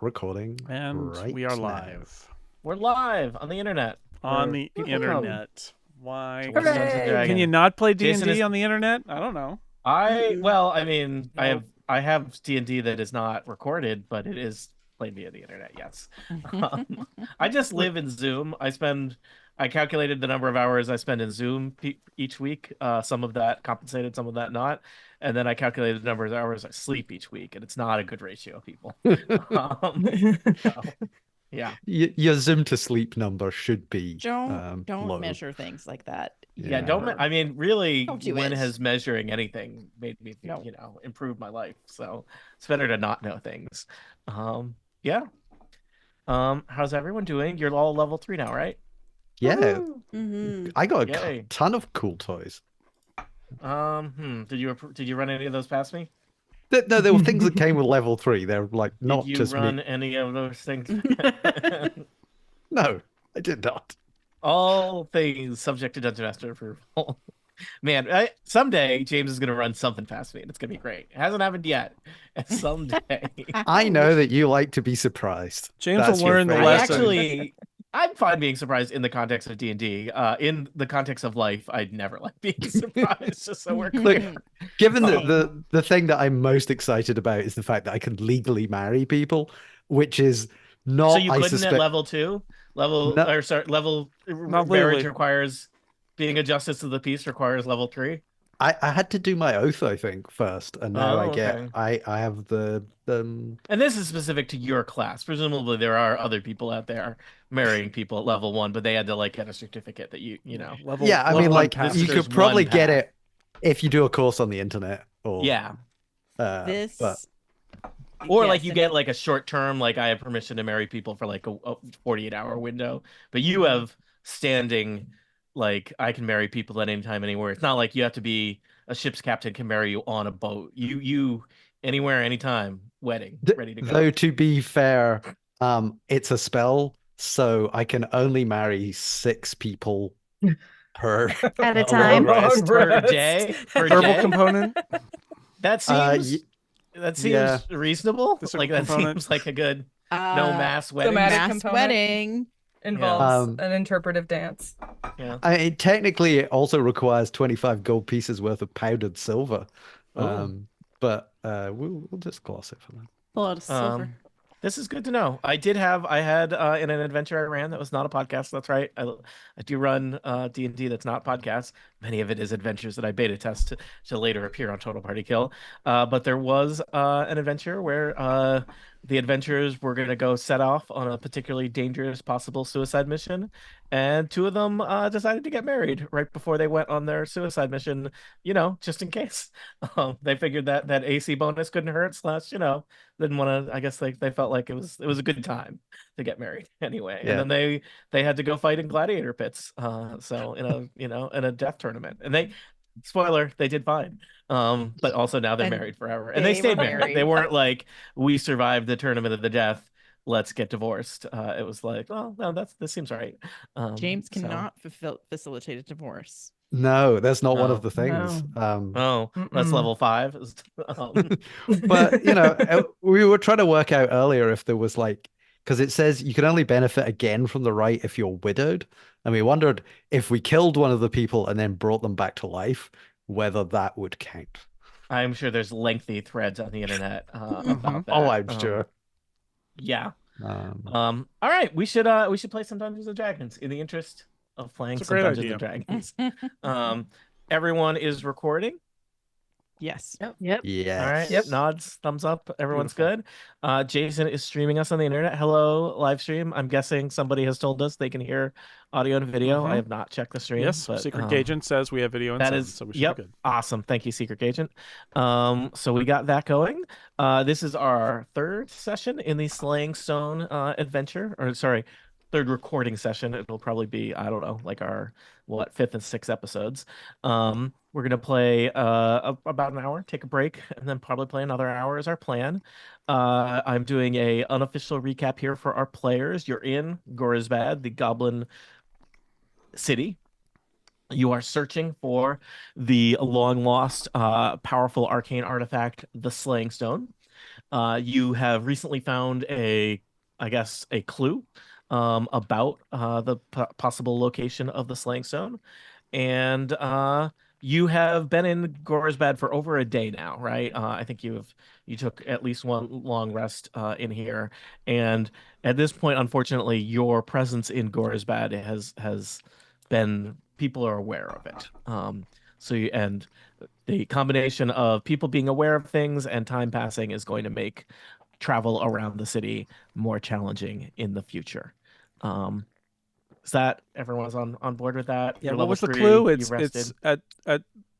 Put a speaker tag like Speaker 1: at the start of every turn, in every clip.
Speaker 1: recording
Speaker 2: And
Speaker 1: right
Speaker 2: we are
Speaker 1: now.
Speaker 2: live
Speaker 3: We're live on the internet.
Speaker 2: on the
Speaker 3: people
Speaker 2: internet. Why?
Speaker 3: What's Dungeons and Dragons?
Speaker 2: Can you not play
Speaker 3: Jason
Speaker 2: D&D
Speaker 3: is-
Speaker 2: on the internet? I don't know.
Speaker 3: I mean,
Speaker 2: No.
Speaker 3: I have D&D that is not recorded, but it is played via the internet. Yes. I just live in Zoom. I calculated the number of hours I spend in Zoom each week. Some of that compensated, some of that not. And then I calculated the number of hours I sleep each week, and it's not a good ratio, people. So, yeah.
Speaker 1: Your Zoom to sleep number should be
Speaker 4: Don't
Speaker 1: low.
Speaker 4: measure things like that.
Speaker 3: Yeah, I mean, really,
Speaker 4: Don't do
Speaker 3: when
Speaker 4: it.
Speaker 3: has measuring anything made me,
Speaker 4: No.
Speaker 3: improve my life? So it's better to not know things. Yeah. How's everyone doing? You're all level 3 now, right?
Speaker 1: Yeah,
Speaker 4: Mm-hmm.
Speaker 1: I got a
Speaker 3: Yay.
Speaker 1: ton of cool toys.
Speaker 3: Did you run any of those past me?
Speaker 1: No, there were things that came with level 3. They're like not
Speaker 3: Did you
Speaker 1: just
Speaker 3: run
Speaker 1: me.
Speaker 3: any of those things?
Speaker 1: No, I did not.
Speaker 3: All things subject to Dungeon Master approval. Man, someday James is gonna run something past me, and it's gonna be great. It hasn't happened yet. And someday.
Speaker 1: I know that you like to be surprised.
Speaker 2: James
Speaker 1: That's
Speaker 2: will
Speaker 1: your
Speaker 2: learn the
Speaker 1: favorite
Speaker 2: lesson.
Speaker 1: thing.
Speaker 3: I'm fine being surprised in the context of D&D. In the context of life, I'd never like being surprised, just so we're clear.
Speaker 1: Given that the thing that I'm most excited about is the fact that I can legally marry people, which is not.
Speaker 3: So you
Speaker 1: I
Speaker 3: couldn't
Speaker 1: suspect...
Speaker 3: at level 2? Level
Speaker 2: Not
Speaker 3: marriage
Speaker 2: legally.
Speaker 3: requires being a justice of the peace requires level 3.
Speaker 1: I had to do my oath, I think, first, and now
Speaker 3: okay.
Speaker 1: I have the
Speaker 3: And this is specific to your class. Presumably there are other people out there marrying people at level 1, but they had to like get a certificate that you know.
Speaker 2: Level,
Speaker 1: yeah. I
Speaker 2: level
Speaker 1: mean,
Speaker 2: one
Speaker 1: like
Speaker 2: pass.
Speaker 1: you
Speaker 3: There's
Speaker 1: could probably
Speaker 3: one
Speaker 1: get
Speaker 3: path.
Speaker 1: it if you do a course on the internet, or
Speaker 3: Yeah.
Speaker 4: This
Speaker 1: but
Speaker 3: Or
Speaker 4: yes,
Speaker 3: like you
Speaker 4: and
Speaker 3: get like a short term, like I have permission to marry people for like a 48-hour window, but you have standing, like I can marry people at any time, anywhere. It's not like you have to be a ship's captain can marry you on a boat. You anywhere, anytime, wedding, ready to go.
Speaker 1: though to be fair, it's a spell, so I can only marry 6 people per
Speaker 5: At a
Speaker 1: long
Speaker 5: time.
Speaker 1: rest.
Speaker 3: Per day, per
Speaker 2: Verbal
Speaker 3: day.
Speaker 2: component.
Speaker 3: That seems
Speaker 1: yeah.
Speaker 3: reasonable.
Speaker 2: This a
Speaker 3: Like that
Speaker 2: component?
Speaker 3: seems like a good no mass wedding.
Speaker 5: Somatic
Speaker 4: mass
Speaker 5: component.
Speaker 4: wedding.
Speaker 5: Involves
Speaker 1: Um,
Speaker 5: an interpretive dance.
Speaker 3: Yeah.
Speaker 1: Technically, it also requires 25 gold pieces worth of powdered silver.
Speaker 3: Ooh.
Speaker 1: But we'll just gloss it for that.
Speaker 4: A lot of silver.
Speaker 3: This is good to know. I had in an adventure I ran that was not a podcast. That's right. I do run D&D that's not podcast. Many of it is adventures that I beta test to later appear on Total Party Kill. But there was an adventure where the adventurers were going to go set off on a particularly dangerous possible suicide mission. And 2 of them decided to get married right before they went on their suicide mission, just in case. They figured that AC bonus couldn't hurt, / didn't want to. I guess they felt like it was a good time to get married anyway.
Speaker 1: Yeah.
Speaker 3: And then they had to go fight in gladiator pits. So in a death tournament, and spoiler, they did fine. But also now they're
Speaker 4: And
Speaker 3: married forever, and they
Speaker 4: they
Speaker 3: stayed
Speaker 4: were
Speaker 3: married.
Speaker 4: married.
Speaker 3: They weren't like, we survived the tournament of the death, let's get divorced. It was like, well, no, this seems right.
Speaker 4: James
Speaker 3: so-
Speaker 4: cannot facilitate a divorce.
Speaker 1: No, that's not one
Speaker 3: No.
Speaker 1: of the things.
Speaker 3: Oh, that's
Speaker 5: Mm-mm.
Speaker 3: level 5.
Speaker 1: But we were trying to work out earlier if there was because it says you can only benefit again from the right if you're widowed, and we wondered if we killed one of the people and then brought them back to life, whether that would count.
Speaker 3: I'm sure there's lengthy threads on the internet about that.
Speaker 1: Oh, I'm sure.
Speaker 3: Yeah.
Speaker 1: Um,
Speaker 3: All right, we should play some Dungeons and Dragons in the interest of playing
Speaker 2: It's a
Speaker 3: some
Speaker 2: great
Speaker 3: Dungeons
Speaker 2: idea.
Speaker 3: and Dragons. Everyone is recording.
Speaker 4: Yes.
Speaker 5: Yep.
Speaker 1: yes.
Speaker 3: All right.
Speaker 5: Yep.
Speaker 3: Nods, thumbs up. Everyone's
Speaker 2: Beautiful.
Speaker 3: good. Jason is streaming us on the internet. Hello, live stream. I'm guessing somebody has told us they can hear audio and video. I have not checked the stream.
Speaker 2: Yes,
Speaker 3: but,
Speaker 2: Secret Agent says we have video and
Speaker 3: that
Speaker 2: sound,
Speaker 3: is
Speaker 2: so we should
Speaker 3: yep.
Speaker 2: be good.
Speaker 3: Awesome. Thank you, Secret Agent. So we got that going. This is our 3rd session in the Slaying Stone adventure, or sorry, 3rd recording session. It'll probably be, I don't know, like our 5th and 6th episodes. We're gonna play about an hour, take a break, and then probably play another hour is our plan. I'm doing a unofficial recap here for our players. You're in Gorizbad, the Goblin City. You are searching for the long lost, powerful arcane artifact, the Slaying Stone. You have recently found I guess, a clue about the possible location of the Slaying Stone, and you have been in Gorsbad for over a day now, right? I think you took at least one long rest in here, and at this point, unfortunately, your presence in Gorsbad has been people are aware of it. And the combination of people being aware of things and time passing is going to make travel around the city more challenging in the future. Is that everyone's on board with that?
Speaker 2: Yeah.
Speaker 3: You're
Speaker 2: What
Speaker 3: level
Speaker 2: was the
Speaker 3: 3,
Speaker 2: clue?
Speaker 3: you
Speaker 2: It's
Speaker 3: rested.
Speaker 2: at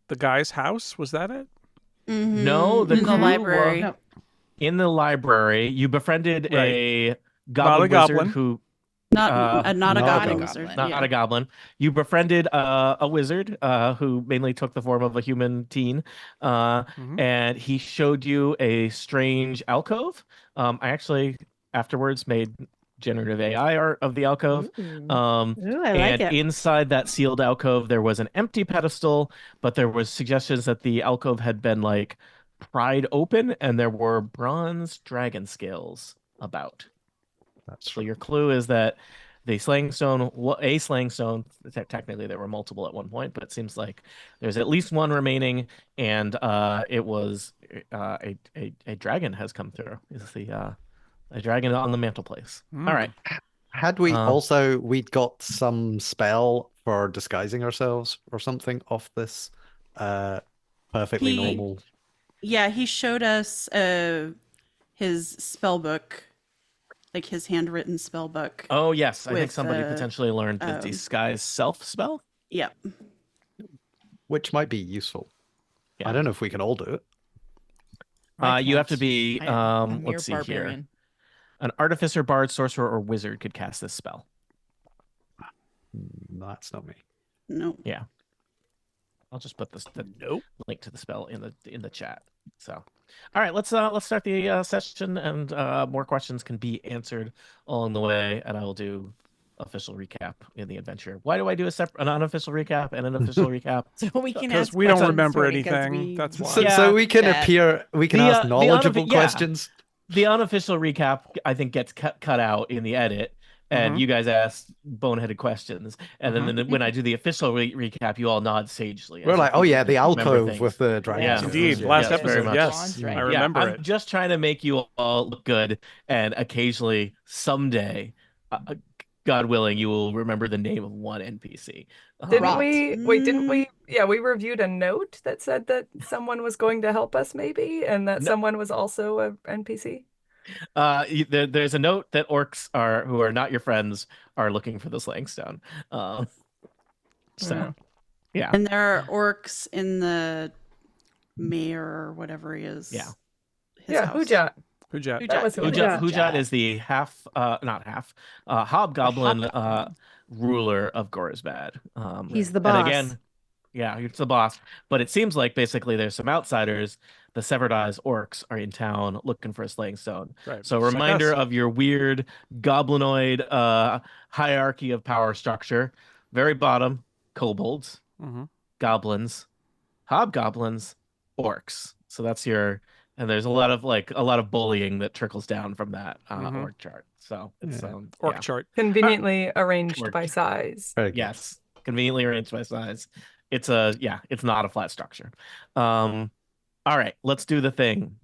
Speaker 2: the guy's house. Was that it?
Speaker 3: No, the
Speaker 4: in the
Speaker 3: clue
Speaker 4: library.
Speaker 3: was in the library. You befriended
Speaker 2: Right.
Speaker 3: a
Speaker 2: Not a
Speaker 3: goblin wizard
Speaker 2: goblin.
Speaker 3: who
Speaker 4: Not
Speaker 3: uh,
Speaker 4: not a
Speaker 1: not a
Speaker 4: goblin
Speaker 1: goblin.
Speaker 4: wizard.
Speaker 3: not
Speaker 4: Yeah.
Speaker 3: a goblin. You befriended a wizard who mainly took the form of a human teen,
Speaker 2: Mhm.
Speaker 3: and he showed you a strange alcove. I actually afterwards made generative AI art of the alcove.
Speaker 4: Ooh,
Speaker 3: Um,
Speaker 4: I like
Speaker 3: and
Speaker 4: it.
Speaker 3: inside that sealed alcove, there was an empty pedestal, but there was suggestions that the alcove had been like pried open, and there were bronze dragon scales about.
Speaker 1: That's
Speaker 3: So your clue is that the slaying stone, a slaying stone, technically there were multiple at one point, but it seems like there's at least one remaining, and it was a dragon has come through. Is the a dragon on the mantelpiece.
Speaker 2: Mm.
Speaker 3: All right.
Speaker 1: Had we
Speaker 3: Um,
Speaker 1: also we'd got some spell for disguising ourselves or something off this perfectly
Speaker 4: He-
Speaker 1: normal.
Speaker 4: Yeah, he showed us his spell book, like his handwritten spell book.
Speaker 3: Oh yes, I think
Speaker 4: with,
Speaker 3: somebody potentially learned the disguise self spell.
Speaker 4: Yep.
Speaker 1: Which might be useful.
Speaker 3: Yeah.
Speaker 1: I don't know if we can all do it.
Speaker 3: You have to
Speaker 4: can't.
Speaker 3: be
Speaker 4: I'm mere
Speaker 3: let's see here.
Speaker 4: barbarian.
Speaker 3: An artificer, bard, sorcerer, or wizard could cast this spell.
Speaker 1: That's not me.
Speaker 4: No.
Speaker 3: Yeah. I'll just put the
Speaker 2: Nope.
Speaker 3: link to the spell in the chat. So, all right, let's start the session, and more questions can be answered along the way, and I will do official recap in the adventure. Why do I do an unofficial recap and an official recap?
Speaker 4: So we can
Speaker 2: Because
Speaker 4: ask
Speaker 2: we don't
Speaker 4: questions
Speaker 2: remember
Speaker 4: because
Speaker 2: anything.
Speaker 4: we
Speaker 2: That's why.
Speaker 1: So,
Speaker 3: Yeah,
Speaker 1: so we can
Speaker 4: chat.
Speaker 1: appear, we can ask knowledgeable
Speaker 3: yeah.
Speaker 1: questions.
Speaker 3: The unofficial recap, I think, gets cut out in the edit, and
Speaker 2: Mhm.
Speaker 3: you guys ask boneheaded questions, and then when I do the official recap, you all nod sagely. as
Speaker 1: We're
Speaker 3: if
Speaker 1: like,
Speaker 3: you
Speaker 1: oh yeah, the
Speaker 3: remember
Speaker 1: alcove
Speaker 3: things.
Speaker 1: with the dragon.
Speaker 3: Yeah.
Speaker 1: scales.
Speaker 2: Indeed.
Speaker 1: Yeah.
Speaker 2: Last
Speaker 3: Yes, very
Speaker 2: episode.
Speaker 3: much.
Speaker 2: Yes.
Speaker 4: Right.
Speaker 2: I
Speaker 4: Yeah,
Speaker 2: remember
Speaker 3: I'm
Speaker 2: it.
Speaker 3: just trying to make you all look good, and occasionally, someday, God willing, you will remember the name of one NPC.
Speaker 5: Didn't
Speaker 4: Rot.
Speaker 5: we? Wait, didn't we? Yeah, we reviewed a note that said that someone was going to help us, maybe, and that
Speaker 3: No.
Speaker 5: someone was also a NPC.
Speaker 3: There's a note that orcs who are not your friends are looking for the slaying stone. So, yeah.
Speaker 4: And there are orcs in the mayor or whatever he is.
Speaker 3: Yeah.
Speaker 4: His
Speaker 5: Yeah,
Speaker 4: house.
Speaker 5: Hujat.
Speaker 2: Hujat.
Speaker 5: That was
Speaker 3: Hujat,
Speaker 5: Hujat.
Speaker 3: Hujat is the not half, hobgoblin ruler of Gorisbad.
Speaker 6: He's the
Speaker 3: And
Speaker 6: boss.
Speaker 3: again, yeah, he's the boss. But it seems like basically there's some outsiders. The Severed Eyes orcs are in town looking for a slaying stone.
Speaker 2: Right.
Speaker 3: So a
Speaker 2: Just like
Speaker 3: reminder
Speaker 2: us.
Speaker 3: of your weird goblinoid hierarchy of power structure. Very bottom, kobolds,
Speaker 2: Mhm.
Speaker 3: goblins, hobgoblins, orcs. So that's and there's a lot of bullying that trickles down from that
Speaker 2: Mhm.
Speaker 3: org chart. So it's
Speaker 1: Yeah.
Speaker 2: Orc
Speaker 3: yeah.
Speaker 2: chart.
Speaker 5: Conveniently arranged
Speaker 3: Orc.
Speaker 5: by size.
Speaker 1: Very good.
Speaker 3: Yes, conveniently arranged by size. It's not a flat structure. All right, let's do the thing.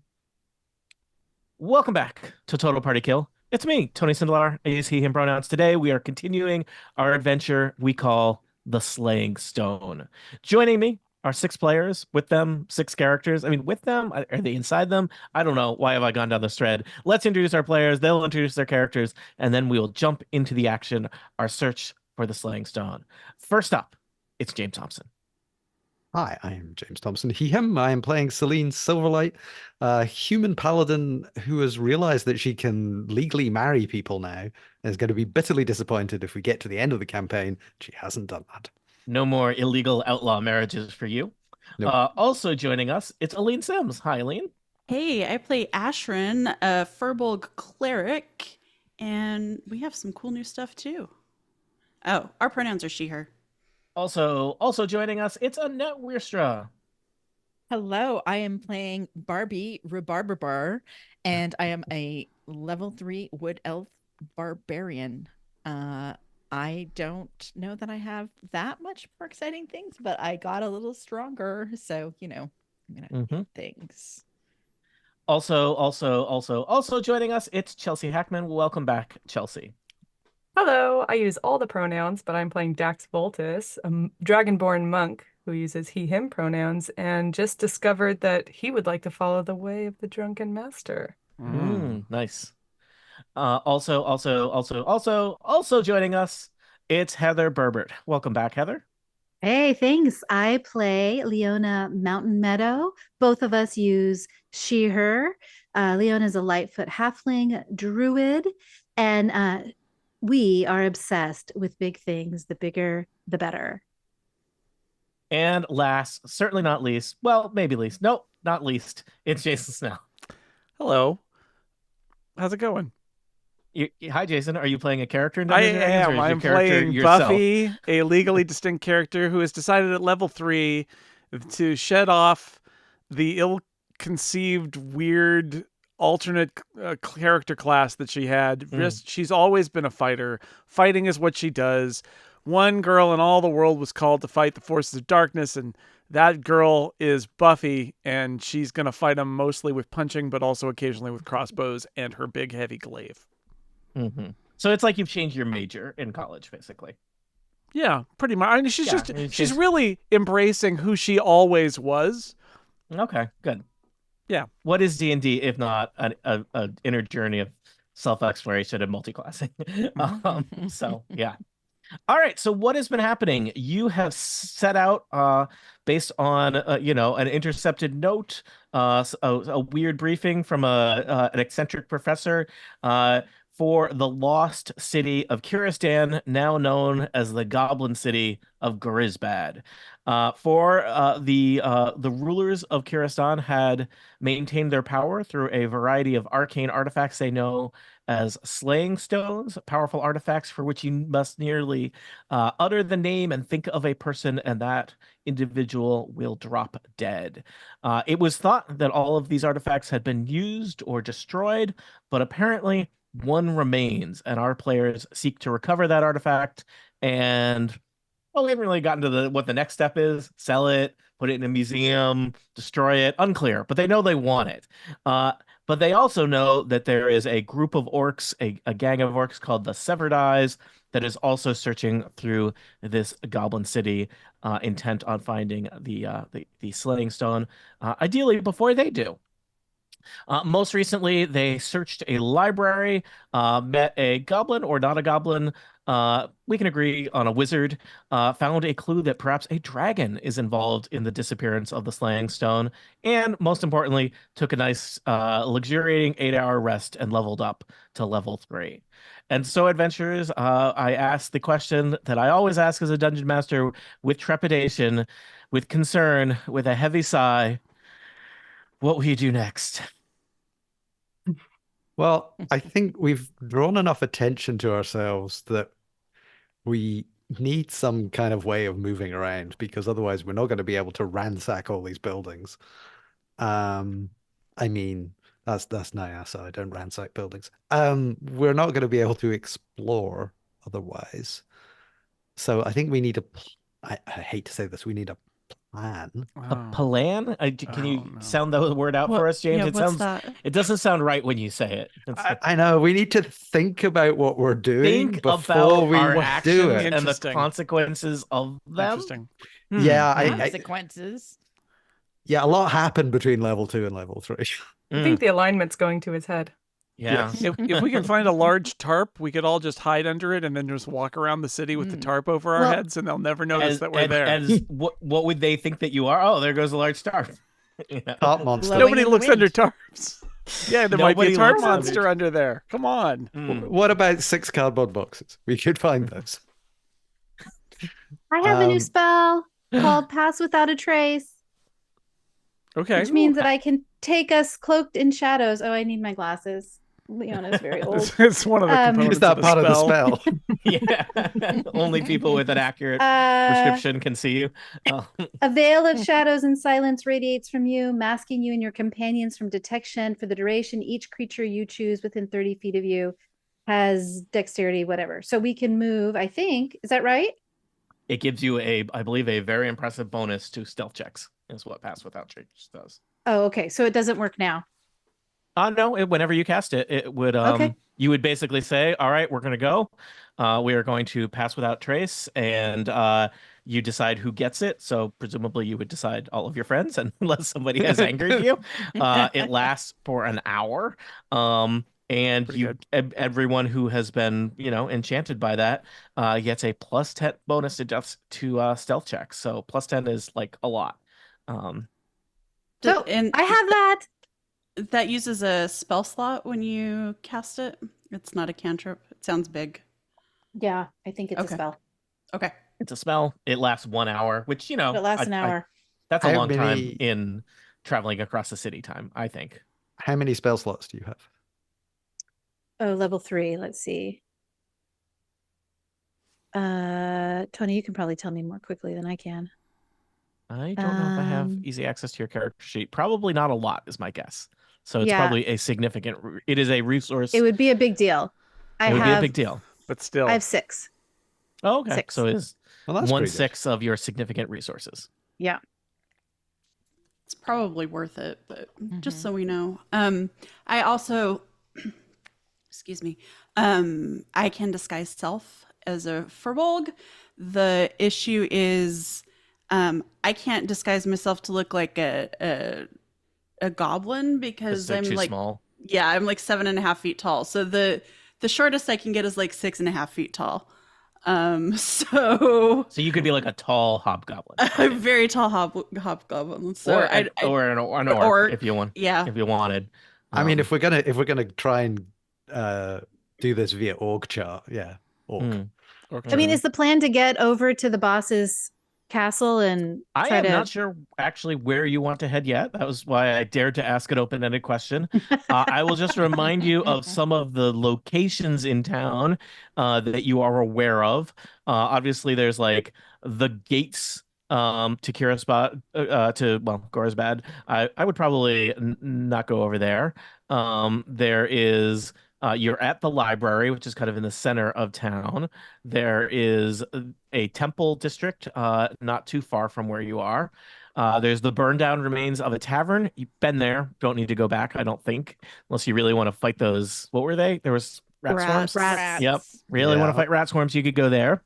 Speaker 3: Welcome back to Total Party Kill. It's me, Tony Sindelar. I use he, him pronouns. Today we are continuing our adventure we call the Slaying Stone. Joining me are 6 players, with them 6 characters. I mean, with them, are they inside them? I don't know. Why have I gone down this thread? Let's introduce our players. They'll introduce their characters, and then we will jump into the action, our search for the Slaying Stone. First up, it's James Thompson.
Speaker 1: Hi, I am James Thompson. He, him. I am playing Celine Silverlight, a human paladin who has realized that she can legally marry people now and is going to be bitterly disappointed if we get to the end of the campaign. She hasn't done that.
Speaker 3: No more illegal outlaw marriages for you.
Speaker 1: Nope.
Speaker 3: Also joining us, it's Aline Sims. Hi, Aline.
Speaker 4: Hey, I play Ashrin, a Furbolg cleric, and we have some cool new stuff too. Oh, our pronouns are she, her.
Speaker 3: Also joining us, it's Annette Wierstra.
Speaker 6: Hello, I am playing Barbie Rhubarbar, and I am a level 3 wood elf barbarian. I don't know that I have that much more exciting things, but I got a little stronger, so I'm gonna hit things.
Speaker 3: Also joining us, it's Chelsea Hackman. Welcome back, Chelsea.
Speaker 5: Hello, I use all the pronouns, but I'm playing Dax Voltus, a dragonborn monk who uses he, him pronouns, and just discovered that he would like to follow the way of the drunken master.
Speaker 3: Nice. Also joining us, it's Heather Berbert. Welcome back, Heather.
Speaker 7: Hey, thanks. I play Leona Mountain Meadow. Both of us use she, her. Leona is a Lightfoot halfling druid, and we are obsessed with big things. The bigger, the better.
Speaker 3: And last, certainly not least, well, maybe least. Nope, not least. It's Jason Snell.
Speaker 2: Hello. How's it going?
Speaker 3: Hi, Jason. Are you playing a character in
Speaker 2: I
Speaker 3: Dungeons and Dragons, or
Speaker 2: am.
Speaker 3: is your
Speaker 2: I'm
Speaker 3: character
Speaker 2: playing
Speaker 3: yourself?
Speaker 2: Buffy, a legally distinct character who has decided at level 3 to shed off the ill-conceived, weird, alternate character class that she had. She's always been a fighter. Fighting is what she does. One girl in all the world was called to fight the forces of darkness, and that girl is Buffy, and she's going to fight them mostly with punching, but also occasionally with crossbows and her big, heavy glaive.
Speaker 3: So it's like you've changed your major in college, basically.
Speaker 2: Yeah, pretty much. I mean, she's really embracing who she always was.
Speaker 3: Okay, good.
Speaker 2: Yeah.
Speaker 3: What is D&D if not an inner journey of self-exploration and multi-classing? So yeah. All right. So what has been happening? You have set out based on an intercepted note, a weird briefing from an eccentric professor for the lost city of Kiristan, now known as the Goblin City of Grisbad. The rulers of Kiristan had maintained their power through a variety of arcane artifacts they know as slaying stones, powerful artifacts for which you must merely utter the name and think of a person, and that individual will drop dead. It was thought that all of these artifacts had been used or destroyed, but apparently one remains, and our players seek to recover that artifact. And well, we haven't really gotten to what the next step is. Sell it, put it in a museum, destroy it. Unclear, but they know they want it. But they also know that there is a group of orcs, a gang of orcs called the Severed Eyes, that is also searching through this goblin city, intent on finding the slaying stone, ideally before they do. Most recently, they searched a library, met a goblin or not a goblin. We can agree on a wizard, found a clue that perhaps a dragon is involved in the disappearance of the slaying stone, and most importantly, took a nice, luxuriating 8-hour rest and leveled up to level 3. And so, adventurers, I asked the question that I always ask as a dungeon master, with trepidation, with concern, with a heavy sigh. What will you do next?
Speaker 1: Well, I think we've drawn enough attention to ourselves that we need some kind of way of moving around, because otherwise we're not going to be able to ransack all these buildings. I mean, that's Nyasa. I don't ransack buildings. We're not going to be able to explore otherwise. So I think we need I hate to say this, we need a plan.
Speaker 3: A plan? Can you sound the word out for us, James?
Speaker 4: Yeah,
Speaker 3: It
Speaker 4: what's
Speaker 3: sounds.
Speaker 4: that?
Speaker 3: It doesn't sound right when you say it.
Speaker 1: I know we need to think about what we're doing
Speaker 3: Think
Speaker 1: before
Speaker 3: about
Speaker 1: we
Speaker 3: our
Speaker 1: do
Speaker 3: actions
Speaker 1: it.
Speaker 3: and the consequences of them.
Speaker 2: Interesting.
Speaker 1: Yeah,
Speaker 6: Consequences.
Speaker 1: yeah, a lot happened between level 2 and level 3.
Speaker 5: I think the alignment's going to his head.
Speaker 3: Yeah.
Speaker 2: If we can find a large tarp, we could all just hide under it and then just walk around the city with the tarp over our heads, and they'll never notice that we're there.
Speaker 3: What would they think that you are? Oh, there goes a large star. Yeah.
Speaker 1: Top monster.
Speaker 2: Nobody looks under tarps. Yeah, there might be
Speaker 3: Nobody
Speaker 2: a tarp
Speaker 3: looks
Speaker 2: monster under there. Come on.
Speaker 1: What about 6 cardboard boxes? We could find those.
Speaker 7: I have a new spell called Pass Without a Trace,
Speaker 2: Okay.
Speaker 7: which means that I can take us cloaked in shadows. Oh, I need my glasses. Leona's very old.
Speaker 2: It's one of the components
Speaker 1: Is that
Speaker 2: of
Speaker 1: part of the
Speaker 2: spell.
Speaker 1: spell?
Speaker 3: Yeah. Only people with an accurate
Speaker 7: Uh,
Speaker 3: prescription can see you. Oh.
Speaker 7: a veil of shadows and silence radiates from you, masking you and your companions from detection for the duration. Each creature you choose within 30 feet of you has dexterity, whatever. So we can move, I think. Is that right?
Speaker 3: It gives you I believe, a very impressive bonus to stealth checks, is what Pass Without Trace does.
Speaker 7: Oh, okay. So it doesn't work now.
Speaker 3: No, whenever you cast it, it would
Speaker 7: Okay.
Speaker 3: you would basically say, all right, we're gonna go. We are going to pass without trace, and you decide who gets it. So presumably you would decide all of your friends, and unless somebody has angered you. It lasts for an hour. And
Speaker 2: Pretty
Speaker 3: you
Speaker 2: good.
Speaker 3: everyone who has been, enchanted by that gets a +10 bonus to stealth checks. So +10 is like a lot.
Speaker 7: So
Speaker 4: And
Speaker 7: I have that.
Speaker 4: that uses a spell slot when you cast it. It's not a cantrip. It sounds big.
Speaker 7: Yeah, I think it's a
Speaker 4: Okay.
Speaker 7: spell.
Speaker 4: Okay.
Speaker 3: It's a spell. It lasts 1 hour, which,
Speaker 7: It lasts an hour.
Speaker 3: that's a
Speaker 1: How
Speaker 3: long time
Speaker 1: many-
Speaker 3: in traveling across the city time, I think.
Speaker 1: How many spell slots do you have?
Speaker 7: Oh, level 3. Let's see. Tony, you can probably tell me more quickly than I can.
Speaker 3: I don't know if I have
Speaker 7: Um,
Speaker 3: easy access to your character sheet. Probably not a lot is my guess. So it's
Speaker 7: Yeah.
Speaker 3: probably a significant, it is a resource.
Speaker 7: It would be a big deal.
Speaker 3: It would be a big deal.
Speaker 2: But still,
Speaker 7: I have 6.
Speaker 3: Oh, okay.
Speaker 7: 6.
Speaker 3: So it is
Speaker 1: Well, that's pretty good.
Speaker 3: 1/6 of your significant resources.
Speaker 7: Yeah.
Speaker 4: It's probably worth it, but just
Speaker 6: Mhm.
Speaker 4: so we know. I also excuse me. I can disguise self as a furbolg. The issue is I can't disguise myself to look like a goblin because
Speaker 3: They're
Speaker 4: I'm
Speaker 3: too
Speaker 4: like
Speaker 3: small.
Speaker 4: yeah, I'm like 7.5 feet tall. So the shortest I can get is like 6.5 feet tall. So
Speaker 3: So you could be like a tall hobgoblin.
Speaker 4: a very tall hobgoblin. So
Speaker 3: Or
Speaker 4: I
Speaker 3: an orc,
Speaker 4: orc,
Speaker 3: if you want.
Speaker 4: yeah.
Speaker 3: If you wanted.
Speaker 1: I mean,
Speaker 3: Um,
Speaker 1: if we're gonna try and do this via org chart, yeah, orc.
Speaker 3: hmm.
Speaker 2: okay.
Speaker 7: I mean, is the plan to get over to the boss's castle and
Speaker 3: I
Speaker 7: try
Speaker 3: am
Speaker 7: to
Speaker 3: not sure actually where you want to head yet. That was why I dared to ask an open-ended question. I will just remind you of some of the locations in town that you are aware of. Obviously, there's like the gates to Kirasbad, Gorazbad. I would probably not go over there. There is. You're at the library, which is kind of in the center of town. There is a temple district not too far from where you are. There's the burned down remains of a tavern. You've been there. Don't need to go back, I don't think, unless you really want to fight those. What were they? There was rat swarms.
Speaker 7: Rats.
Speaker 3: Yep. Really want to
Speaker 1: Yeah.
Speaker 3: fight rat swarms? You could go there.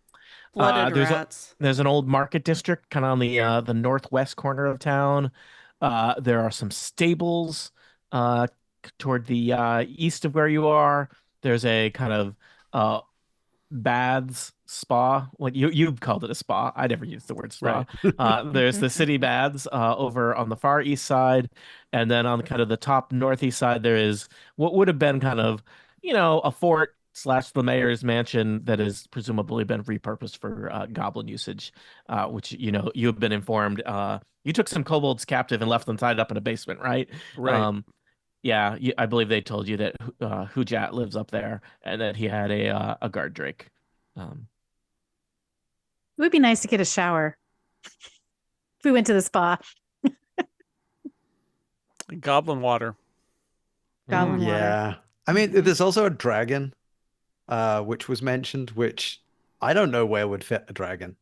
Speaker 4: Blooded
Speaker 3: There's
Speaker 4: rats.
Speaker 3: there's an old market district kind of on the northwest corner of town. There are some stables toward the east of where you are. There's a kind of baths spa. Like you've called it a spa. I never used the word spa. There's the city baths over on the far east side, and then on kind of the top northeast side there is what would have been kind of a fort slash the mayor's mansion that has presumably been repurposed for goblin usage, which you've been informed. You took some kobolds captive and left them tied up in a basement, right?
Speaker 2: Right.
Speaker 3: Yeah, I believe they told you that Hujat lives up there and that he had a guard drake.
Speaker 7: It would be nice to get a shower if we went to the spa.
Speaker 2: Goblin water.
Speaker 7: Goblin water.
Speaker 1: Yeah. I mean, there's also a dragon, which was mentioned, which I don't know where would fit a dragon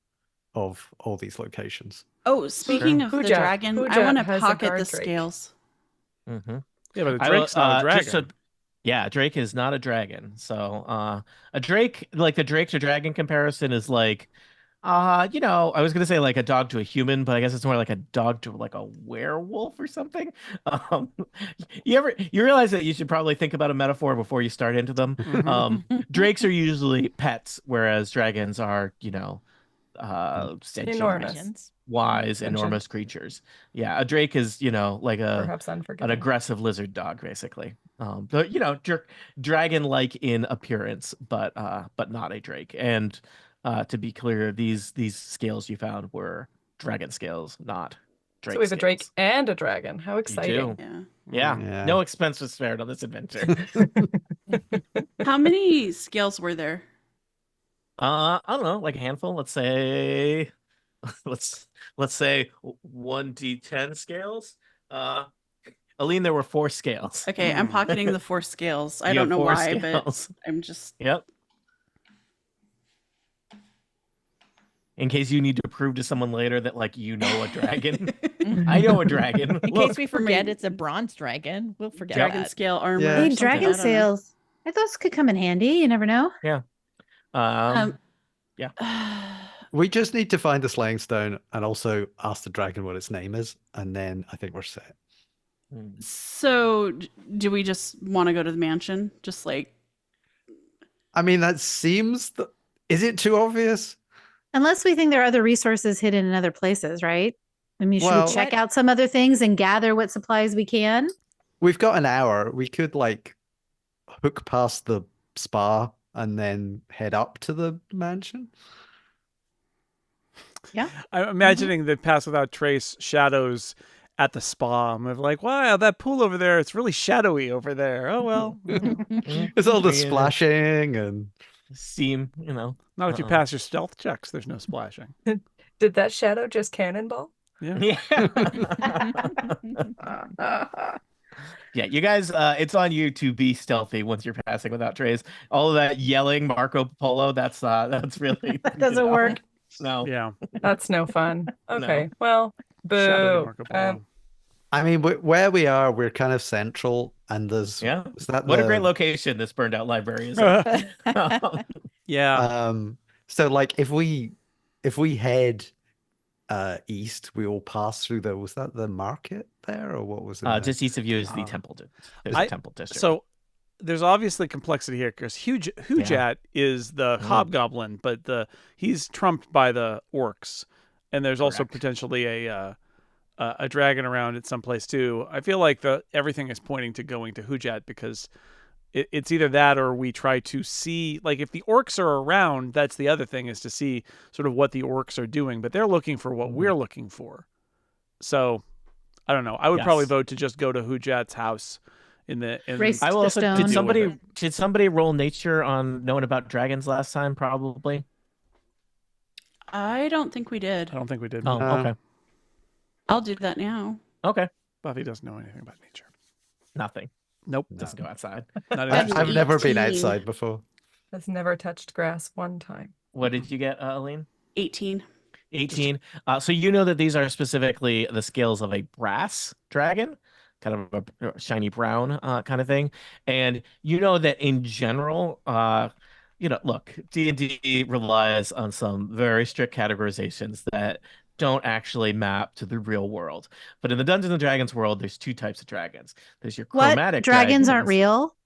Speaker 1: of all these locations.
Speaker 4: Oh, speaking of the
Speaker 5: Hujat.
Speaker 4: dragon, I
Speaker 5: Hujat
Speaker 4: want to
Speaker 5: has a
Speaker 4: pocket
Speaker 5: guard
Speaker 4: the
Speaker 5: drake.
Speaker 4: scales.
Speaker 3: Mm-hmm.
Speaker 2: Yeah, but a drake's not a dragon.
Speaker 3: Yeah, Drake is not a dragon. So a drake, like the Drake to dragon comparison is like I was gonna say like a dog to a human, but I guess it's more like a dog to like a werewolf or something. Um, you realize that you should probably think about a metaphor before you start into them. Drakes are usually pets, whereas dragons are, sentient,
Speaker 5: Enormous.
Speaker 3: wise,
Speaker 5: Sentient.
Speaker 3: enormous creatures. Yeah, a drake is, like
Speaker 5: Perhaps
Speaker 3: an
Speaker 5: unforgiving.
Speaker 3: aggressive lizard dog, basically. But dragon-like in appearance, but not a drake. And to be clear, these scales you found were dragon scales, not drake
Speaker 5: So we have a drake
Speaker 3: scales.
Speaker 5: and a dragon. How exciting.
Speaker 3: do.
Speaker 4: Yeah.
Speaker 3: Yeah,
Speaker 1: Yeah.
Speaker 3: no expense was spared on this adventure.
Speaker 4: How many scales were there?
Speaker 3: I don't know, like a handful. Let's say, let's say 1d10 scales. Aline, there were 4 scales.
Speaker 4: Okay, I'm pocketing the 4 scales. I
Speaker 3: You
Speaker 4: don't
Speaker 3: have
Speaker 4: know
Speaker 3: 4
Speaker 4: why, but
Speaker 3: scales.
Speaker 4: I'm just.
Speaker 3: Yep. In case you need to prove to someone later that like you know a dragon. I know a dragon.
Speaker 6: In
Speaker 3: Look.
Speaker 6: case we
Speaker 4: For
Speaker 6: forget
Speaker 4: me-
Speaker 6: it's a bronze dragon, we'll forget
Speaker 4: Dragon
Speaker 6: that.
Speaker 4: scale armor.
Speaker 1: Yeah.
Speaker 4: or
Speaker 7: Hey,
Speaker 4: something, I
Speaker 7: dragon
Speaker 4: don't know.
Speaker 7: sails. Those could come in handy. You never know.
Speaker 3: Um,
Speaker 1: We just need to find the slaying stone and also ask the dragon what its name is, and then I think we're set.
Speaker 4: So, do we just want to go to the mansion? Just like.
Speaker 1: I mean, that seems. Is it too obvious?
Speaker 7: Unless we think there are other resources hidden in other places, right? I mean, should
Speaker 1: Well-
Speaker 7: we check out some other things and gather what supplies we can?
Speaker 1: We've got an hour. We could like hook past the spa and then head up to the mansion.
Speaker 2: I'm imagining the Pass Without Trace shadows at the spa. I'm like, wow, that pool over there, it's really shadowy over there. Oh, well.
Speaker 1: It's all the
Speaker 3: Yeah.
Speaker 1: splashing and
Speaker 3: Steam, you know.
Speaker 2: Not if you pass your stealth checks, there's no splashing.
Speaker 5: Did that shadow just cannonball?
Speaker 2: Yeah.
Speaker 3: Yeah. Yeah, you guys, it's on you to be stealthy once you're passing without trays. All of that yelling Marco Polo, that's really
Speaker 7: That doesn't work.
Speaker 3: No.
Speaker 2: Yeah.
Speaker 5: That's no fun. Okay, well,
Speaker 2: Shadowy
Speaker 5: boo.
Speaker 2: Marco Polo.
Speaker 1: I mean, where we are, we're kind of central, and there's
Speaker 3: Yeah.
Speaker 1: is that
Speaker 3: What a
Speaker 1: the-
Speaker 3: great location this burned out library is. in.
Speaker 2: Yeah.
Speaker 1: So like if we head east, we will pass through was that the market there, or what was it?
Speaker 3: Just east of you is the
Speaker 2: Uh,
Speaker 3: temple. There's
Speaker 2: I-
Speaker 3: a temple district.
Speaker 2: So there's obviously complexity here because Hujat is the hobgoblin, but he's trumped by the orcs, and there's also
Speaker 3: Correct.
Speaker 2: potentially a dragon around at some place too. I feel like everything is pointing to going to Hujat because it's either that or we try to see, like, if the orcs are around, that's the other thing, is to see sort of what the orcs are doing, but they're looking for what we're looking for. So I don't know. I would probably
Speaker 3: Yes.
Speaker 2: vote to just go to Hujat's house
Speaker 7: Race
Speaker 3: I will also.
Speaker 7: Stone.
Speaker 3: Did
Speaker 2: Deal with
Speaker 3: somebody roll nature on knowing about dragons last time? Probably.
Speaker 4: I don't think we did.
Speaker 2: I don't think we did.
Speaker 3: Oh, okay.
Speaker 4: I'll do that now.
Speaker 3: Okay.
Speaker 2: Buffy doesn't know anything about nature.
Speaker 3: Nothing.
Speaker 2: Nope.
Speaker 3: Just go outside.
Speaker 2: Not
Speaker 7: That's
Speaker 2: interested.
Speaker 1: I've never been
Speaker 4: 18.
Speaker 1: outside before.
Speaker 5: Has never touched grass one time.
Speaker 3: What did you get, Aline?
Speaker 4: 18.
Speaker 3: 18. So you know that these are specifically the scales of a brass dragon, kind of a shiny brown kind of thing. And you know that in general, look, D&D relies on some very strict categorizations that don't actually map to the real world. But in the Dungeons and Dragons world, there's 2 types of dragons. There's your
Speaker 7: What?
Speaker 3: chromatic
Speaker 7: Dragons aren't real?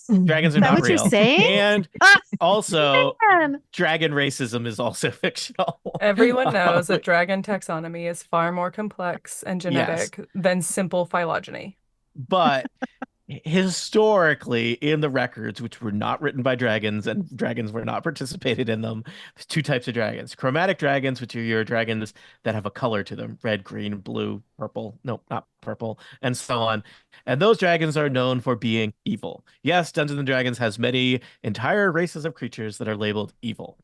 Speaker 3: Dragons are
Speaker 7: Is that
Speaker 3: not
Speaker 7: what you're
Speaker 3: real.
Speaker 7: saying?
Speaker 3: And
Speaker 7: Ah,
Speaker 3: also,
Speaker 7: man.
Speaker 3: dragon racism is also fictional.
Speaker 5: Everyone knows that dragon taxonomy is far more complex and
Speaker 3: Yes.
Speaker 5: genetic than simple phylogeny.
Speaker 3: But historically, in the records, which were not written by dragons and dragons were not participated in them, there's 2 types of dragons. Chromatic dragons, which are your dragons that have a color to them: red, green, blue, purple. No, not purple, and so on. And those dragons are known for being evil. Yes, Dungeons and Dragons has many entire races of creatures that are labeled evil.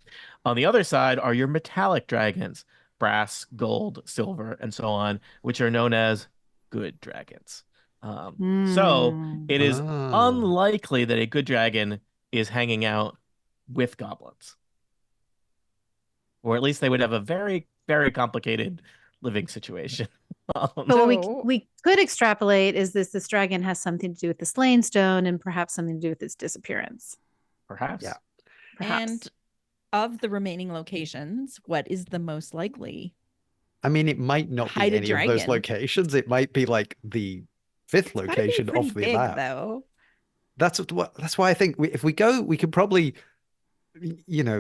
Speaker 3: On the other side are your metallic dragons: brass, gold, silver, and so on, which are known as good dragons. So it is
Speaker 1: Ah.
Speaker 3: unlikely that a good dragon is hanging out with goblins, or at least they would have a very, very complicated living situation.
Speaker 7: But what
Speaker 5: So-
Speaker 7: we could extrapolate is this dragon has something to do with the slaying stone and perhaps something to do with its disappearance.
Speaker 3: Perhaps.
Speaker 1: Yeah.
Speaker 7: Perhaps.
Speaker 6: And of the remaining locations, what is the most likely?
Speaker 1: I mean, it might not
Speaker 6: Hide
Speaker 1: be
Speaker 6: a
Speaker 1: any of those
Speaker 6: dragon.
Speaker 1: locations. It might be like the 5th
Speaker 6: It's gotta be
Speaker 1: location
Speaker 6: pretty
Speaker 1: off the
Speaker 6: big,
Speaker 1: map.
Speaker 6: though.
Speaker 1: That's why I think if we go, we could probably,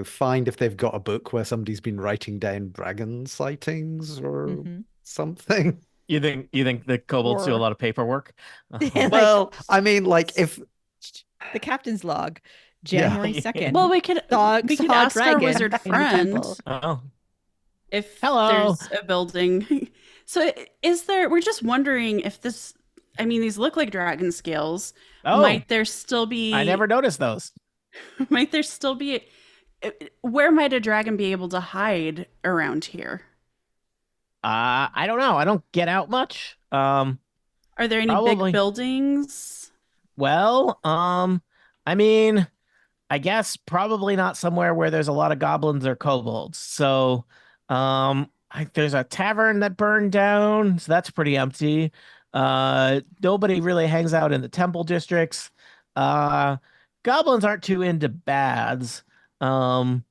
Speaker 1: find if they've got a book where somebody's been writing down dragon sightings or
Speaker 6: Mhm.
Speaker 1: something.
Speaker 3: You think the kobolds do a
Speaker 6: Or-
Speaker 3: lot of paperwork?
Speaker 6: Like-
Speaker 1: Well, I mean, like if
Speaker 6: The captain's log,
Speaker 1: Yeah.
Speaker 6: January 2nd.
Speaker 4: Well, we could
Speaker 6: Saw
Speaker 4: ask our
Speaker 6: dragon
Speaker 4: wizard
Speaker 6: in the
Speaker 4: friend
Speaker 6: temple.
Speaker 3: Oh,
Speaker 4: if
Speaker 3: Hello.
Speaker 4: there's a building. So is there? We're just wondering if this. I mean, these look like dragon scales.
Speaker 3: oh!
Speaker 4: Might there still be?
Speaker 3: I never noticed those.
Speaker 4: Might there still be Where might a dragon be able to hide around here?
Speaker 3: I don't know. I don't get out much.
Speaker 4: Are there any big
Speaker 3: Probably.
Speaker 4: buildings?
Speaker 3: Well, I mean, I guess probably not somewhere where there's a lot of goblins or kobolds. So, there's a tavern that burned down, so that's pretty empty. Nobody really hangs out in the temple districts. Uh, Goblins aren't too into baths. Um,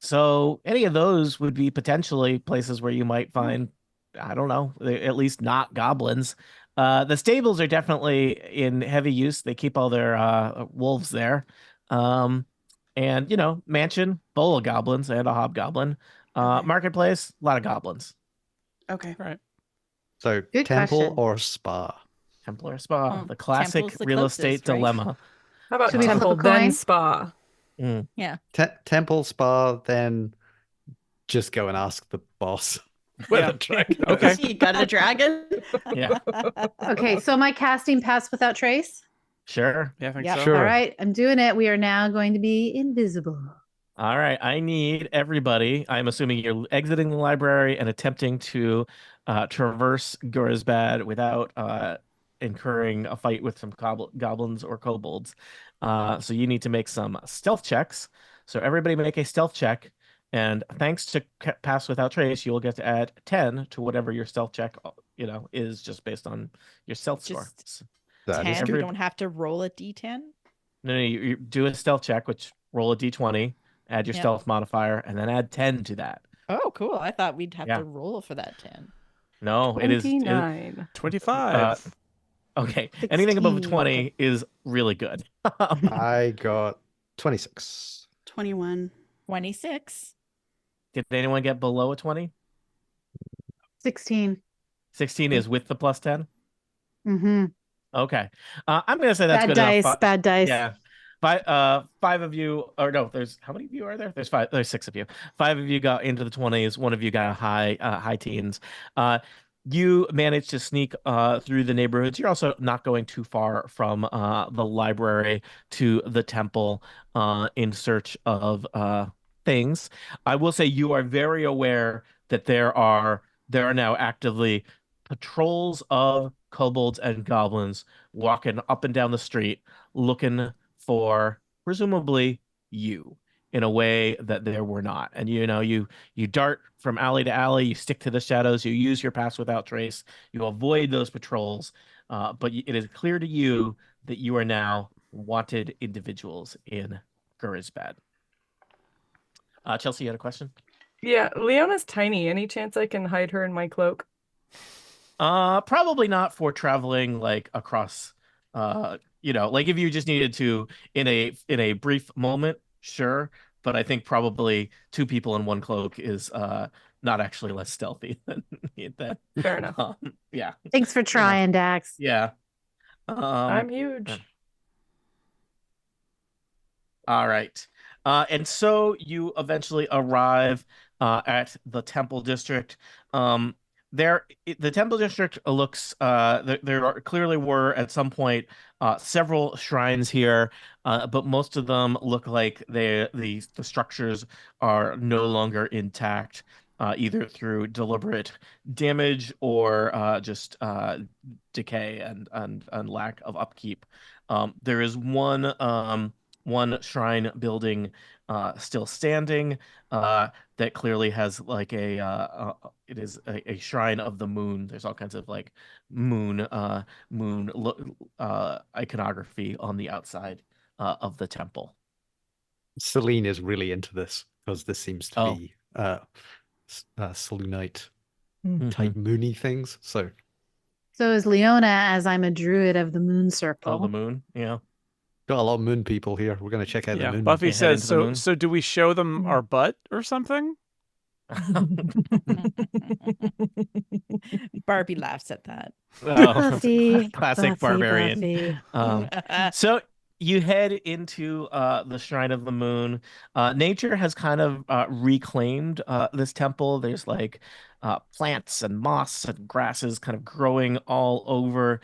Speaker 3: so any of those would be potentially places where you might find, I don't know, at least not goblins. The stables are definitely in heavy use. They keep all their wolves there. Um, and mansion full of goblins and a hobgoblin.
Speaker 4: Okay.
Speaker 3: Marketplace, a lot of goblins.
Speaker 4: Okay.
Speaker 2: Right.
Speaker 1: So
Speaker 7: Good
Speaker 1: temple
Speaker 7: question.
Speaker 1: or spa?
Speaker 3: Temple or spa,
Speaker 6: Well,
Speaker 3: the classic
Speaker 6: temple's the
Speaker 3: real
Speaker 6: closest,
Speaker 3: estate
Speaker 6: right?
Speaker 3: dilemma.
Speaker 5: How about
Speaker 7: Should we flip a
Speaker 5: temple then
Speaker 7: coin?
Speaker 5: spa?
Speaker 3: Mm.
Speaker 6: Yeah.
Speaker 1: Temple, spa, then just go and ask the boss where
Speaker 2: Yeah.
Speaker 1: the dragon
Speaker 2: Okay.
Speaker 1: is.
Speaker 4: You got a dragon?
Speaker 3: Yeah,
Speaker 7: Okay, so am I casting Pass Without Trace?
Speaker 3: sure.
Speaker 2: Yeah, I think
Speaker 6: Yeah.
Speaker 2: so.
Speaker 1: Sure.
Speaker 7: All right, I'm doing it. We are now going to be invisible.
Speaker 3: All right, I need everybody. I'm assuming you're exiting the library and attempting to traverse Gorisbad without incurring a fight with some goblins or kobolds. So you need to make some stealth checks. So everybody make a stealth check, and thanks to Pass Without Trace, you will get to add 10 to whatever your stealth check, is just based on your stealth score.
Speaker 6: Just
Speaker 1: That is
Speaker 6: 10. We
Speaker 1: good.
Speaker 6: don't have to roll a d10.
Speaker 3: No, you do a stealth check, which roll a d20, add your
Speaker 6: Yep.
Speaker 3: stealth modifier, and then add 10 to that.
Speaker 6: Oh, cool. I thought we'd have
Speaker 3: Yeah.
Speaker 6: to roll for that 10.
Speaker 3: No, it is.
Speaker 5: 29.
Speaker 2: 25.
Speaker 3: Okay. Anything above
Speaker 7: 16.
Speaker 3: 20 is really good.
Speaker 1: I got 26.
Speaker 4: 21.
Speaker 6: 26.
Speaker 3: Did anyone get below a 20?
Speaker 7: 16.
Speaker 3: 16 is with the plus 10?
Speaker 7: Mm-hmm.
Speaker 3: Okay. I'm going to say that's
Speaker 7: Bad
Speaker 3: good enough.
Speaker 7: dice, bad dice.
Speaker 3: Yeah. Five of you, or no, there's how many of you are there? There's 6 of you. 5 of you got into the 20s, 1 of you got high teens. You managed to sneak through the neighborhoods. You're also not going too far from the library to the temple in search of things. I will say you are very aware that there are now actively patrols of kobolds and goblins walking up and down the street looking for presumably you in a way that there were not. And you dart from alley to alley, you stick to the shadows, you use your Pass Without Trace, you avoid those patrols, but it is clear to you that you are now wanted individuals in Gurisbad. Chelsea, you had a question?
Speaker 5: Yeah, Leona's tiny. Any chance I can hide her in my cloak?
Speaker 3: Probably not for traveling like across like if you just needed to in a brief moment, sure. But I think probably 2 people in 1 cloak is not actually less stealthy than that.
Speaker 5: Fair enough.
Speaker 3: Yeah.
Speaker 7: Thanks for trying, Dax.
Speaker 3: Yeah.
Speaker 5: I'm huge.
Speaker 3: All right. And so you eventually arrive at the Temple District. The Temple District looks clearly were at some point several shrines here, but most of them look like the structures are no longer intact, either through deliberate damage or just decay and lack of upkeep. There is one shrine building still standing that clearly has like it is a shrine of the moon. There's all kinds of like moon iconography on the outside of the temple.
Speaker 1: Celine is really into this because this seems to
Speaker 3: Oh.
Speaker 1: be Selûnite
Speaker 3: Mhm.
Speaker 1: type moony things. So
Speaker 7: So is Leona, as I'm a druid of the moon circle.
Speaker 3: Oh, the moon. Yeah.
Speaker 1: got a lot of moon people here. We're going to check out
Speaker 2: Yeah,
Speaker 1: the moon.
Speaker 2: Buffy
Speaker 3: Head
Speaker 2: says,
Speaker 3: into the moon.
Speaker 2: so do we show them our butt or something?
Speaker 6: Barbie laughs at that.
Speaker 3: Oh,
Speaker 7: Buffy,
Speaker 3: classic
Speaker 7: Buffy,
Speaker 3: barbarian.
Speaker 7: Buffy.
Speaker 3: So you head into the Shrine of the Moon. Nature has kind of reclaimed this temple. There's like plants and moss and grasses kind of growing all over.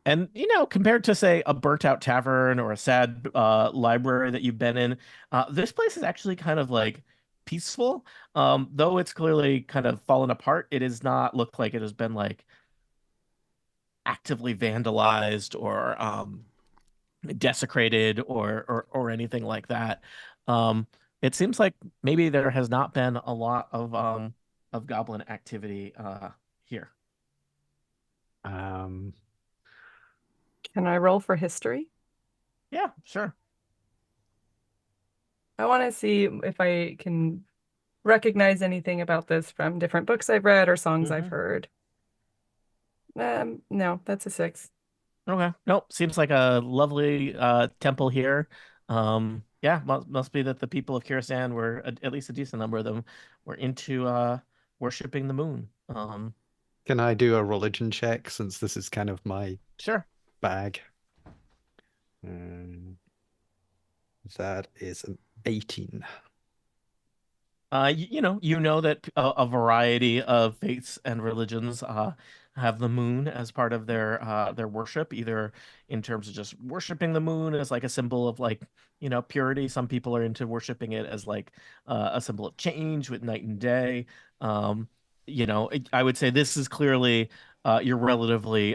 Speaker 3: And compared to say a burnt out tavern or a sad library that you've been in, this place is actually kind of like peaceful. Though it's clearly kind of fallen apart, it does not look like it has been like actively vandalized or desecrated or anything like that. Um, it seems like maybe there has not been a lot of goblin activity here.
Speaker 1: Um,
Speaker 5: Can I roll for history?
Speaker 3: Yeah, sure.
Speaker 5: I want to see if I can recognize anything about this from different books I've read or songs I've heard. No, that's a 6.
Speaker 3: Okay. Nope. Seems like a lovely temple here. Yeah, must be that the people of Kirasan were at least a decent number of them were into worshiping the moon.
Speaker 1: can I do a religion check since this is kind of my
Speaker 3: Sure.
Speaker 1: bag? Um, that is an 18.
Speaker 3: You know that a variety of faiths and religions have the moon as part of their worship, either in terms of just worshiping the moon as like a symbol of like, purity. Some people are into worshiping it as like a symbol of change with night and day. I would say this is clearly you're relatively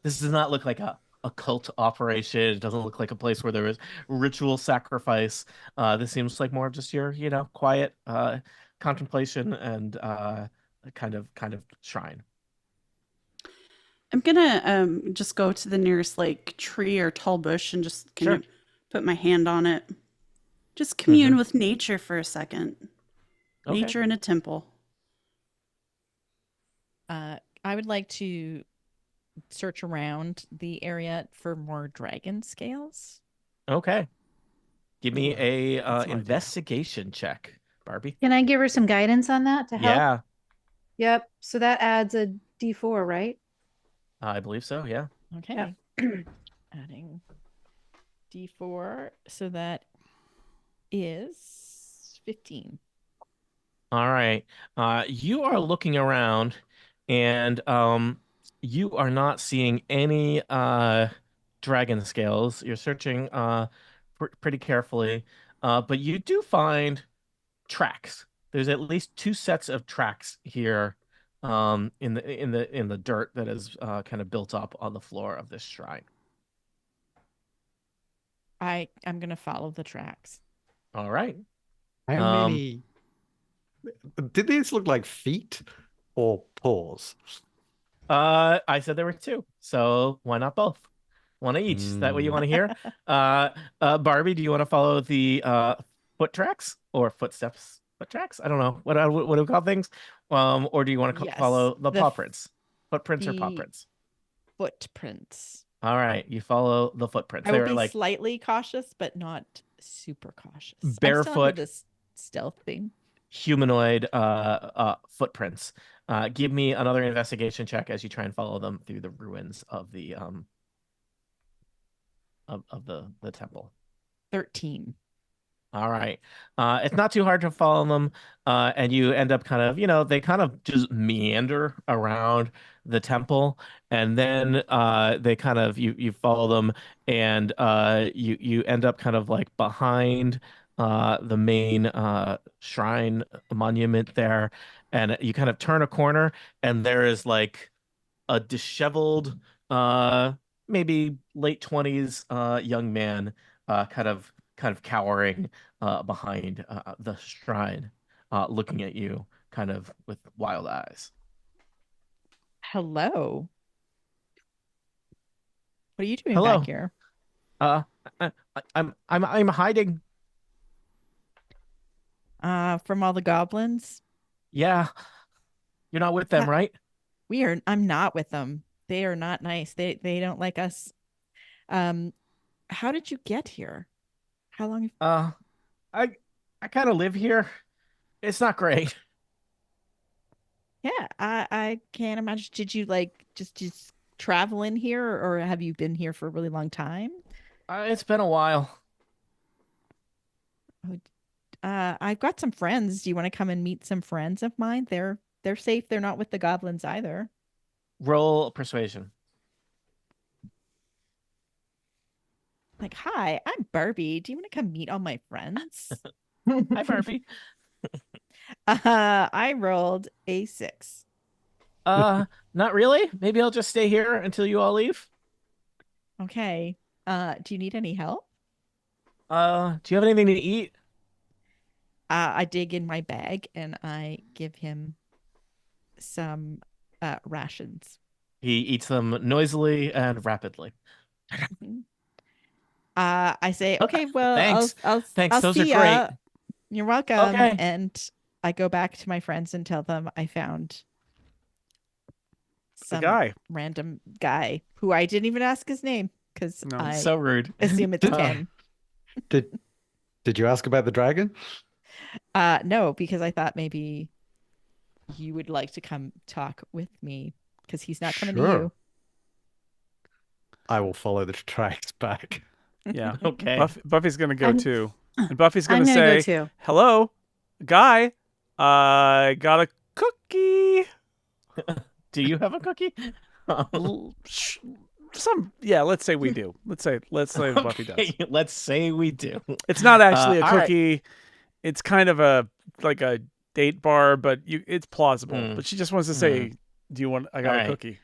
Speaker 3: this does not look like a cult operation. It doesn't look like a place where there is ritual sacrifice. This seems like more of just your, quiet contemplation and kind of shrine.
Speaker 4: I'm gonna just go to the nearest like tree or tall bush and just kind of put my hand on it. Just commune with nature for a second.
Speaker 3: Okay.
Speaker 4: Nature in a temple.
Speaker 6: I would like to search around the area for more dragon scales.
Speaker 3: Okay. Give me a
Speaker 1: That's an idea.
Speaker 3: investigation check, Barbie.
Speaker 7: Can I give her some guidance on that to help?
Speaker 3: Yeah,
Speaker 7: Yep. So that adds a D4, right?
Speaker 3: I believe so. Yeah.
Speaker 6: Okay. Adding D4. So that is 15.
Speaker 3: All right. You are looking around and you are not seeing any dragon scales. You're searching pretty carefully. But you do find tracks. There's at least 2 sets of tracks here in the dirt that is kind of built up on the floor of this shrine.
Speaker 6: I'm gonna follow the tracks.
Speaker 3: All right.
Speaker 1: How many? Did these look like feet or paws?
Speaker 3: I said there were 2, so why not both? One of each. Is that what you want to hear? Barbie, do you want to follow the foot tracks or footsteps? Foot tracks? I don't know. What do we call things? Or do you want to
Speaker 6: Yes,
Speaker 3: follow the
Speaker 6: the
Speaker 3: paw prints? Footprints or paw
Speaker 6: the-
Speaker 3: prints?
Speaker 6: Footprints.
Speaker 3: All right, you follow the footprints.
Speaker 6: I will
Speaker 3: They're
Speaker 6: be
Speaker 3: like
Speaker 6: slightly cautious, but not super cautious. I'm still
Speaker 3: barefoot,
Speaker 6: under this stealth thing.
Speaker 3: humanoid footprints. Give me another investigation check as you try and follow them through the ruins of the of the temple.
Speaker 6: 13.
Speaker 3: All right. It's not too hard to follow them. And you end up kind of, they kind of just meander around the temple. And then they kind of you follow them and you end up kind of like behind the main shrine monument there. And you kind of turn a corner and there is like a disheveled, maybe late 20s young man kind of cowering behind the shrine, looking at you kind of with wild eyes.
Speaker 6: Hello. What are you doing
Speaker 3: Hello.
Speaker 6: back here?
Speaker 3: Uh, I'm hiding.
Speaker 6: From all the goblins?
Speaker 3: Yeah, you're not with them,
Speaker 6: Ha-
Speaker 3: right?
Speaker 6: I'm not with them. They are not nice. They don't like us. How did you get here? How long?
Speaker 3: I kind of live here. It's not great.
Speaker 6: Yeah, I can't imagine. Did you like just travel in here, or have you been here for a really long time?
Speaker 3: It's been a while.
Speaker 6: I've got some friends. Do you want to come and meet some friends of mine? They're safe. They're not with the goblins either.
Speaker 3: Roll persuasion.
Speaker 6: Like, hi, I'm Barbie. Do you want to come meet all my friends?
Speaker 3: Hi, Barbie.
Speaker 6: I rolled a 6.
Speaker 3: Not really. Maybe I'll just stay here until you all leave.
Speaker 6: Okay. Do you need any help?
Speaker 3: Do you have anything to eat?
Speaker 6: I dig in my bag and I give him some rations.
Speaker 3: He eats them noisily and rapidly.
Speaker 6: Mhm. I say, okay, well,
Speaker 3: Thanks. Thanks.
Speaker 6: I'll
Speaker 3: Those are
Speaker 6: see
Speaker 3: great.
Speaker 6: ya. You're welcome.
Speaker 3: Okay.
Speaker 6: And I go back to my friends and tell them I found
Speaker 2: The
Speaker 6: some
Speaker 2: guy.
Speaker 6: random guy who I didn't even ask his name because
Speaker 2: No.
Speaker 6: I
Speaker 3: So rude.
Speaker 6: assume it's Ken.
Speaker 1: Did you ask about the dragon?
Speaker 6: No, because I thought maybe you would like to come talk with me because he's not coming to
Speaker 1: Sure.
Speaker 6: you.
Speaker 1: I will follow the tracks back.
Speaker 2: Yeah.
Speaker 3: Okay.
Speaker 2: Buffy's gonna go
Speaker 7: I'm-
Speaker 2: too, and Buffy's
Speaker 7: I'm
Speaker 2: gonna
Speaker 7: gonna go
Speaker 2: say,
Speaker 7: too.
Speaker 2: "Hello, guy. I got a cookie."
Speaker 3: Do you have a cookie?
Speaker 2: Yeah. Let's say we do. Let's say Buffy does.
Speaker 3: Okay, let's say we do.
Speaker 2: It's not actually a
Speaker 3: all right.
Speaker 2: cookie. It's kind of a date bar, but it's plausible.
Speaker 3: Mm.
Speaker 2: But she just wants to say, "Do you want? I got
Speaker 3: All
Speaker 2: a
Speaker 3: right.
Speaker 2: cookie."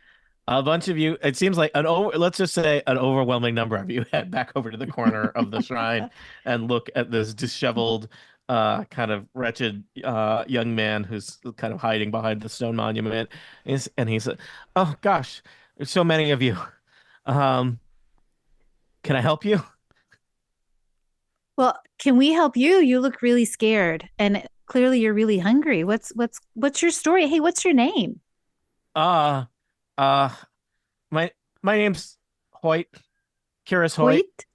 Speaker 3: A bunch of you, it seems like let's just say an overwhelming number of you head back over to the corner of the shrine and look at this disheveled, kind of wretched young man who's kind of hiding behind the stone monument. And he said, "Oh gosh, there's so many of you. Um, can I help you?"
Speaker 7: Well, can we help you? You look really scared, and clearly you're really hungry. What's your story? Hey, what's your name?
Speaker 3: Uh, uh, my name's Hoyt, Curious Hoyt.
Speaker 7: Hoyt?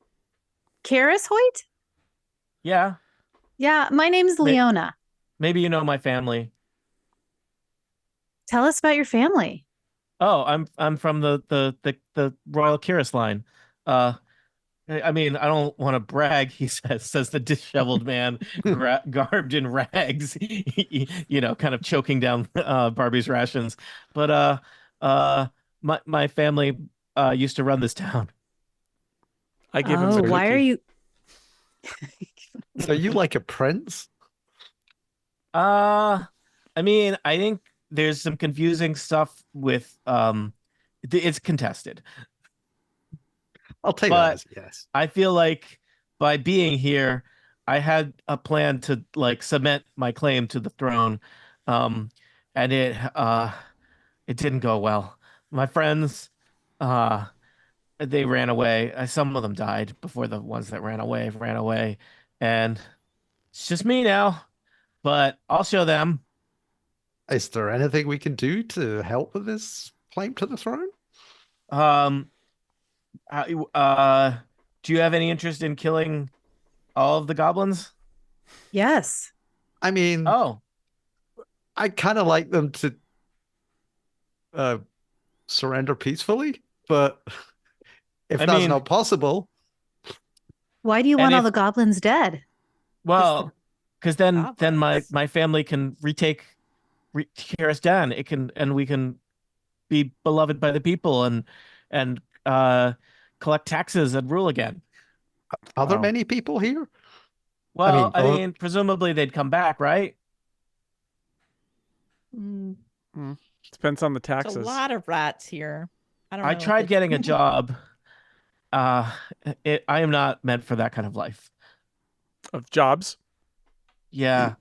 Speaker 7: Karis Hoyt?
Speaker 3: Yeah,
Speaker 7: Yeah, my name's Leona.
Speaker 3: maybe you know my family.
Speaker 7: Tell us about your family.
Speaker 3: Oh, I'm from the Royal Curious line. I mean, I don't want to brag, he says the disheveled man, garbed in rags, kind of choking down Barbie's rations. But my family used to run this town.
Speaker 2: I give him
Speaker 7: Oh,
Speaker 2: the
Speaker 7: why are
Speaker 2: cookie.
Speaker 7: you?
Speaker 1: So you like a prince?
Speaker 3: I mean, I think there's some confusing stuff with it's contested.
Speaker 1: I'll take
Speaker 3: But
Speaker 1: that as yes.
Speaker 3: I feel like by being here, I had a plan to like cement my claim to the throne, and it didn't go well. My friends, uh, they ran away. Some of them died before the ones that ran away, and it's just me now. But I'll show them.
Speaker 1: Is there anything we can do to help with this claim to the throne?
Speaker 3: Um, uh, do you have any interest in killing all of the goblins?
Speaker 7: Yes.
Speaker 1: I mean,
Speaker 3: Oh,
Speaker 1: I kind of like them to surrender peacefully, but if
Speaker 3: I
Speaker 1: that's
Speaker 3: mean-
Speaker 1: not possible,
Speaker 7: Why do you
Speaker 3: And
Speaker 7: want all
Speaker 3: if-
Speaker 7: the goblins dead?
Speaker 3: well, because then my
Speaker 6: Goblins.
Speaker 3: family can tear us down. It can, and we can be beloved by the people and collect taxes and rule again.
Speaker 1: are there
Speaker 2: Wow.
Speaker 1: many people here?
Speaker 3: Well, I
Speaker 1: oh-
Speaker 3: mean, presumably they'd come back, right?
Speaker 6: Mm,
Speaker 2: Depends on the
Speaker 6: it's
Speaker 2: taxes.
Speaker 6: a lot of rats here. I don't know
Speaker 3: I
Speaker 6: if
Speaker 3: tried
Speaker 6: it's-
Speaker 3: getting a job. I am not meant for that kind of life.
Speaker 2: Of jobs.
Speaker 3: Yeah.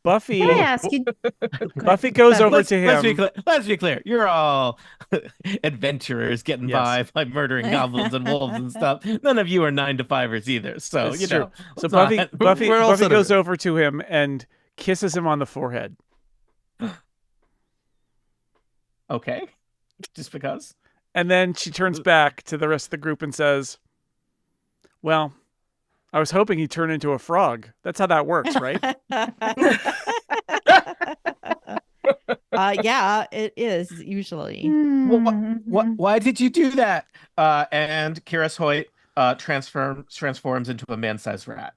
Speaker 2: Buffy.
Speaker 7: Can I ask you?
Speaker 2: Buffy goes over to
Speaker 3: Let's be
Speaker 2: him.
Speaker 3: clear. Let's be clear. You're all adventurers getting
Speaker 2: Yes.
Speaker 3: by murdering goblins and wolves and stuff. None of you are 9-to-5ers either. So
Speaker 2: It's
Speaker 3: you
Speaker 2: true.
Speaker 3: know.
Speaker 2: So
Speaker 3: let's
Speaker 2: Buffy
Speaker 3: not-
Speaker 1: We're all
Speaker 2: Buffy goes
Speaker 1: citizens.
Speaker 2: over to him and kisses him on the forehead.
Speaker 3: Okay. Just because.
Speaker 2: And then she turns back to the rest of the group and says, "Well, I was hoping he'd turn into a frog. That's how that works, right?"
Speaker 6: Yeah, it is usually.
Speaker 3: Why did you do that? And Kiris Hoyt transforms into a man-sized rat.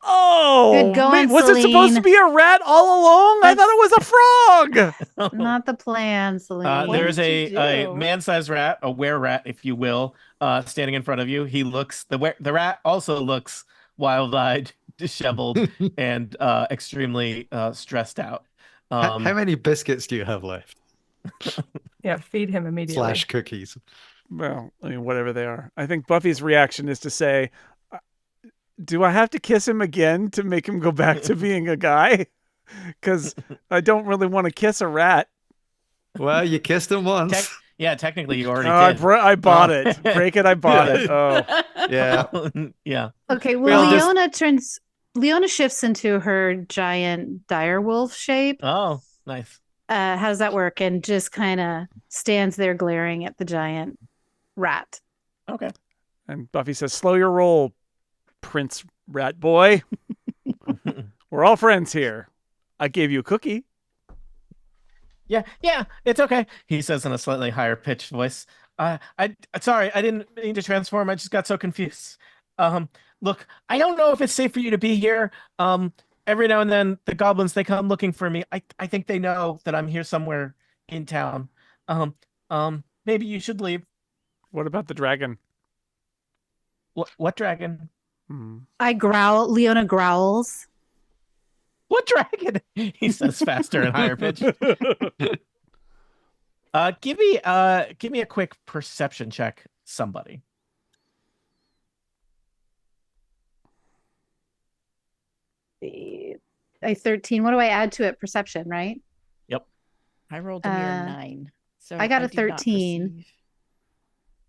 Speaker 2: Oh,
Speaker 7: Good going,
Speaker 2: was it supposed to
Speaker 7: Celine.
Speaker 2: be a rat all along? I thought it was a frog.
Speaker 7: Not the plan, Celine.
Speaker 3: There is
Speaker 5: What did you
Speaker 3: a
Speaker 5: do?
Speaker 3: man-sized rat, a were-rat, if you will, standing in front of you. He looks the rat also looks wild-eyed, disheveled, and extremely stressed out.
Speaker 1: How many biscuits do you have left?
Speaker 5: Yeah, feed him immediately.
Speaker 1: / cookies.
Speaker 2: Well, I mean, whatever they are. I think Buffy's reaction is to say, do I have to kiss him again to make him go back to being a guy? Because I don't really want to kiss a rat.
Speaker 1: Well, you kissed him once.
Speaker 3: Yeah, technically you already
Speaker 2: Oh,
Speaker 3: did.
Speaker 2: I bought it. Break it, I bought it. Oh.
Speaker 1: Yeah.
Speaker 3: Yeah.
Speaker 7: Okay,
Speaker 1: Well,
Speaker 7: well,
Speaker 1: just-
Speaker 7: Leona shifts into her giant direwolf shape.
Speaker 3: Oh, nice.
Speaker 7: How does that work? And just kind of stands there glaring at the giant rat.
Speaker 3: Okay.
Speaker 2: And Buffy says, slow your roll, Prince Rat Boy. We're all friends here. I gave you a cookie.
Speaker 3: Yeah, it's okay. He says in a slightly higher pitched voice. Sorry, I didn't mean to transform. I just got so confused. Look, I don't know if it's safe for you to be here. Every now and then the goblins they come looking for me. I think they know that I'm here somewhere in town. Maybe you should leave.
Speaker 2: What about the dragon?
Speaker 3: What dragon?
Speaker 7: I growl. Leona growls.
Speaker 3: What dragon? He says faster and higher pitch. Give me a quick perception check, somebody.
Speaker 7: I 13. What do I add to it? Perception, right?
Speaker 3: Yep.
Speaker 6: I rolled a mere 9. So
Speaker 7: I got a
Speaker 6: do not
Speaker 7: 13.
Speaker 6: perceive.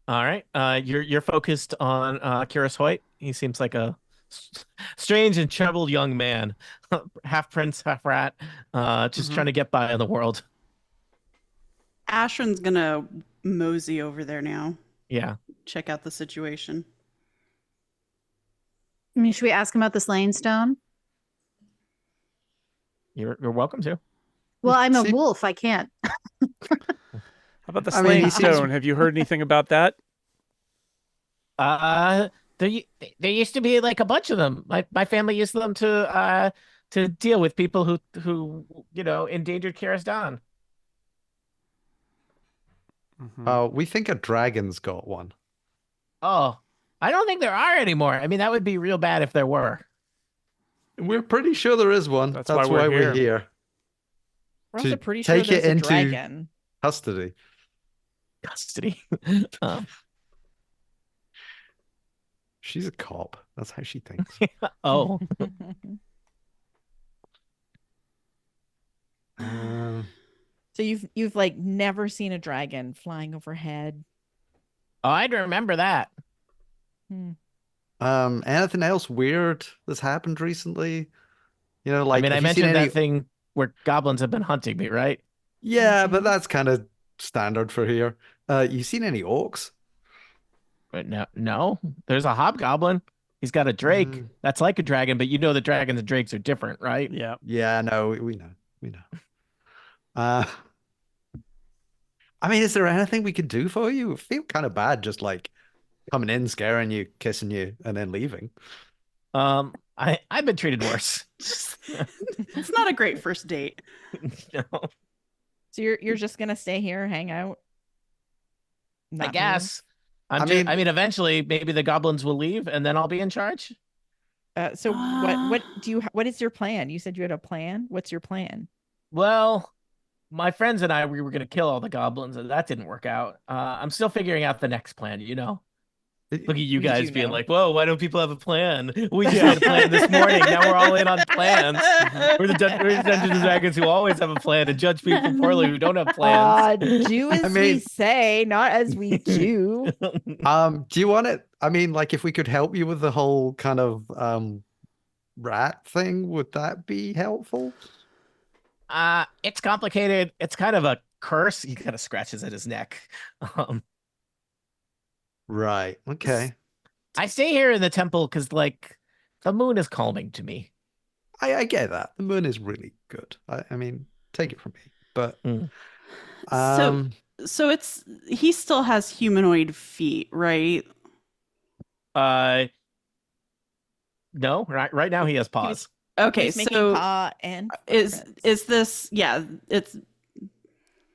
Speaker 3: All right. You're focused on Kyrus Hoyt. He seems like a strange and troubled young man, half prince, half rat, just trying to get by in the world.
Speaker 4: Ashrin's gonna mosey over there now.
Speaker 3: Yeah.
Speaker 4: Check out the situation.
Speaker 7: I mean, should we ask him about the slaying stone?
Speaker 3: You're welcome to.
Speaker 7: Well, I'm a
Speaker 1: See-
Speaker 7: wolf. I can't.
Speaker 2: How about the
Speaker 1: I mean,
Speaker 2: slaying
Speaker 1: he seems-
Speaker 2: stone? Have you heard anything about that?
Speaker 3: There used to be like a bunch of them. My family used them to deal with people who endangered Karazdan.
Speaker 1: We think a dragon's got one.
Speaker 3: Oh, I don't think there are anymore. I mean, that would be real bad if there were.
Speaker 1: We're pretty sure there is one.
Speaker 2: That's
Speaker 1: That's
Speaker 2: why
Speaker 1: why
Speaker 2: we're
Speaker 1: we're here.
Speaker 6: We're
Speaker 1: To
Speaker 6: also pretty sure
Speaker 1: take it
Speaker 6: there's a
Speaker 1: into-
Speaker 6: dragon.
Speaker 1: Custody.
Speaker 3: Custody.
Speaker 1: She's a cop. That's how she thinks.
Speaker 3: Oh,
Speaker 1: Um,
Speaker 6: So you've like never seen a dragon flying overhead.
Speaker 3: I'd remember that.
Speaker 1: anything else weird that's happened recently? You know, like
Speaker 3: I mean, I
Speaker 1: have you seen
Speaker 3: mentioned
Speaker 1: any-
Speaker 3: that thing where goblins have been hunting me, right?
Speaker 1: Yeah, but that's kind of standard for here. You seen any orcs?
Speaker 3: But no. There's a hobgoblin. He's got a drake.
Speaker 1: Mm.
Speaker 3: That's like a dragon, but you know the dragons and drakes are different, right?
Speaker 2: Yeah.
Speaker 1: Yeah, no, we know. We know. I mean, is there anything we could do for you? I feel kind of bad just like coming in, scaring you, kissing you, and then leaving.
Speaker 3: I've been treated worse.
Speaker 4: It's not a great first date.
Speaker 3: No.
Speaker 6: So you're just gonna stay here, hang out?
Speaker 3: I
Speaker 6: Not move?
Speaker 3: guess.
Speaker 1: I mean-
Speaker 3: I mean, eventually, maybe the goblins will leave, and then I'll be in charge.
Speaker 6: So what is your plan? You said you had a plan. What's your plan?
Speaker 3: Well, my friends and we were going to kill all the goblins, and that didn't work out. I'm still figuring out the next plan, Look at you
Speaker 6: We
Speaker 3: guys
Speaker 6: do
Speaker 3: being
Speaker 6: know.
Speaker 3: like, whoa, why don't people have a plan? We just had a plan this morning. Now we're all in on plans. We're the Dungeons and Dragons who always have a plan and judge people poorly who don't have plans.
Speaker 6: Do as we
Speaker 1: mean-
Speaker 6: say, not as we do.
Speaker 1: Do you want it? I mean, like if we could help you with the whole kind of rat thing, would that be helpful?
Speaker 3: It's complicated. It's kind of a curse. He kind of scratches at his neck.
Speaker 1: Right. Okay.
Speaker 3: I stay here in the temple because, like, the moon is calming to me.
Speaker 1: I get that. The moon is really good. I mean, take it from me. But
Speaker 3: Mm.
Speaker 4: So he still has humanoid feet, right?
Speaker 3: No, right now he has paws.
Speaker 4: Okay,
Speaker 6: He's making
Speaker 4: so
Speaker 6: paw and
Speaker 4: is
Speaker 6: footprints.
Speaker 4: this? Yeah, it's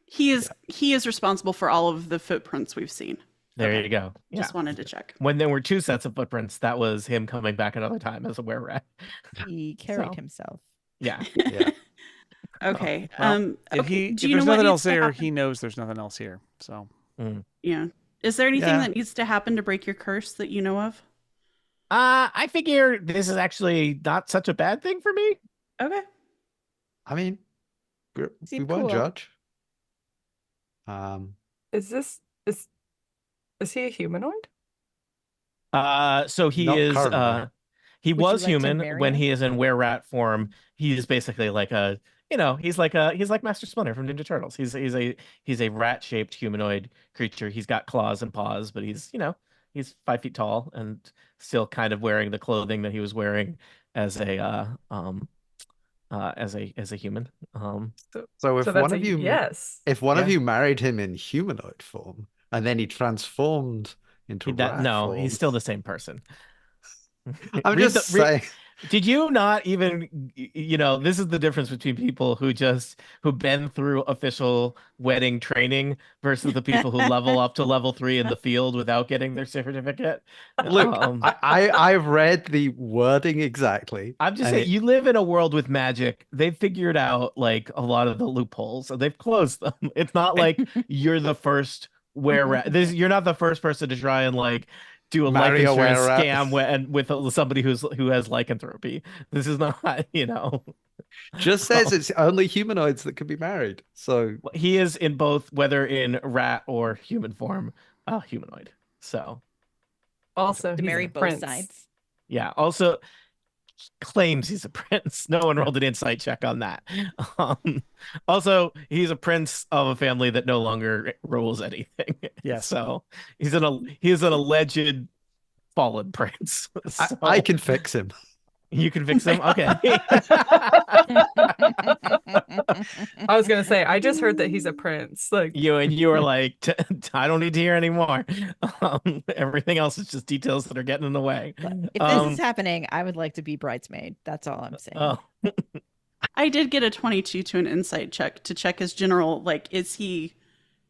Speaker 4: he is responsible for all of the footprints we've seen.
Speaker 3: There
Speaker 4: Okay.
Speaker 3: you go. Yeah.
Speaker 4: Just wanted to check.
Speaker 3: When there were 2 sets of footprints, that was him coming back another time as a were-rat.
Speaker 6: He carried
Speaker 3: So,
Speaker 6: himself.
Speaker 3: yeah.
Speaker 1: Yeah.
Speaker 4: Okay.
Speaker 2: Well, if
Speaker 4: okay.
Speaker 2: if
Speaker 4: Do you know
Speaker 2: there's
Speaker 4: what
Speaker 2: nothing
Speaker 4: needs
Speaker 2: else
Speaker 4: to
Speaker 2: here,
Speaker 4: happen?
Speaker 2: he knows there's nothing else here. So
Speaker 3: Mm.
Speaker 4: Yeah. Is there anything
Speaker 1: Yeah.
Speaker 4: that needs to happen to break your curse that you know of?
Speaker 3: I figure this is actually not such a bad thing for me.
Speaker 4: Okay.
Speaker 1: I mean, we
Speaker 6: Seemed
Speaker 1: won't
Speaker 6: cool.
Speaker 1: judge.
Speaker 5: Is he a humanoid?
Speaker 3: So he
Speaker 1: Not
Speaker 3: is
Speaker 1: currently.
Speaker 3: he
Speaker 6: Would you
Speaker 3: was
Speaker 6: like to
Speaker 3: human
Speaker 6: marry
Speaker 3: when
Speaker 6: him?
Speaker 3: he is in were-rat form. He is basically like a, he's like Master Splinter from Ninja Turtles. He's a rat-shaped humanoid creature. He's got claws and paws, but he's 5 feet tall and still kind of wearing the clothing that he was wearing as a human.
Speaker 1: So if
Speaker 5: So
Speaker 1: one
Speaker 5: that's
Speaker 1: of
Speaker 5: a
Speaker 1: you
Speaker 5: yes.
Speaker 1: if one of
Speaker 3: Yeah.
Speaker 1: you married him in humanoid form and then he transformed into rat
Speaker 3: No,
Speaker 1: form,
Speaker 3: he's still the same person.
Speaker 1: I'm
Speaker 3: Read
Speaker 1: just saying.
Speaker 3: Did you not even, this is the difference between people who've been through official wedding training versus the people who level up to level 3 in the field without getting their certificate.
Speaker 1: Look, I've read the wording exactly,
Speaker 3: I'm just
Speaker 1: and
Speaker 3: saying, you live in a world with magic. They've figured out like a lot of the loopholes, so they've closed them. It's not like you're the first you're not the first person to try and like do a life
Speaker 1: marry a
Speaker 3: insurance
Speaker 1: were-rat.
Speaker 3: scam with somebody who has lycanthropy. This is not,
Speaker 1: Just says it's only humanoids that can be married. So
Speaker 3: he is in both, whether in rat or human form, humanoid. So
Speaker 5: Also,
Speaker 6: To
Speaker 5: he's
Speaker 6: marry
Speaker 5: a
Speaker 6: both
Speaker 5: prince.
Speaker 6: sides.
Speaker 3: yeah. Also claims he's a prince. No one rolled an insight check on that. Also, he's a prince of a family that no longer rules anything.
Speaker 2: Yes.
Speaker 3: So he's an alleged fallen prince. So
Speaker 1: I can fix him.
Speaker 3: you can fix him. Okay.
Speaker 5: I was gonna say, I just heard that he's a prince. Like,
Speaker 3: You were like, I don't need to hear anymore. Everything else is just details that are getting in the way.
Speaker 6: If this is happening, I would like to be bridesmaid. That's all I'm saying.
Speaker 3: Oh,
Speaker 4: I did get a 22 to an insight check to check his general, like, is he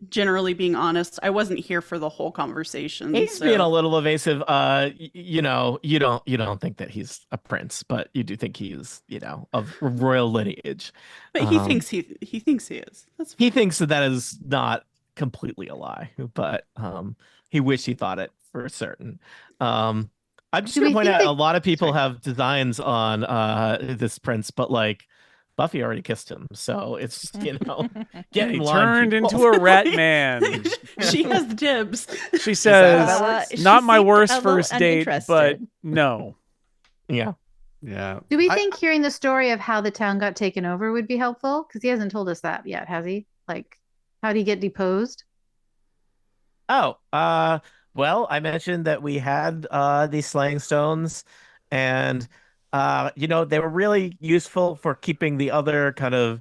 Speaker 4: generally being honest? I wasn't here for the whole conversation.
Speaker 3: he's
Speaker 4: so-
Speaker 3: being a little evasive. You don't think that he's a prince, but you do think he's, of royal lineage.
Speaker 4: But he thinks he thinks he is. That's
Speaker 3: He thinks that is not completely a lie, but he wished he thought it for certain. I'm just
Speaker 7: Do
Speaker 3: gonna
Speaker 7: we
Speaker 3: point
Speaker 7: think
Speaker 3: out a
Speaker 7: they-
Speaker 3: lot of people
Speaker 7: Sorry.
Speaker 3: have designs on this prince, but like Buffy already kissed him, so it's get in
Speaker 2: he
Speaker 3: line,
Speaker 2: turned
Speaker 3: people.
Speaker 2: into a rat man.
Speaker 4: she has dibs.
Speaker 2: She says,
Speaker 3: that works?
Speaker 6: She
Speaker 2: "Not my
Speaker 6: seemed
Speaker 2: worst
Speaker 6: a little
Speaker 2: first date, but
Speaker 6: uninterested.
Speaker 2: no."
Speaker 3: Yeah.
Speaker 1: Yeah.
Speaker 7: Do we think hearing the story of how the town got taken over would be helpful? Because he hasn't told us that yet, has he? Like, how did he get deposed?
Speaker 3: Oh, well, I mentioned that we had these slaying stones, and they were really useful for keeping the other kind of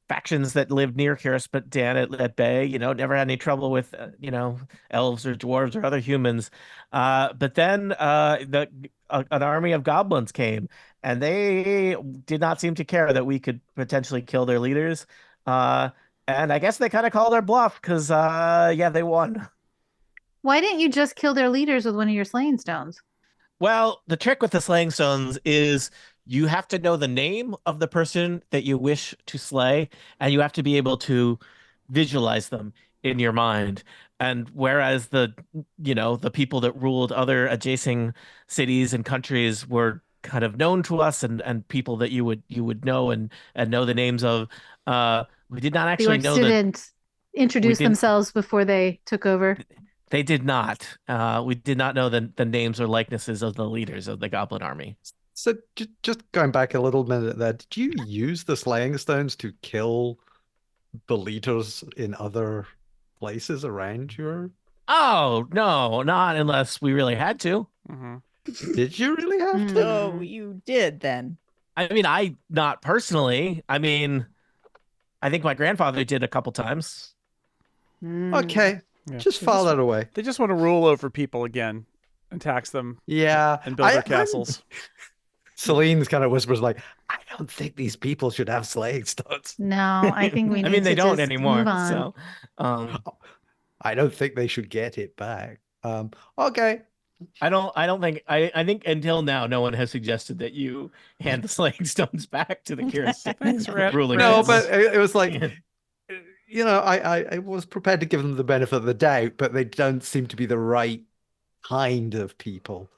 Speaker 3: factions that lived near Kirsput Dan at bay. Never had any trouble with elves or dwarves or other humans. But then an army of goblins came, and they did not seem to care that we could potentially kill their leaders. And I guess they kind of called our bluff because they won.
Speaker 7: Why didn't you just kill their leaders with one of your slaying stones?
Speaker 3: Well, the trick with the slaying stones is you have to know the name of the person that you wish to slay, and you have to be able to visualize them in your mind. And whereas the people that ruled other adjacent cities and countries were kind of known to us and people that you would know and know the names of, we did not
Speaker 7: The
Speaker 3: actually
Speaker 7: orcs
Speaker 3: know that.
Speaker 7: didn't introduce
Speaker 3: didn't-
Speaker 7: themselves before they took over.
Speaker 3: They did not. We did not know the names or likenesses of the leaders of the Goblin Army.
Speaker 1: So just going back a little minute there, did you use the slaying stones to kill the leaders in other places around your?
Speaker 3: Oh, no, not unless we really had to.
Speaker 2: hmm
Speaker 1: Did you really have to?
Speaker 6: Oh, you did then.
Speaker 3: I mean, not personally. I mean, I think my grandfather did a couple times.
Speaker 7: Mm.
Speaker 1: Okay,
Speaker 2: Yeah.
Speaker 1: just file that away.
Speaker 2: They just want to rule over people again. and tax them
Speaker 1: Yeah,
Speaker 2: and build their castles.
Speaker 1: Celine's kind of whispers like, I don't think these people should have slaying stones.
Speaker 7: No, I think we
Speaker 3: I
Speaker 7: need
Speaker 3: mean, they
Speaker 7: to
Speaker 3: don't
Speaker 7: just
Speaker 3: anymore.
Speaker 7: move on.
Speaker 3: So,
Speaker 1: I don't think they should get it back. Okay.
Speaker 3: I think until now, no one has suggested that you hand the slaying stones back to the Kyr's
Speaker 2: Thanks, Rat.
Speaker 3: ruling.
Speaker 1: No,
Speaker 2: Friends.
Speaker 1: but it was like, you know, I was prepared to give them the benefit of the doubt, but they don't seem to be the right kind of people.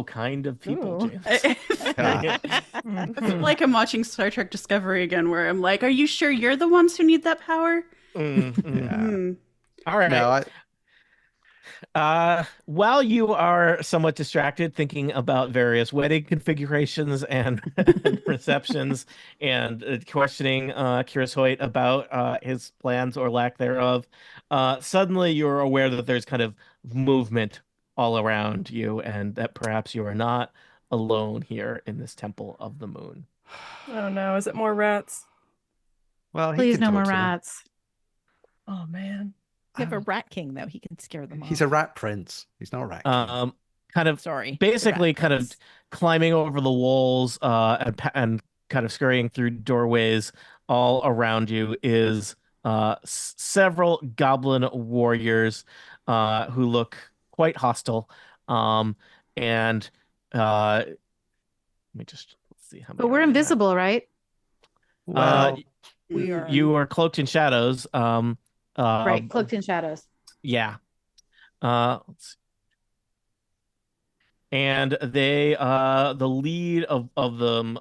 Speaker 3: Kind of people,
Speaker 6: Ooh.
Speaker 3: James.
Speaker 1: Yeah.
Speaker 4: I feel like I'm watching Star Trek Discovery again, where I'm like, are you sure you're the ones who need that power?
Speaker 1: Yeah.
Speaker 3: All right.
Speaker 1: No,
Speaker 3: While you are somewhat distracted thinking about various wedding configurations and receptions and questioning Curious Hoyt about his plans or lack thereof, suddenly you're aware that there's kind of movement all around you and that perhaps you are not alone here in this Temple of the Moon.
Speaker 5: Oh no, is it more rats?
Speaker 1: well, he
Speaker 7: Please,
Speaker 1: can
Speaker 7: no
Speaker 1: talk
Speaker 7: more
Speaker 1: to them.
Speaker 7: rats.
Speaker 5: Oh man.
Speaker 6: You have a rat king though. He can scare them
Speaker 1: He's
Speaker 6: off.
Speaker 1: a rat prince. He's not a rat king.
Speaker 3: Kind of
Speaker 6: Sorry. the
Speaker 3: basically
Speaker 6: rat
Speaker 3: kind of
Speaker 6: prince.
Speaker 3: climbing over the walls and kind of scurrying through doorways all around you is several goblin warriors who look quite hostile. And let me just see how many
Speaker 7: But we're
Speaker 3: I have.
Speaker 7: invisible, right?
Speaker 1: Well,
Speaker 6: We are.
Speaker 3: You are cloaked in shadows.
Speaker 7: Right, cloaked in shadows.
Speaker 3: Yeah. Let's see. And they the lead of them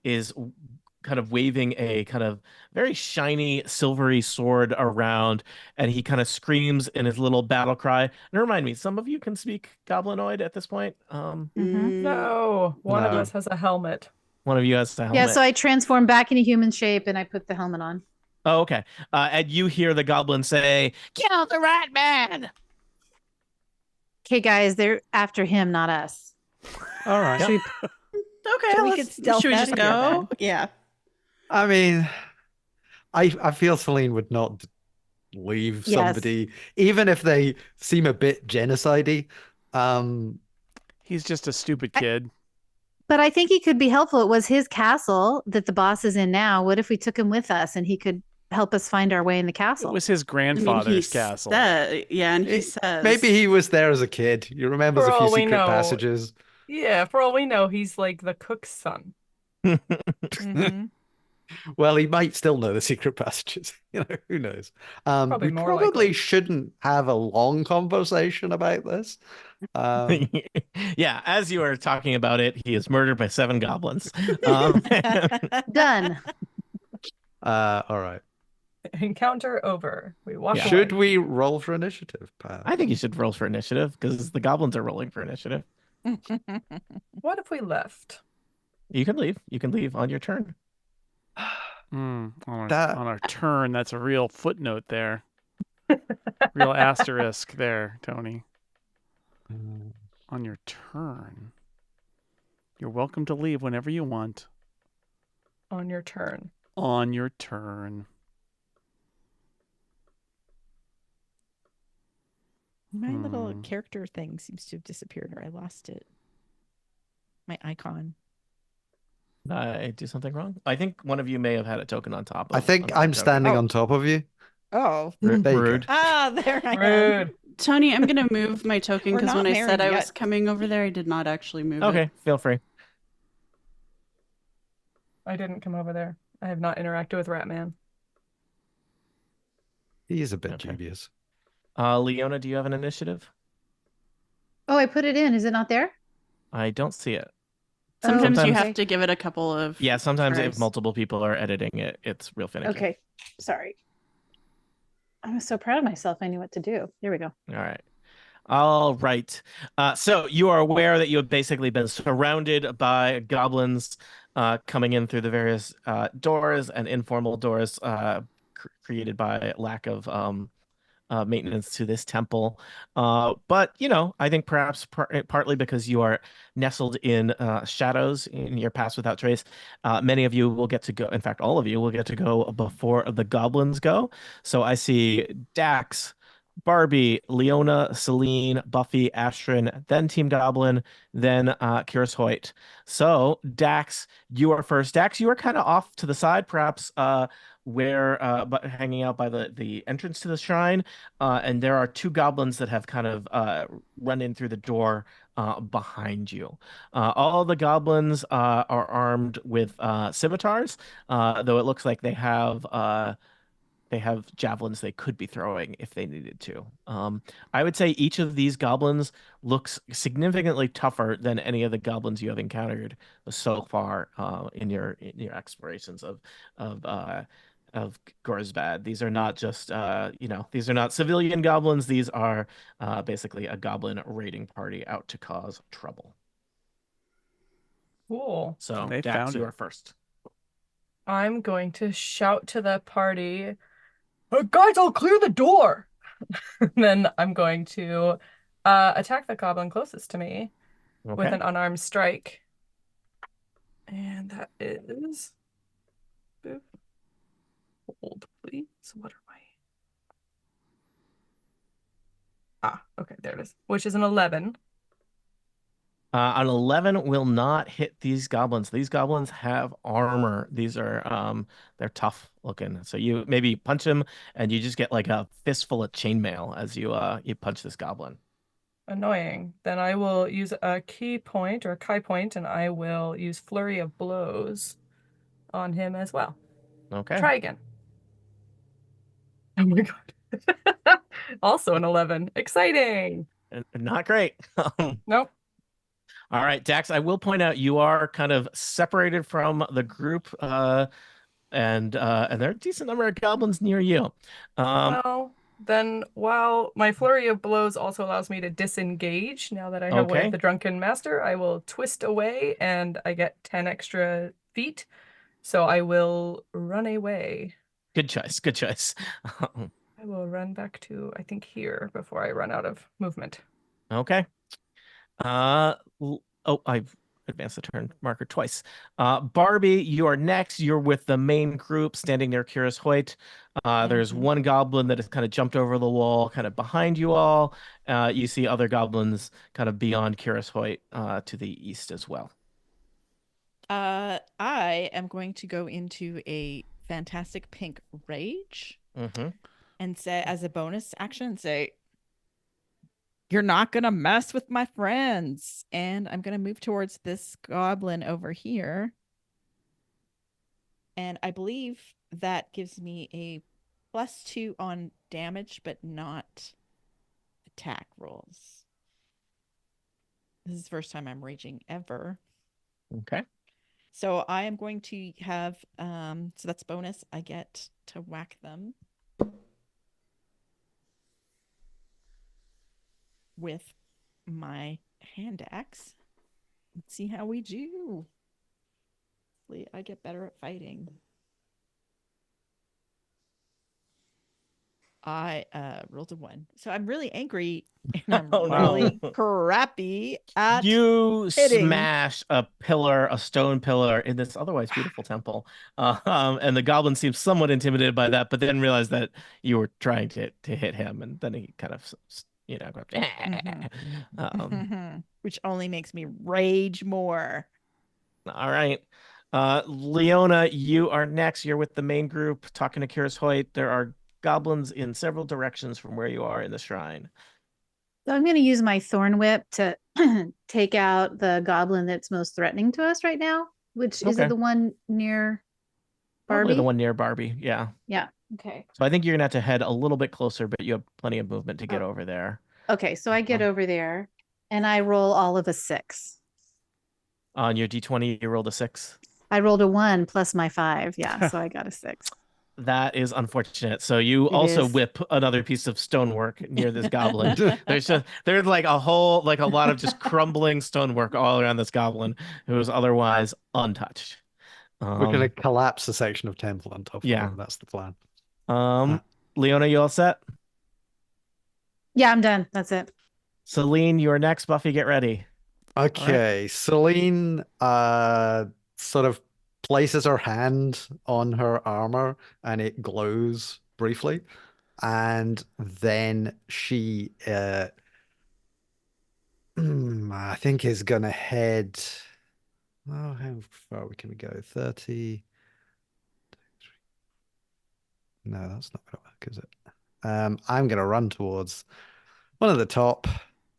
Speaker 3: is kind of waving a kind of very shiny silvery sword around, and he kind of screams in his little battle cry. And remind me, some of you can speak Goblinoid at this point.
Speaker 5: No, one of
Speaker 1: No.
Speaker 5: us has a helmet.
Speaker 3: One of you has the
Speaker 7: Yeah,
Speaker 3: helmet.
Speaker 7: so I transform back into human shape and I put the helmet on.
Speaker 3: Oh, okay. And you hear the goblin say, "Kill the rat man!"
Speaker 7: Okay, guys, they're after him, not us.
Speaker 1: all right.
Speaker 7: Should we
Speaker 4: Okay,
Speaker 6: So we
Speaker 4: let's-
Speaker 6: could stealth
Speaker 4: should we
Speaker 6: out
Speaker 4: just
Speaker 6: of here
Speaker 4: go?
Speaker 6: then.
Speaker 4: Yeah.
Speaker 1: I mean, I feel Celine would not leave
Speaker 7: Yes.
Speaker 1: somebody, even if they seem a bit genocide-y.
Speaker 2: He's just a stupid kid.
Speaker 7: But I think he could be helpful. It was his castle that the boss is in now. What if we took him with us and he could help us find our way in the
Speaker 2: It
Speaker 7: castle?
Speaker 2: was his
Speaker 4: I mean,
Speaker 2: grandfather's
Speaker 4: he
Speaker 2: castle.
Speaker 4: yeah, and he
Speaker 1: It-
Speaker 4: says
Speaker 1: Maybe he was there as a kid. You remembers
Speaker 5: For
Speaker 1: a few
Speaker 5: all we
Speaker 1: secret
Speaker 5: know.
Speaker 1: passages.
Speaker 5: Yeah, for all we know, he's like the cook's son.
Speaker 6: Mhm.
Speaker 1: Well, he might still know the secret passages. You know, who knows?
Speaker 5: Probably
Speaker 1: We
Speaker 5: more
Speaker 1: probably
Speaker 5: likely.
Speaker 1: shouldn't have a long conversation about this.
Speaker 3: Yeah, as you are talking about it, he is murdered by 7 goblins. Um,
Speaker 7: Done.
Speaker 1: All right.
Speaker 5: Encounter over. We walk
Speaker 3: Yeah.
Speaker 5: away.
Speaker 1: Should we roll for initiative, Pat?
Speaker 3: I think you should roll for initiative because the goblins are rolling for initiative.
Speaker 5: What if we left?
Speaker 3: You can leave. You can leave on your turn.
Speaker 2: On
Speaker 1: That-
Speaker 2: our turn, that's a real footnote there. Real asterisk there, Tony. On your turn. You're welcome to leave whenever you want.
Speaker 5: On your turn.
Speaker 2: On your turn.
Speaker 6: My little character thing seems to have disappeared, or I lost it. My icon.
Speaker 3: I do something wrong? I think one of you may have had a token on top of
Speaker 1: I think
Speaker 3: another
Speaker 1: I'm
Speaker 3: token.
Speaker 1: standing
Speaker 6: Oh.
Speaker 1: on top of you.
Speaker 6: Oh.
Speaker 1: There you go.
Speaker 3: Rude.
Speaker 6: Ah, there I am.
Speaker 5: Rude.
Speaker 4: Tony, I'm gonna move my token
Speaker 6: We're
Speaker 4: because
Speaker 6: not
Speaker 4: when I said
Speaker 6: married
Speaker 4: I was
Speaker 6: yet.
Speaker 4: coming over there, I did not actually move it.
Speaker 3: Okay, feel free.
Speaker 5: I didn't come over there. I have not interacted with Ratman.
Speaker 1: He is a bit
Speaker 3: Okay.
Speaker 1: dubious.
Speaker 3: Leona, do you have an initiative?
Speaker 7: Oh, I put it in. Is it not there?
Speaker 3: I don't see it.
Speaker 4: Sometimes you
Speaker 3: Sometimes-
Speaker 4: have to give it a couple of
Speaker 3: Yeah, sometimes if
Speaker 4: tries.
Speaker 3: multiple people are editing it, it's real finicky.
Speaker 7: Okay. Sorry. I'm so proud of myself. I knew what to do. Here we go.
Speaker 3: All right. All right. So you are aware that you have basically been surrounded by goblins coming in through the various doors and informal doors created by lack of maintenance to this temple. But, you know, I think perhaps partly because you are nestled in shadows in your Pass Without Trace, many of you will get to go. In fact, all of you will get to go before the goblins go. So I see Dax, Barbie, Leona, Celine, Buffy, Astrid, then Team Goblin, then Curious Hoyt. So, Dax, you are first. Dax, you are kind of off to the side, perhaps where but hanging out by the entrance to the shrine. And there are two goblins that have kind of run in through the door behind you. All the goblins are armed with scimitars, though it looks like they have javelins they could be throwing if they needed to. I would say each of these goblins looks significantly tougher than any of the goblins you have encountered so far in your explorations of Gorsbad. These are not just these are not civilian goblins. These are basically a goblin raiding party out to cause trouble.
Speaker 5: Cool.
Speaker 3: So
Speaker 2: They
Speaker 3: Dax,
Speaker 2: found
Speaker 3: you
Speaker 2: it.
Speaker 3: are first.
Speaker 5: I'm going to shout to the party, guys, I'll clear the door. And then I'm going to attack the goblin closest to me with
Speaker 3: Okay.
Speaker 5: an unarmed strike. And that is... Boop. Hold, please. What are my... okay, there it is. Which is an 11.
Speaker 3: An 11 will not hit these goblins. These goblins have armor. These are they're tough looking. So you maybe punch them and you just get like a fistful of chainmail as you punch this goblin.
Speaker 5: Annoying. Then I will use a key point or a Kai point, and I will use Flurry of Blows on him as well.
Speaker 3: Okay.
Speaker 5: Try again. Oh my god. Also an 11. Exciting.
Speaker 3: Not great.
Speaker 5: Nope.
Speaker 3: All right, Dax, I will point out you are kind of separated from the group, and there are a decent number of goblins near you.
Speaker 5: Well, then while my Flurry of Blows also allows me to disengage, now that I have Way of
Speaker 3: Okay.
Speaker 5: the Drunken Master, I will twist away and I get 10 extra feet. So I will run away.
Speaker 3: Good choice. Good choice.
Speaker 5: I will run back to, I think, here before I run out of movement.
Speaker 3: Okay. I've advanced the turn marker twice. Barbie, you are next. You're with the main group standing near Curious Hoyt. There's one goblin that has kind of jumped over the wall, kind of behind you all. You see other goblins kind of beyond Curious Hoyt to the east as well.
Speaker 6: I am going to go into a fantastic pink rage and say, as a bonus action, say, "You're not gonna mess with my friends." And I'm gonna move towards this goblin over here. And I believe that gives me a +2 on damage, but not attack rolls. This is the first time I'm raging ever.
Speaker 3: Okay.
Speaker 6: So I am going to have, so that's bonus. I get to whack them with my hand axe. Let's see how we do. Hopefully I get better at fighting. I rolled a 1. So I'm really angry and I'm really crappy at
Speaker 3: You
Speaker 6: hitting.
Speaker 3: smash a pillar, a stone pillar in this otherwise beautiful temple. And the goblin seems somewhat intimidated by that, but then realized that you were trying to hit him, and then he kind of
Speaker 6: which only makes me rage more.
Speaker 3: All right. Leona, you are next. You're with the main group talking to Curious Hoyt. There are goblins in several directions from where you are in the shrine.
Speaker 7: So I'm going to use my thorn whip to take out the goblin that's most threatening to us right now, which is
Speaker 3: Okay.
Speaker 7: it the one near
Speaker 3: Probably
Speaker 7: Barbie?
Speaker 3: the one near Barbie. Yeah.
Speaker 7: Yeah. Okay.
Speaker 3: So I think you're gonna have to head a little bit closer, but you have plenty of movement to get over there.
Speaker 7: Okay. So I get over there and I roll all of a 6.
Speaker 3: On your D20, you rolled a 6.
Speaker 7: I rolled a 1 plus my 5. Yeah. So I got a 6.
Speaker 3: That is unfortunate. So you
Speaker 7: It
Speaker 3: also
Speaker 7: is.
Speaker 3: whip another piece of stonework near this goblin. There's like a lot of just crumbling stonework all around this goblin who is otherwise untouched.
Speaker 1: We're going to collapse a section of temple on top of
Speaker 3: Yeah.
Speaker 1: them. That's the plan.
Speaker 3: Leona, you all set?
Speaker 7: Yeah, I'm done. That's it.
Speaker 3: Celine, you are next. Buffy, get ready.
Speaker 1: Okay, Celine sort of places her hand on her armor and it glows briefly. And then she, I think is gonna head. Oh, how far can we go? 30. No, that's not gonna work, is it? I'm gonna run towards one of the top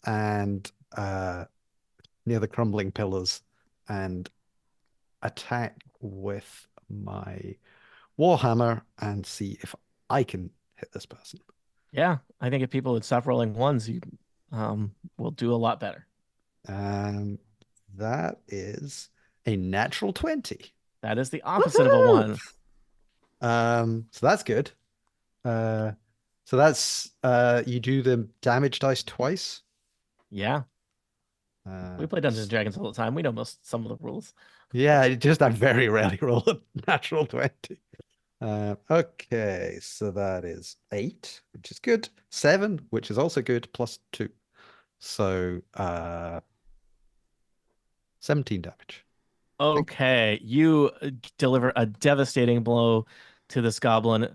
Speaker 1: and near the crumbling pillars and attack with my Warhammer and see if I can hit this person.
Speaker 3: Yeah, I think if people would stop rolling ones, you will do a lot better.
Speaker 1: Um, that is a natural 20.
Speaker 3: That is the opposite of a one.
Speaker 1: So that's good. Uh, so that's you do the damage dice twice.
Speaker 3: Yeah, we play Dungeons and Dragons all the time. We know some of the rules.
Speaker 1: Yeah, I very rarely roll a natural 20. Okay, so that is 8, which is good. 7, which is also good, plus 2. So 17 damage.
Speaker 3: Okay, you deliver a devastating blow to this goblin.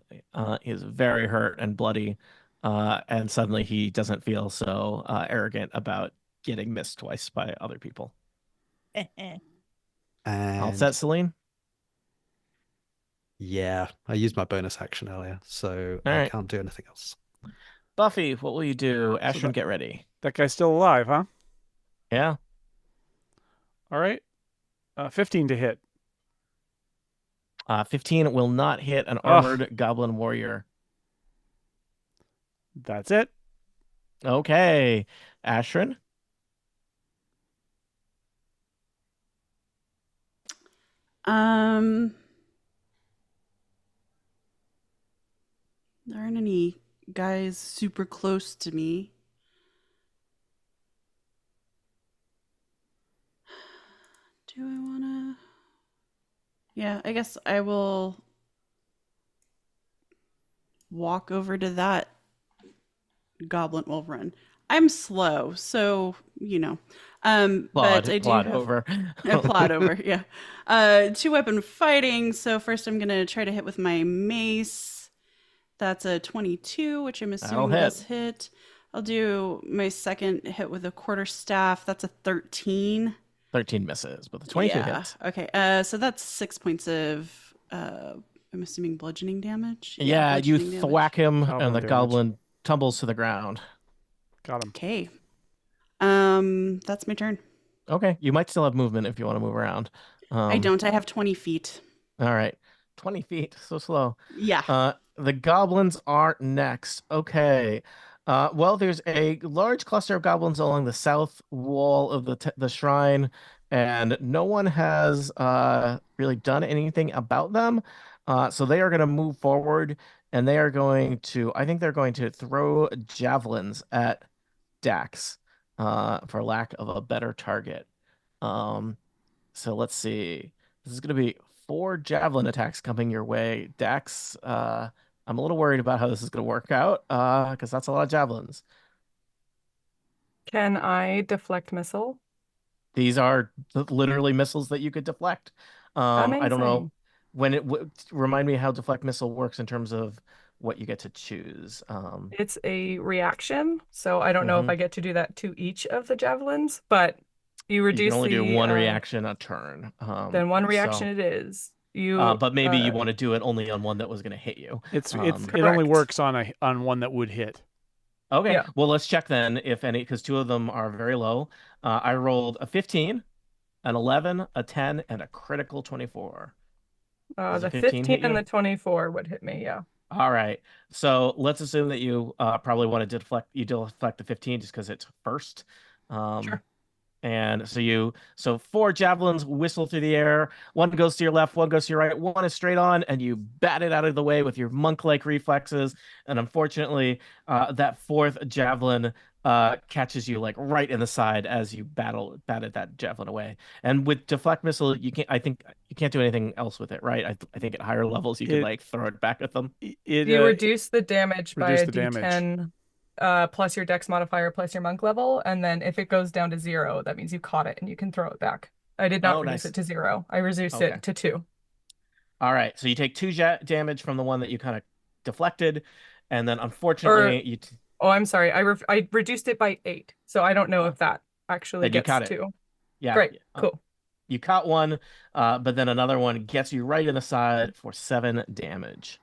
Speaker 3: He is very hurt and bloody, and suddenly he doesn't feel so arrogant about getting missed twice by other people. All
Speaker 1: And
Speaker 3: set, Celine?
Speaker 1: yeah, I used my bonus action earlier, so
Speaker 3: All
Speaker 1: I
Speaker 3: right.
Speaker 1: can't do anything else.
Speaker 3: Buffy, what will you do? Ashton,
Speaker 2: that-
Speaker 3: get ready.
Speaker 2: That guy's still alive, huh?
Speaker 3: Yeah.
Speaker 2: All right. 15 to hit.
Speaker 3: 15 will not hit an armored goblin warrior.
Speaker 2: That's it.
Speaker 3: Okay. Ashrin?
Speaker 4: There aren't any guys super close to me. Do I wanna? Yeah, I guess I will walk over to that goblin. Will run. I'm slow, so but I do
Speaker 3: Plod
Speaker 4: have
Speaker 3: over.
Speaker 4: a plot over. Yeah, 2-weapon fighting. So first, I'm gonna try to hit with my mace. That's a 22, which I'm assuming does hit. I'll do my second hit with a quarterstaff. That's a 13.
Speaker 3: 13 misses, but the 22 hits.
Speaker 4: Okay. So that's 6 points of I'm assuming bludgeoning damage.
Speaker 3: Yeah, you
Speaker 4: bludgeoning damage.
Speaker 3: thwack him,
Speaker 2: Goblin
Speaker 3: and the
Speaker 2: damage.
Speaker 3: goblin tumbles to the ground.
Speaker 2: Got him.
Speaker 4: Okay. That's my turn.
Speaker 3: Okay, you might still have movement if you want to move around.
Speaker 4: I don't. I have 20 feet.
Speaker 3: All right, 20 feet, so slow.
Speaker 4: Yeah.
Speaker 3: The goblins are next. Okay. Well, there's a large cluster of goblins along the south wall of the shrine, and no one has really done anything about them. So they are going to move forward, and they are going to, I think they're going to throw javelins at Dax, for lack of a better target. So let's see. This is going to be 4 javelin attacks coming your way. Dax, I'm a little worried about how this is going to work out, because that's a lot of javelins.
Speaker 5: Can I deflect missile?
Speaker 3: These are literally missiles that you could deflect. I don't know when remind me how deflect missile works in terms of what you get to choose.
Speaker 5: It's a reaction, so I don't know if I get to do that to each of the javelins, but you reduce
Speaker 3: you can only do one
Speaker 5: the
Speaker 3: reaction a turn.
Speaker 5: then one reaction
Speaker 3: so,
Speaker 5: it is. You
Speaker 3: but maybe you want to do it only on one that was going to hit you.
Speaker 2: It only works on one that would hit.
Speaker 3: Okay,
Speaker 5: Yeah.
Speaker 3: well, let's check then if any, because 2 of them are very low. I rolled a 15, an 11, a 10, and a critical 24.
Speaker 5: The 15 and the 24 would hit me, yeah.
Speaker 3: All right, so let's assume that you probably want to deflect the 15 just because it's first.
Speaker 5: Sure.
Speaker 3: And so 4 javelins whistle through the air. One goes to your left, one goes to your right, one is straight on, and you bat it out of the way with your monk-like reflexes. And unfortunately, that 4th javelin catches you like right in the side as you batted that javelin away. And with deflect missile, I think you can't do anything else with it, right? I think at higher levels you can like throw it back at them.
Speaker 5: You reduce the damage by a D10. Plus your dex modifier plus your monk level, and then if it goes down to 0, that means you caught it and you can throw it back. I did not reduce it to 0. I reduced it to 2.
Speaker 3: All right, so you take 2 damage from the one that you kind of deflected, and then
Speaker 5: Or
Speaker 3: unfortunately
Speaker 5: oh, I'm sorry. I reduced it by 8, so I don't know if that actually
Speaker 3: then you
Speaker 5: gets
Speaker 3: caught it.
Speaker 5: 2.
Speaker 3: Yeah,
Speaker 5: Great, cool.
Speaker 3: you caught one, but then another one gets you right in the side for 7 damage.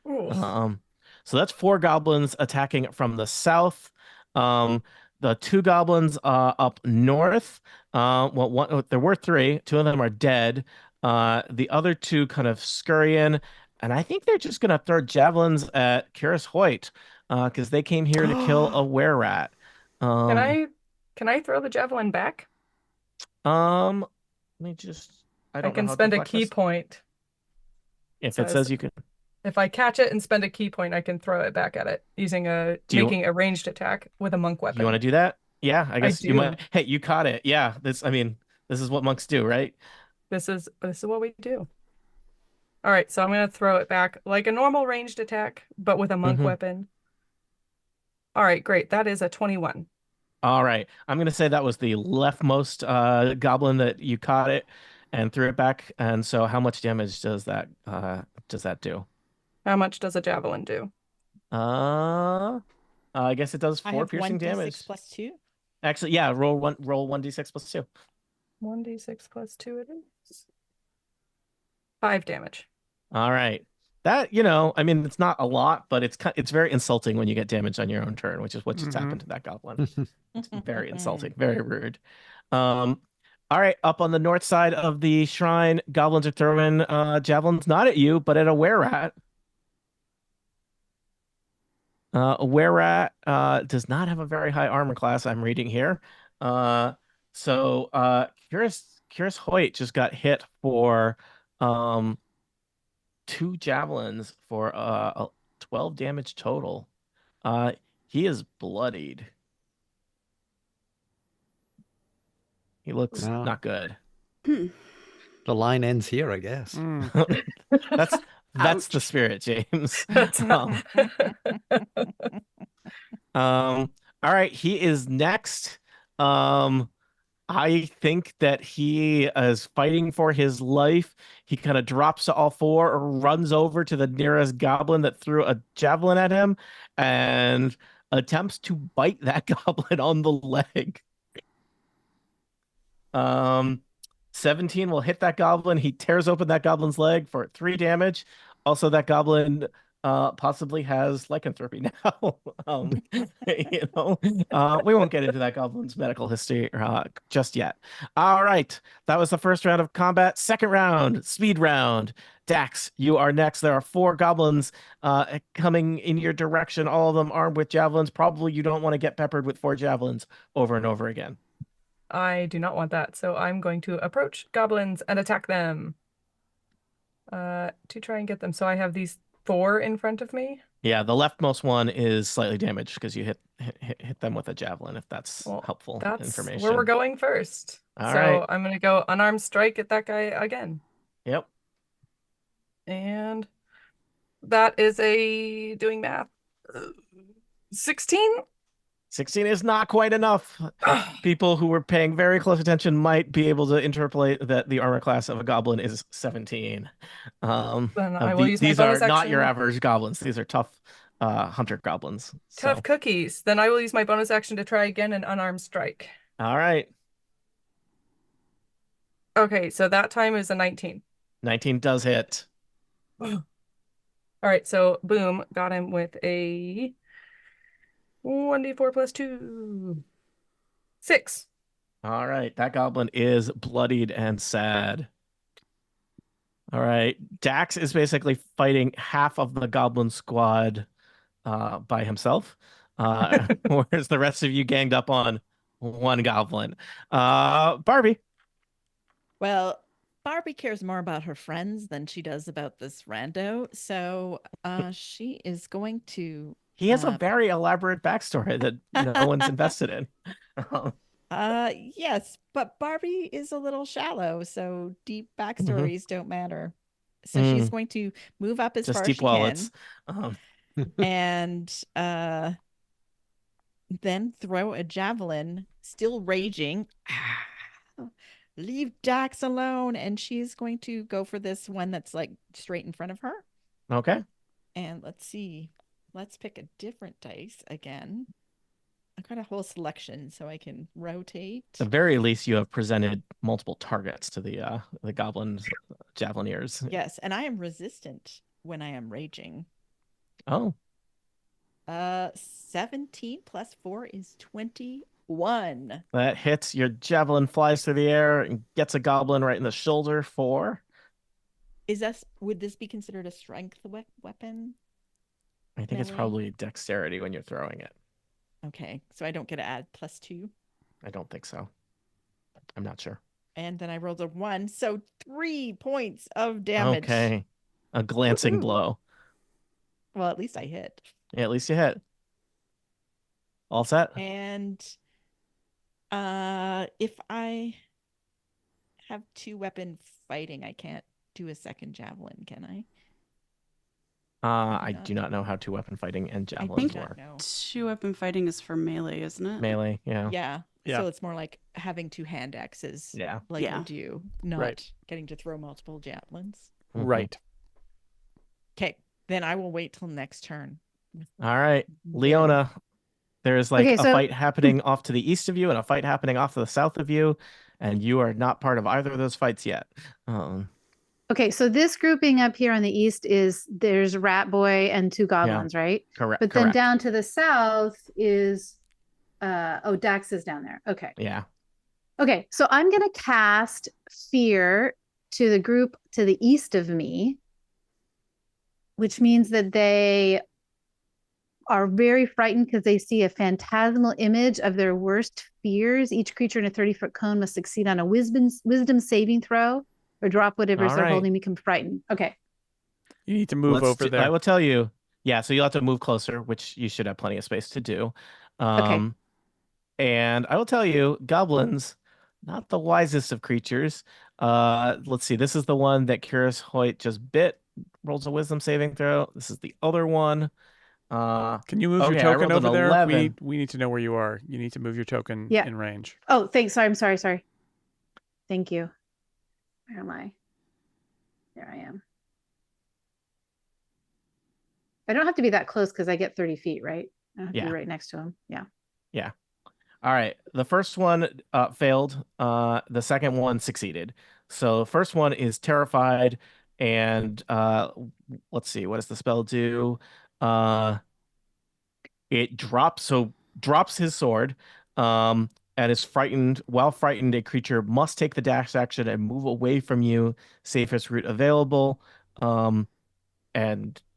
Speaker 5: Ooh.
Speaker 3: So that's 4 goblins attacking from the south. Um, the 2 goblins up north. There were 3. 2 of them are dead. The other 2 kind of scurry in, and I think they're just gonna throw javelins at Curious Hoyt, because they came here to kill a were-rat.
Speaker 5: Can
Speaker 3: Um,
Speaker 5: I throw the javelin back?
Speaker 3: um, let me just. I
Speaker 5: I
Speaker 3: don't know
Speaker 5: can
Speaker 3: how to
Speaker 5: spend a
Speaker 3: deflect
Speaker 5: key
Speaker 3: this.
Speaker 5: point.
Speaker 3: If it
Speaker 5: Says
Speaker 3: says you can,
Speaker 5: if I catch it and spend a key point, I can throw it back at it using
Speaker 3: do you
Speaker 5: making a ranged attack with a monk
Speaker 3: you want
Speaker 5: weapon.
Speaker 3: to do that? Yeah, I
Speaker 5: I
Speaker 3: guess you might.
Speaker 5: do.
Speaker 3: Hey, you caught it. Yeah, I mean, this is what monks do, right?
Speaker 5: This is what we do. All right, so I'm gonna throw it back like a normal ranged attack, but with a monk
Speaker 3: Mm-hmm.
Speaker 5: weapon. All right, great. That is a 21.
Speaker 3: All right. I'm gonna say that was the leftmost goblin that you caught it and threw it back. And so how much damage does that do?
Speaker 5: How much does a javelin do?
Speaker 3: I guess it does
Speaker 6: I
Speaker 3: 4
Speaker 6: have
Speaker 3: piercing
Speaker 6: 1d6
Speaker 3: damage.
Speaker 6: plus 2.
Speaker 3: Actually, yeah, roll 1d6 plus 2.
Speaker 5: 1d6 plus 2 it is. 5 damage.
Speaker 3: All right. That, I mean, it's not a lot, but it's very insulting when you get damage on your own turn, which is what just happened to that goblin. It's very insulting, very rude. All right, up on the north side of the shrine, goblins are throwing javelins not at you, but at a were-rat. A were-rat does not have a very high armor class, I'm reading here. So Curious Hoyt just got hit for 2 javelins for 12 damage total. He is bloodied. He looks
Speaker 1: No.
Speaker 3: not good.
Speaker 1: The line ends here, I guess.
Speaker 3: That's the
Speaker 4: Ouch.
Speaker 3: spirit, James.
Speaker 5: That's
Speaker 3: All right, he is next. I think that he is fighting for his life. He kind of drops to all 4, runs over to the nearest goblin that threw a javelin at him, and attempts to bite that goblin on the leg. 17 will hit that goblin. He tears open that goblin's leg for 3 damage. Also, that goblin possibly has lycanthropy now. We won't get into that goblin's medical history just yet. All right, that was the first round of combat. Second round, speed round. Dax, you are next. There are 4 goblins coming in your direction, all of them armed with javelins. Probably you don't want to get peppered with 4 javelins over and over again.
Speaker 5: I do not want that, so I'm going to approach goblins and attack them. To try and get them. So I have these 4 in front of me.
Speaker 3: Yeah, the leftmost one is slightly damaged because you hit them with a javelin, if that's helpful
Speaker 5: That's
Speaker 3: information.
Speaker 5: where we're going first.
Speaker 3: All
Speaker 5: so
Speaker 3: right.
Speaker 5: I'm going to go unarmed strike at that guy again.
Speaker 3: Yep.
Speaker 5: And that is doing math, 16?
Speaker 3: 16 is not quite enough. People who were paying very close attention might be able to interpolate that the armor class of a goblin is 17.
Speaker 5: Then I will use my
Speaker 3: These
Speaker 5: bonus
Speaker 3: are not your
Speaker 5: action.
Speaker 3: average goblins. These are tough hunter goblins.
Speaker 5: Tough cookies. Then I will use my bonus action to try again an unarmed strike.
Speaker 3: All right.
Speaker 5: Okay, so that time is a 19.
Speaker 3: 19 does hit.
Speaker 5: All right, so boom, got him with a 1d4 plus 2. 6.
Speaker 3: All right, that goblin is bloodied and sad. All right, Dax is basically fighting half of the goblin squad by himself, whereas the rest of you ganged up on 1 goblin. Barbie.
Speaker 6: Well, Barbie cares more about her friends than she does about this rando, so she is going to.
Speaker 3: He has a very elaborate backstory that no one's invested in.
Speaker 6: Yes, but Barbie is a little shallow, so deep backstories don't matter. So she's going to move up as
Speaker 3: Just
Speaker 6: far as
Speaker 3: deep
Speaker 6: she
Speaker 3: wallets.
Speaker 6: can, and then throw a javelin, still raging. Leave Dax alone, and she's going to go for this one that's like straight in front of her.
Speaker 3: Okay.
Speaker 6: And let's see. let's pick a different dice again. I've got a whole selection so I can rotate.
Speaker 3: At the very least, you have presented multiple targets to the goblins javelineers.
Speaker 6: Yes, and I am resistant when I am raging.
Speaker 3: Oh,
Speaker 6: 17 plus 4 is 21.
Speaker 3: that hits. Your javelin flies through the air and gets a goblin right in the shoulder for.
Speaker 6: Would this be considered a strength weapon?
Speaker 3: I think it's
Speaker 6: Melee?
Speaker 3: probably dexterity when you're throwing it.
Speaker 6: Okay, so I don't get to add +2.
Speaker 3: I don't think so. I'm not sure.
Speaker 6: And then I rolled a 1, so 3 points of damage.
Speaker 3: Okay. A glancing
Speaker 6: Woohoo.
Speaker 3: blow.
Speaker 6: Well, at least I hit.
Speaker 3: Yeah, at least you hit. All set?
Speaker 6: And if I have 2-weapon fighting, I can't do a second javelin, can I?
Speaker 3: I
Speaker 6: not.
Speaker 3: do not know how 2-weapon fighting and
Speaker 6: I
Speaker 3: javelins
Speaker 6: do not
Speaker 3: work.
Speaker 6: know.
Speaker 4: 2-weapon fighting is for melee, isn't it?
Speaker 3: Melee, yeah.
Speaker 6: Yeah.
Speaker 2: Yeah.
Speaker 6: So it's more like having 2 hand axes
Speaker 3: Yeah.
Speaker 6: like
Speaker 4: Yeah.
Speaker 6: I do, not
Speaker 2: Right.
Speaker 6: getting to throw multiple javelins.
Speaker 3: Mhm.
Speaker 2: Right.
Speaker 6: Okay, then I will wait till next turn.
Speaker 3: All right. Leona, there's like
Speaker 7: Okay,
Speaker 3: a
Speaker 7: so-
Speaker 3: fight happening off to the east of you and a fight happening off to the south of you, and you are not part of either of those fights yet.
Speaker 7: Okay, so this grouping up here on the east there's Rat Boy and 2 goblins, right?
Speaker 3: Correct.
Speaker 7: But then
Speaker 3: correct.
Speaker 7: down to the south is Dax is down there. Okay.
Speaker 3: Yeah.
Speaker 7: Okay, so I'm gonna cast Fear to the group to the east of me, which means that they are very frightened because they see a phantasmal image of their worst fears. Each creature in a 30-foot cone must succeed on a wisdom saving throw or drop whatever
Speaker 3: All
Speaker 7: they're
Speaker 3: right.
Speaker 7: holding, become frightened. Okay.
Speaker 2: You need to move over there.
Speaker 3: I will tell you. Yeah, so you'll have to move closer, which you should have plenty of space to do.
Speaker 7: Okay.
Speaker 3: And I will tell you, goblins, not the wisest of creatures. Let's see. This is the one that Curious Hoyt just bit. Rolls a wisdom saving throw. This is the other one.
Speaker 2: Can you move
Speaker 3: okay,
Speaker 2: your
Speaker 3: I
Speaker 2: token
Speaker 3: rolled an
Speaker 2: over there?
Speaker 3: 11.
Speaker 2: We need to know where you are. You need to move your token
Speaker 7: Yeah.
Speaker 2: in range.
Speaker 7: Oh, thanks. Sorry, I'm sorry. Thank you. Where am I? There I am. I don't have to be that close because I get 30 feet, right? I don't have to
Speaker 3: Yeah.
Speaker 7: be right next to him. Yeah.
Speaker 3: All right. The first one failed. The second one succeeded. So the first one is terrified, and let's see, what does the spell do? It drops his sword, and is frightened. While frightened, a creature must take the dash action and move away from you, safest route available. And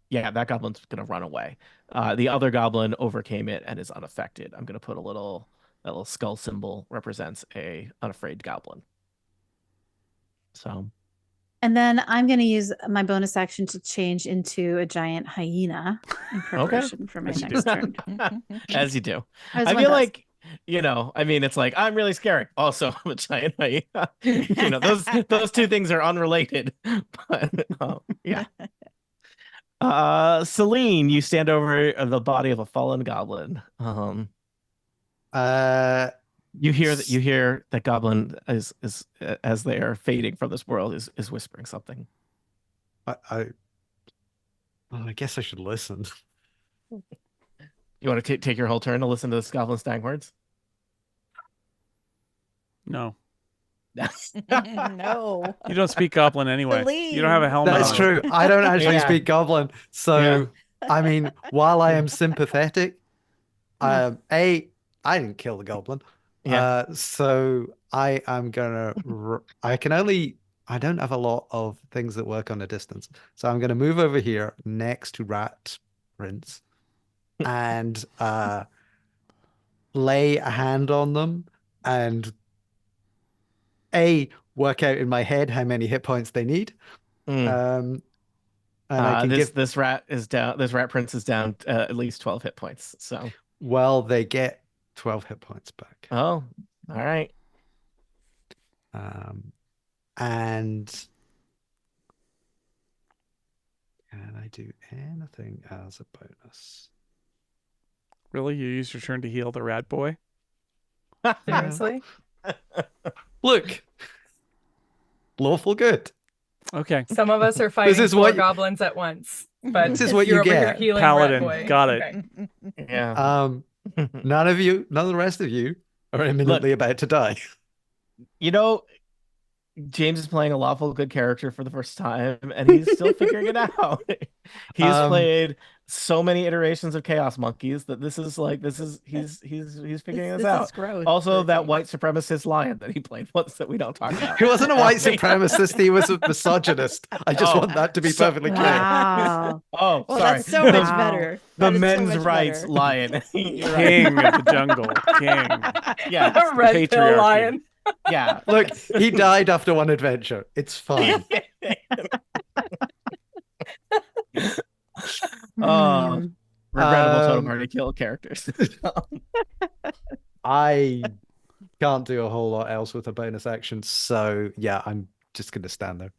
Speaker 3: yeah, that goblin's gonna run away. The other goblin overcame it and is unaffected. I'm gonna put that little skull symbol represents a unafraid goblin. So
Speaker 7: And then I'm going to use my bonus action to change into a giant hyena in preparation for my
Speaker 2: As you
Speaker 7: next
Speaker 2: do.
Speaker 7: turn.
Speaker 3: as you do,
Speaker 7: As
Speaker 3: I
Speaker 7: one
Speaker 3: feel
Speaker 7: does.
Speaker 3: like it's like I'm really scary. Also, I'm a giant hyena. Those two things are unrelated. But yeah. Celine, you stand over the body of a fallen goblin. You hear that goblin is as they are fading from this world is whispering something.
Speaker 1: I guess I should listen.
Speaker 3: You want to take your whole turn to listen to this goblin's dying words?
Speaker 2: No.
Speaker 6: No.
Speaker 2: You don't speak Goblin anyway. You don't have a helmet
Speaker 1: That's
Speaker 2: on.
Speaker 1: true. I don't actually
Speaker 3: Yeah.
Speaker 1: speak Goblin. So, I mean, while I am sympathetic, I didn't kill the Goblin.
Speaker 3: Yeah.
Speaker 1: So I am gonna. I don't have a lot of things that work on a distance, so I'm gonna move over here next to Rat Prince, and lay a hand on them and work out in my head how many hit points they need. And I can
Speaker 3: this rat is down. This rat prince is down at least 12 hit points. So
Speaker 1: they get 12 hit points back.
Speaker 3: all right.
Speaker 1: And can I do anything as a bonus?
Speaker 2: Really? You used your turn to heal the rat boy?
Speaker 5: Seriously?
Speaker 1: Look, lawful good.
Speaker 2: Okay.
Speaker 5: Some of us are fighting
Speaker 1: is
Speaker 5: 4
Speaker 1: what-
Speaker 5: goblins at once. But
Speaker 1: This is what
Speaker 5: you're
Speaker 1: you
Speaker 5: over here
Speaker 1: get.
Speaker 5: healing
Speaker 2: Paladin,
Speaker 5: Rat Boy.
Speaker 2: got it.
Speaker 5: Okay.
Speaker 3: Yeah.
Speaker 1: None of the rest of you are imminently about to die.
Speaker 3: You know, James is playing a lawful good character for the first time, and he's still figuring it out. He's played so many iterations of Chaos Monkeys that he's figuring this out.
Speaker 6: Is growth
Speaker 3: Also,
Speaker 6: for
Speaker 3: that
Speaker 6: James.
Speaker 3: white supremacist lion that he played once that we don't talk about.
Speaker 1: He wasn't a white supremacist, he was a misogynist. I just want that to be perfectly clear.
Speaker 7: Wow.
Speaker 3: Oh,
Speaker 6: Well,
Speaker 3: sorry.
Speaker 6: that's so much
Speaker 7: Wow.
Speaker 6: better.
Speaker 3: The
Speaker 6: That is so
Speaker 3: men's
Speaker 6: much
Speaker 3: rights
Speaker 6: better.
Speaker 3: lion. You're right.
Speaker 2: King of the jungle. King.
Speaker 3: Yeah.
Speaker 5: Red pill
Speaker 2: Patriarchy.
Speaker 5: lion.
Speaker 3: Yeah.
Speaker 1: Look, he died after one adventure. It's fine.
Speaker 3: Oh, regrettable Total
Speaker 1: Um,
Speaker 3: Party Kill characters.
Speaker 1: I can't do a whole lot else with a bonus action, so yeah, I'm just gonna stand there.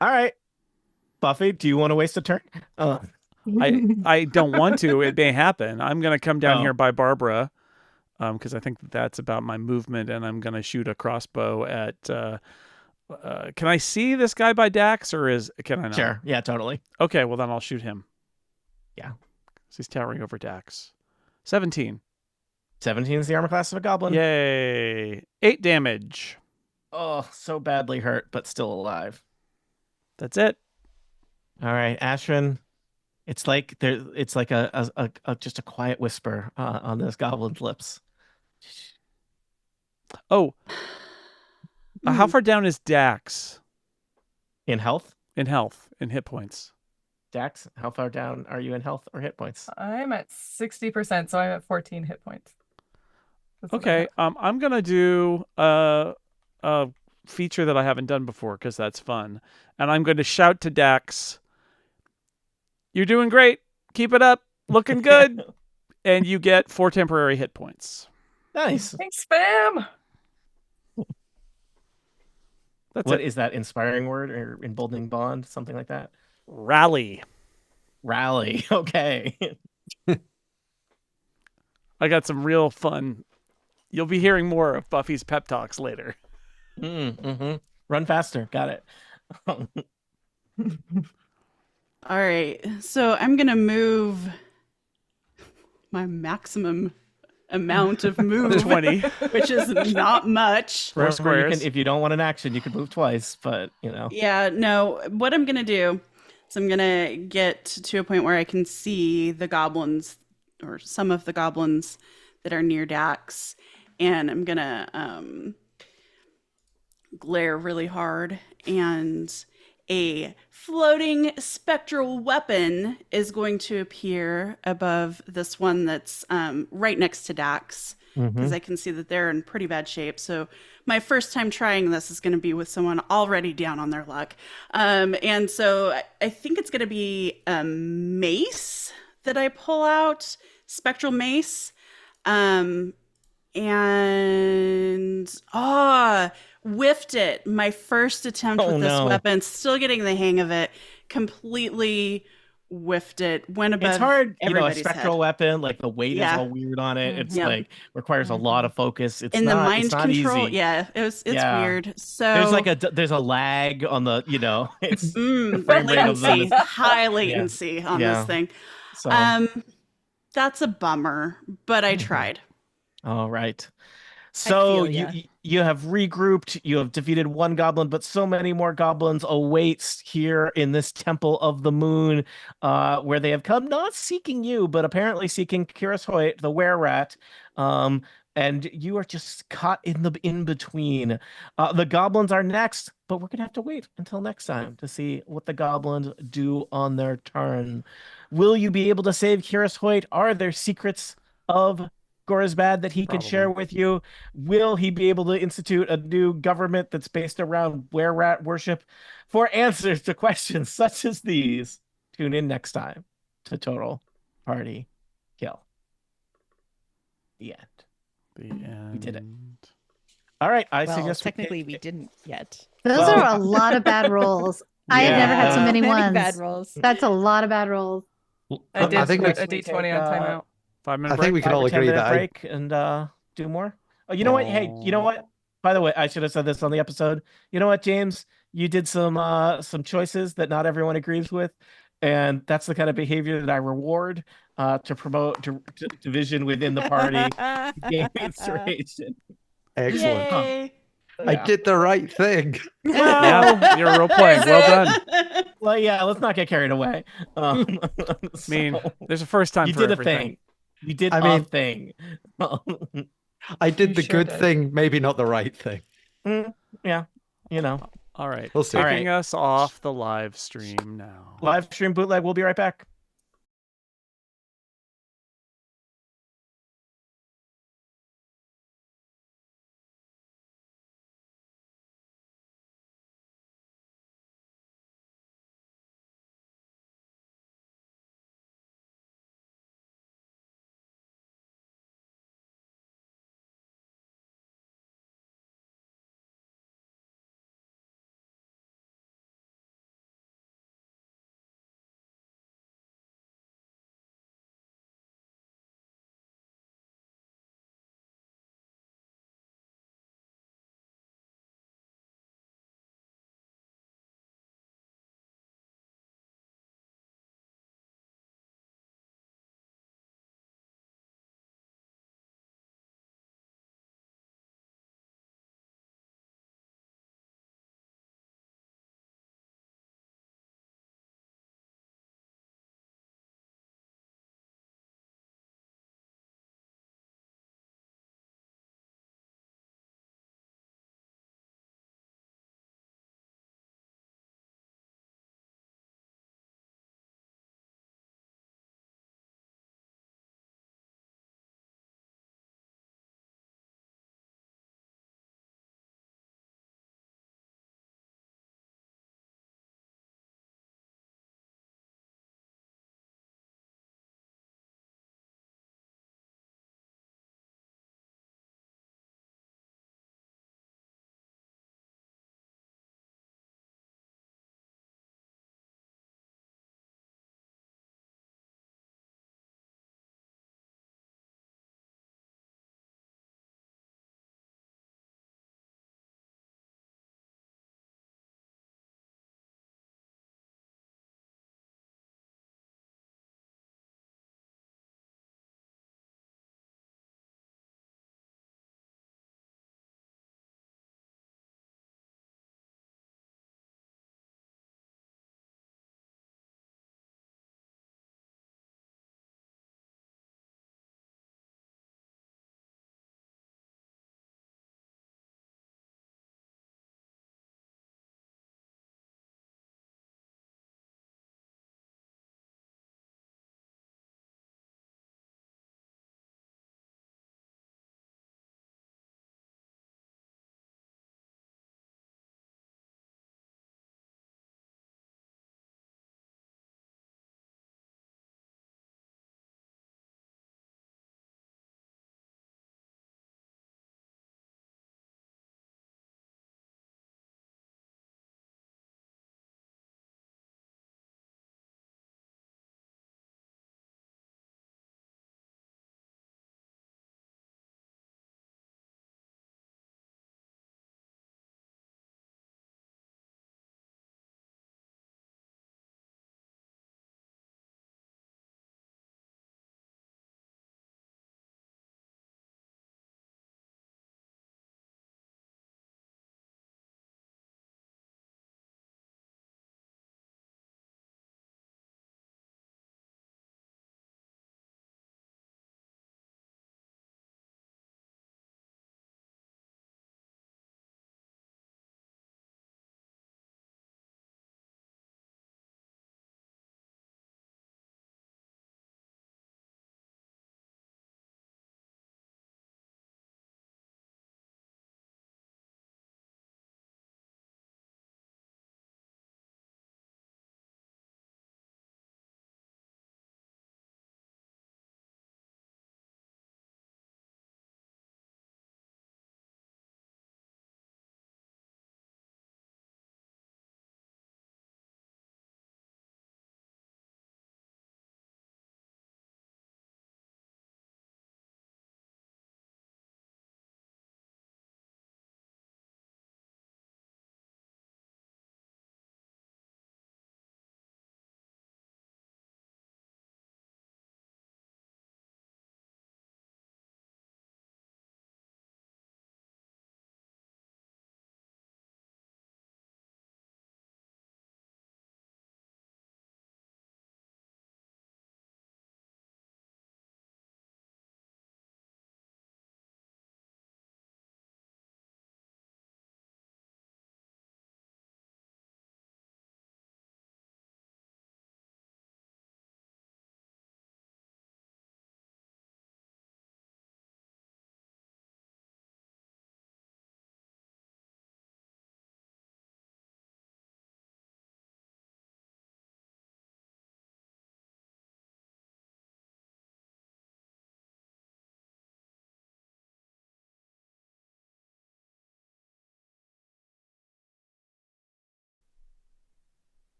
Speaker 3: All right. Buffy, do you want to waste a turn?
Speaker 2: I don't want to. It may happen. I'm going to come down
Speaker 3: Oh.
Speaker 2: here by Barbara because I think that's about my movement, and I'm going to shoot a crossbow at... can I see this guy by Dax, or can I not?
Speaker 3: Sure. Yeah, totally.
Speaker 2: Okay, well then I'll shoot him.
Speaker 3: Yeah.
Speaker 2: 'Cause he's towering over Dax. 17.
Speaker 3: 17 is the armor class of a goblin.
Speaker 2: Yay. 8 damage.
Speaker 3: Oh, so badly hurt, but still alive.
Speaker 2: That's it.
Speaker 3: All right, Ashrin. It's like a just a quiet whisper on this goblin's lips.
Speaker 2: Oh. How far down is Dax
Speaker 3: In health,
Speaker 2: in health, in hit points?
Speaker 3: Dax, how far down are you in health or hit points?
Speaker 5: I'm at 60%, so I'm at 14 hit points. That's what I
Speaker 2: Okay,
Speaker 5: have.
Speaker 2: I'm gonna do a feature that I haven't done before because that's fun, and I'm going to shout to Dax, "You're doing great. Keep it up. Looking good." And you get 4 temporary hit points.
Speaker 3: Nice.
Speaker 5: Thanks, spam.
Speaker 2: That's
Speaker 3: What
Speaker 2: it.
Speaker 3: is that inspiring word or emboldening bond? Something like that.
Speaker 2: Rally.
Speaker 3: Rally. Okay.
Speaker 2: I got some real fun. You'll be hearing more of Buffy's pep talks later.
Speaker 3: Mm-hmm. Run faster. Got it.
Speaker 4: All right. So I'm going to move my maximum amount of move,
Speaker 2: 20.
Speaker 4: which is not much.
Speaker 2: Four
Speaker 3: Remember, you
Speaker 2: squares.
Speaker 3: can, if you don't want an action, you can move twice, but you know.
Speaker 4: Yeah, no. What I'm going to do is I'm going to get to a point where I can see the goblins or some of the goblins that are near Dax. And I'm going to glare really hard. And a floating spectral weapon is going to appear above this one that's right next to Dax, because I can see that they're in pretty bad shape. So my first time trying this is going to be with someone already down on their luck. And so I think it's going to be a mace that I pull out, spectral mace. Whiffed it. My first attempt with this weapon, still getting the hang of it, completely whiffed it. Went above
Speaker 3: It's hard, a
Speaker 4: everybody's
Speaker 3: spectral
Speaker 4: head.
Speaker 3: weapon, like the weight
Speaker 4: Yeah.
Speaker 3: is all weird on it. It's
Speaker 4: Yep.
Speaker 3: like requires a lot of focus. It's
Speaker 4: In the
Speaker 3: not,
Speaker 4: mind
Speaker 3: it's not
Speaker 4: control,
Speaker 3: easy.
Speaker 4: yeah, it's
Speaker 3: Yeah.
Speaker 4: weird. So
Speaker 3: There's a lag on the, it's
Speaker 4: the
Speaker 3: frame rate of them
Speaker 4: latency,
Speaker 3: is-
Speaker 4: high latency on
Speaker 3: Yeah.
Speaker 4: this thing.
Speaker 3: so
Speaker 4: That's a bummer, but I tried.
Speaker 3: all right. So
Speaker 6: feel ya.
Speaker 3: you have regrouped, you have defeated one goblin, but so many more goblins awaits here in this Temple of the Moon, where they have come not seeking you, but apparently seeking Kiris Hoyt, the were-rat. And you are just caught in the in-between. The goblins are next, but we're gonna have to wait until next time to see what the goblins do on their turn. Will you be able to save Kiris Hoyt? Are there secrets of Gorazbad that he can share
Speaker 2: Probably.
Speaker 3: with you? Will he be able to institute a new government that's based around were-rat worship? For answers to questions such as these, tune in next time to Total Party Kill. The end.
Speaker 2: The end.
Speaker 3: We did it. All right, I
Speaker 6: Well,
Speaker 3: suggest
Speaker 6: technically we didn't yet.
Speaker 7: Those
Speaker 3: Well-
Speaker 7: are a lot of bad rolls. I have never had so
Speaker 3: Yeah.
Speaker 7: many ones.
Speaker 6: bad rolls.
Speaker 7: That's a lot of bad rolls.
Speaker 5: I did
Speaker 1: think
Speaker 5: put
Speaker 1: we-
Speaker 5: a D20 on timeout.
Speaker 2: 5-minute
Speaker 1: I
Speaker 2: break.
Speaker 1: think we can all
Speaker 3: 5 or 10
Speaker 1: agree
Speaker 3: minute
Speaker 1: that
Speaker 3: break and do more. Oh, you know what? Hey, you know what? By the way, I should have said this on the episode. You know what, James? You did some choices that not everyone agrees with, and that's the kind of behavior that I reward to promote division within the party, game inspiration.
Speaker 1: Excellent.
Speaker 4: Yay.
Speaker 1: I
Speaker 3: Yeah.
Speaker 1: did the right thing.
Speaker 2: Yeah, you're role playing. Well done.
Speaker 3: Well, yeah, let's not get carried away.
Speaker 2: I mean, there's a first time
Speaker 3: you
Speaker 2: for
Speaker 3: did
Speaker 2: everything.
Speaker 3: a thing. You did
Speaker 1: I
Speaker 3: a
Speaker 1: mean-
Speaker 3: thing.
Speaker 1: I did
Speaker 5: You
Speaker 1: the
Speaker 5: sure
Speaker 1: good
Speaker 5: did.
Speaker 1: thing, maybe not the right thing.
Speaker 3: Yeah, you know.
Speaker 2: All right.
Speaker 1: We'll see.
Speaker 2: Taking
Speaker 3: All right.
Speaker 2: us off the live stream now.
Speaker 3: Live stream bootleg. We'll be right back.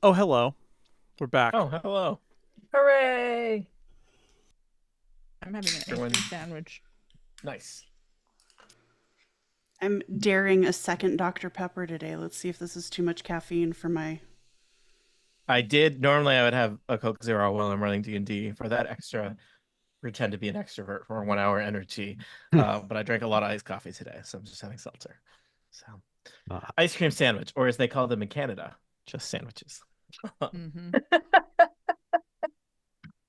Speaker 2: Oh, hello. We're back.
Speaker 3: Oh, hello.
Speaker 5: Hooray!
Speaker 6: I'm having an
Speaker 3: Everyone-
Speaker 6: ice cream sandwich.
Speaker 3: Nice.
Speaker 4: I'm daring a second Dr. Pepper today. Let's see if this is too much caffeine for my.
Speaker 3: Normally I would have a Coke Zero while I'm running D&D for that extra, pretend to be an extrovert for 1 hour energy. But I drank a lot of iced coffee today, so I'm just having seltzer. So, ice cream sandwich, or as they call them in Canada, just sandwiches.
Speaker 6: Mm-hmm.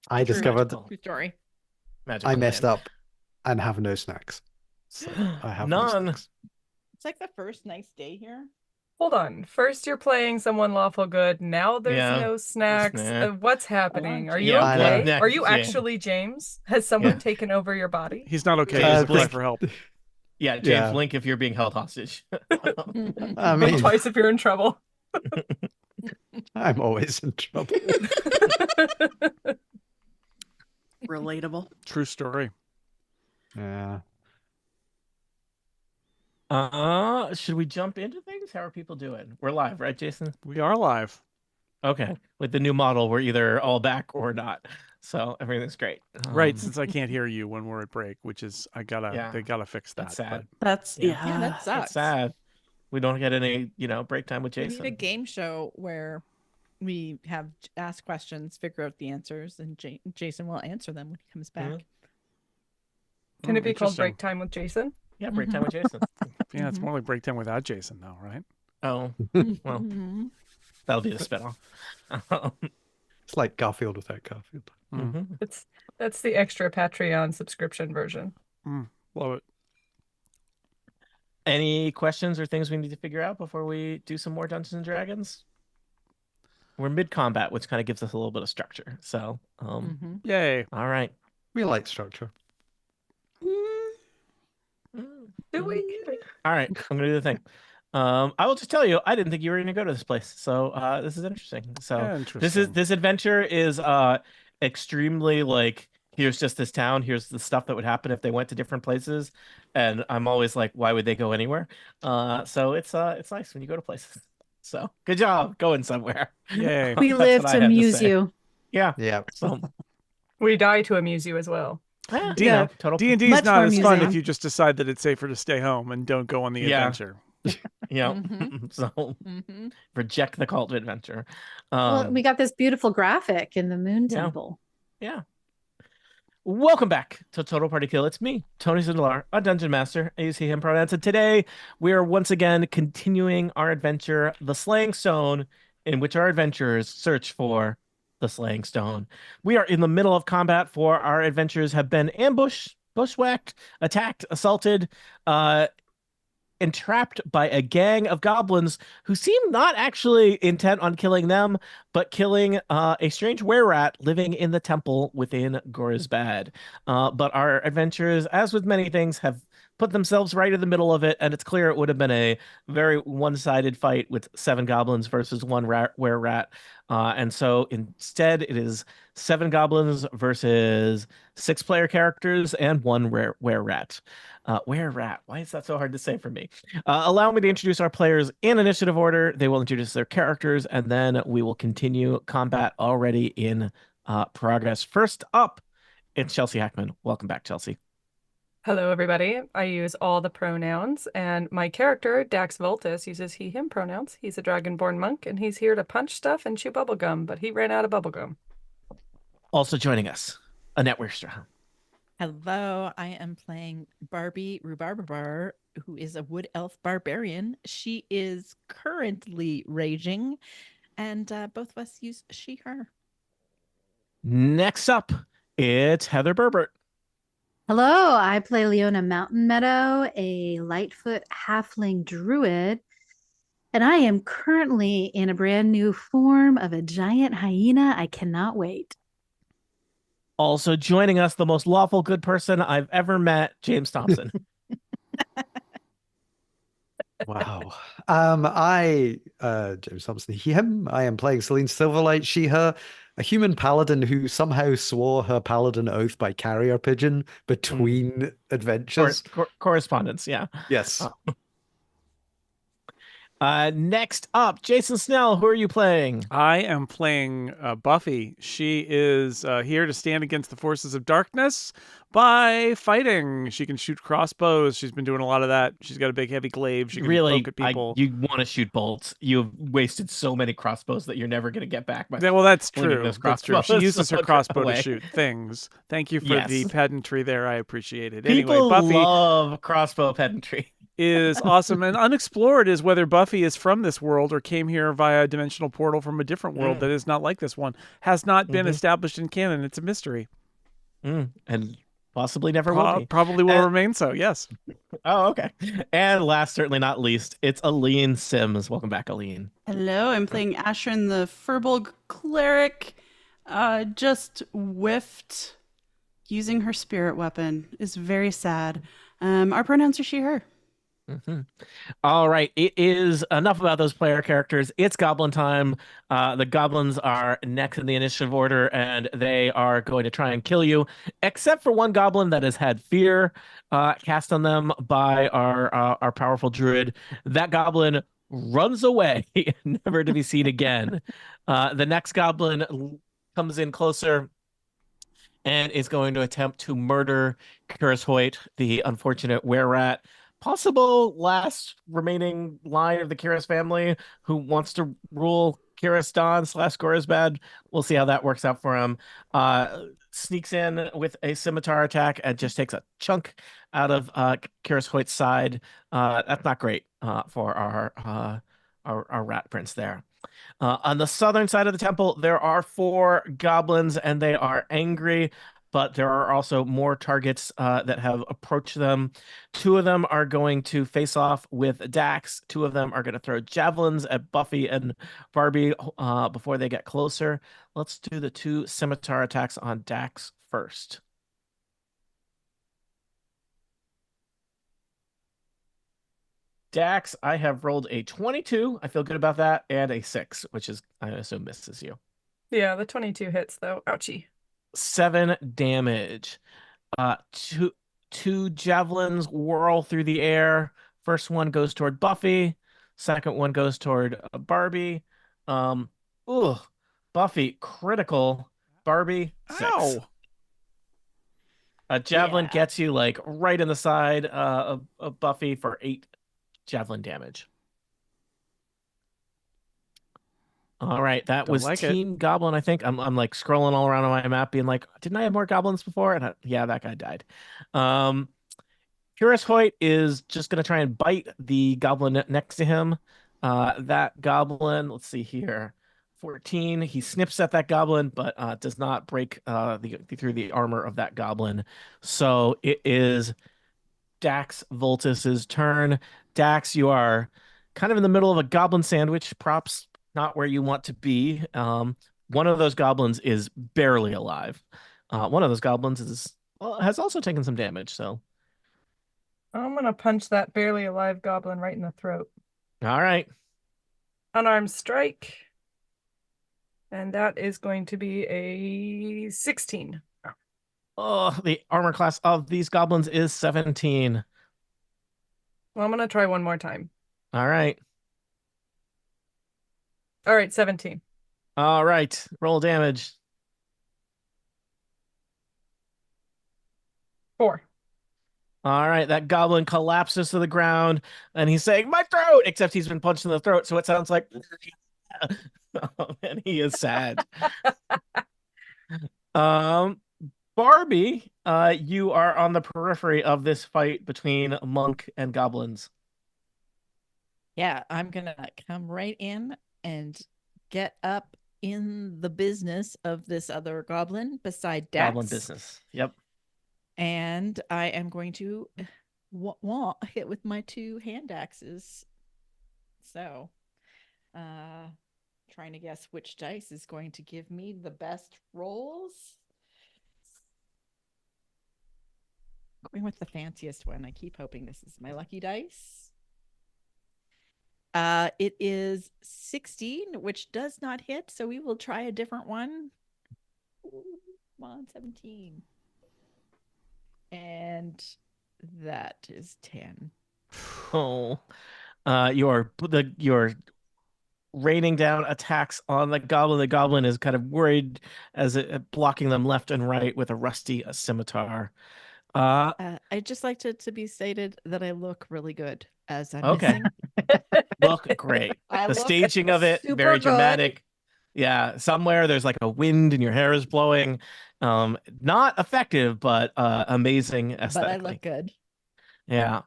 Speaker 1: I discovered
Speaker 6: True story.
Speaker 1: I messed up and have no snacks. So I have no
Speaker 3: None.
Speaker 1: snacks.
Speaker 6: It's like the first nice day here.
Speaker 5: Hold on. First, you're playing someone lawful good. Now there's
Speaker 3: Yeah.
Speaker 5: no snacks.
Speaker 3: Nah.
Speaker 5: What's happening? Are you
Speaker 3: Yeah,
Speaker 5: okay?
Speaker 3: what
Speaker 5: Are you
Speaker 3: next? Yeah.
Speaker 5: actually James? Has someone
Speaker 3: Yeah.
Speaker 5: taken over your body?
Speaker 2: He's not okay.
Speaker 3: James
Speaker 2: He's a cry
Speaker 3: Blake.
Speaker 2: for help.
Speaker 3: Yeah, James
Speaker 1: Yeah.
Speaker 3: Link if you're being held hostage.
Speaker 1: I
Speaker 5: Blink
Speaker 1: mean,
Speaker 5: twice if you're in trouble.
Speaker 1: I'm always in trouble.
Speaker 4: Relatable.
Speaker 2: True story.
Speaker 1: Yeah.
Speaker 3: Should we jump into things? How are people doing? We're live, right, Jason?
Speaker 2: We are live.
Speaker 3: Okay. With the new model, we're either all back or not. So everything's great.
Speaker 2: Right, since I can't hear you when we're at break, which is they gotta fix that.
Speaker 3: That's sad.
Speaker 4: That's
Speaker 3: Yeah.
Speaker 6: Yeah, that
Speaker 3: It's
Speaker 6: sucks.
Speaker 3: sad. We don't get any, break time with
Speaker 6: We
Speaker 3: Jason.
Speaker 6: need a game show where we have ask questions, figure out the answers, and Jason will answer them when he comes back.
Speaker 3: Mhm.
Speaker 5: Can it be called
Speaker 2: Interesting.
Speaker 5: break time with Jason?
Speaker 3: Yeah, break time with Jason.
Speaker 2: Yeah, it's more like break time without Jason, though, right?
Speaker 3: Oh, well,
Speaker 6: Mhm.
Speaker 3: that'll be the spinoff.
Speaker 1: It's like Garfield without Garfield.
Speaker 3: Mhm.
Speaker 5: That's the extra Patreon subscription version.
Speaker 2: Love it.
Speaker 3: Any questions or things we need to figure out before we do some more Dungeons and Dragons? We're mid-combat, which kind of gives us a little bit of structure. So,
Speaker 6: Mhm.
Speaker 2: Yay.
Speaker 3: all right.
Speaker 1: We like structure.
Speaker 5: Do we?
Speaker 3: All right, I'm gonna do the thing. I will just tell you, I didn't think you were gonna go to this place, so this is interesting. So
Speaker 2: Yeah, interesting.
Speaker 3: this adventure is extremely like, here's just this town, here's the stuff that would happen if they went to different places, and I'm always like, why would they go anywhere? So it's nice when you go to places. So good job going somewhere.
Speaker 2: Yay.
Speaker 7: We
Speaker 3: That's
Speaker 7: live
Speaker 3: what I
Speaker 7: to
Speaker 3: had
Speaker 7: amuse
Speaker 3: say.
Speaker 7: you.
Speaker 3: Yeah.
Speaker 1: Yeah.
Speaker 3: So
Speaker 5: We die to amuse you as well.
Speaker 2: D-
Speaker 3: you know, total.
Speaker 2: D&D is
Speaker 7: Much
Speaker 2: not
Speaker 7: more
Speaker 2: as fun if
Speaker 7: amusing.
Speaker 2: you just decide that it's safer to stay home and don't go on the
Speaker 3: Yeah.
Speaker 2: adventure.
Speaker 3: Yeah.
Speaker 6: Mhm.
Speaker 3: So
Speaker 6: Mhm.
Speaker 3: reject the cult of adventure.
Speaker 7: Well, we got this beautiful graphic in the Moon
Speaker 3: Yeah.
Speaker 7: Temple.
Speaker 3: Yeah. Welcome back to Total Party Kill. It's me, Tony Zindelar, a dungeon master. I use he, him pronouns. And today we are once again continuing our adventure, The Slaying Stone, in which our adventurers search for the Slaying Stone. We are in the middle of combat, for our adventurers have been ambushed, bushwhacked, attacked, assaulted, entrapped by a gang of goblins who seem not actually intent on killing them, but killing a strange were-rat living in the temple within Gorsbad. But our adventurers, as with many things, have put themselves right in the middle of it, and it's clear it would have been a very one-sided fight with 7 goblins versus 1 were-rat. And so instead, it is 7 goblins versus 6 player characters and 1 were-rat. Were-rat. Why is that so hard to say for me? Allow me to introduce our players in initiative order. They will introduce their characters, and then we will continue combat already in progress. First up, it's Chelsea Hackman. Welcome back, Chelsea.
Speaker 5: Hello, everybody. I use all the pronouns, and my character, Dax Voltus, uses he, him pronouns. He's a dragonborn monk, and he's here to punch stuff and chew bubblegum, but he ran out of bubblegum.
Speaker 3: Also joining us, Annette Werstra.
Speaker 6: Hello, I am playing Barbie Rhubarbar, who is a wood elf barbarian. She is currently raging, and both of us use she, her.
Speaker 3: Next up, it's Heather Berbert.
Speaker 7: Hello, I play Leona Mountain Meadow, a Lightfoot halfling druid, and I am currently in a brand new form of a giant hyena. I cannot wait.
Speaker 3: Also joining us, the most lawful good person I've ever met, James Thompson.
Speaker 1: Wow. James Thompson, he, him. I am playing Celine Silverlight, she, her, a human paladin who somehow swore her paladin oath by carrier pigeon between adventures.
Speaker 3: Correspondence, yeah.
Speaker 1: Yes.
Speaker 3: Next up, Jason Snell. Who are you playing?
Speaker 2: I am playing Buffy. She is here to stand against the forces of darkness by fighting. She can shoot crossbows. She's been doing a lot of that. She's got a big, heavy glaive. She can
Speaker 3: Really,
Speaker 2: poke at people.
Speaker 3: you want to shoot bolts. You've wasted so many crossbows that you're never going to get back by
Speaker 2: Yeah, well, that's
Speaker 3: flinging
Speaker 2: true.
Speaker 3: those
Speaker 2: That's true. She
Speaker 3: crossbows
Speaker 2: uses her crossbow
Speaker 3: away.
Speaker 2: to shoot things. Thank you for the
Speaker 3: Yes.
Speaker 2: pedantry there. I appreciate it.
Speaker 3: People
Speaker 2: Anyway, Buffy
Speaker 3: love crossbow pedantry.
Speaker 2: is awesome, and unexplored is whether Buffy is from this world or came here via a dimensional portal from a different world that is not like this one. Has not been established in canon. It's a mystery.
Speaker 3: And possibly never will be.
Speaker 2: Probably will remain so, yes.
Speaker 3: Oh, okay. And last, certainly not least, it's Aline Sims. Welcome back, Aline.
Speaker 4: Hello, I'm playing Ashrin the Furbolg cleric. Just whiffed using her spirit weapon. Is very sad. Our pronouns are she, her.
Speaker 3: All right, it is enough about those player characters. It's goblin time. The goblins are next in the initiative order, and they are going to try and kill you, except for one goblin that has had fear cast on them by our powerful druid. That goblin runs away, never to be seen again. The next goblin comes in closer and is going to attempt to murder Curse Hoyt, the unfortunate were-rat. Possible last remaining line of the Kiris family who wants to rule Kiristan / Gorisbad. We'll see how that works out for him. Sneaks in with a scimitar attack and just takes a chunk out of Kiris Hoyt's side. That's not great for our rat prince there. On the southern side of the temple, there are 4 goblins, and they are angry. But there are also more targets that have approached them. 2 of them are going to face off with Dax. 2 of them are going to throw javelins at Buffy and Barbie before they get closer. Let's do the 2 scimitar attacks on Dax first. Dax, I have rolled a 22. I feel good about that, and a 6, which is, I assume, misses you.
Speaker 5: Yeah, the 22 hits though. Ouchie.
Speaker 3: 7 damage. Two javelins whirl through the air. First one goes toward Buffy. Second one goes toward Barbie. Buffy critical. Barbie 6.
Speaker 2: Ow.
Speaker 3: A javelin gets you like right in the side of Buffy for 8 javelin damage. All right, that was Team Goblin, I think. I'm like scrolling all around on my map, being like, didn't I have more goblins before? And yeah, that guy died. Curus Hoyt is just gonna try and bite the goblin next to him. That goblin, let's see here, 14. He snips at that goblin, but does not break through the armor of that goblin. So it is Dax Voltus's turn. Dax, you are kind of in the middle of a goblin sandwich. Props not where you want to be. One of those goblins is barely alive. One of those goblins has also taken some damage. So
Speaker 5: I'm gonna punch that barely alive goblin right in the throat.
Speaker 3: All right.
Speaker 5: Unarmed strike. And that is going to be a 16.
Speaker 3: Oh, the armor class of these goblins is 17.
Speaker 5: Well, I'm gonna try one more time.
Speaker 3: All right.
Speaker 5: All right, 17.
Speaker 3: All right. Roll damage.
Speaker 5: 4.
Speaker 3: All right. That goblin collapses to the ground and he's saying, my throat, except he's been punched in the throat. So it sounds like, oh, man, he is sad. Barbie, you are on the periphery of this fight between monk and goblins.
Speaker 6: Yeah, I'm gonna come right in and get up in the business of this other goblin beside Dax.
Speaker 3: Goblin business. Yep.
Speaker 6: And I am going to hit with my 2 hand axes. So, trying to guess which dice is going to give me the best rolls. Going with the fanciest one. I keep hoping this is my lucky dice. It is 16, which does not hit, so we will try a different one. Ooh, come on, 17. And that is 10.
Speaker 3: Oh. You're raining down attacks on the goblin. The goblin is kind of worried as it blocking them left and right with a rusty scimitar.
Speaker 6: I'd just like to be stated that I look really good as I'm
Speaker 3: Okay.
Speaker 6: missing.
Speaker 3: Look great.
Speaker 6: I
Speaker 3: The
Speaker 6: look
Speaker 3: staging of it,
Speaker 6: super
Speaker 3: very
Speaker 6: good.
Speaker 3: dramatic. Yeah, somewhere there's like a wind and your hair is blowing. Not effective, but amazing
Speaker 6: But I
Speaker 3: aesthetically.
Speaker 6: look good.
Speaker 3: Yeah.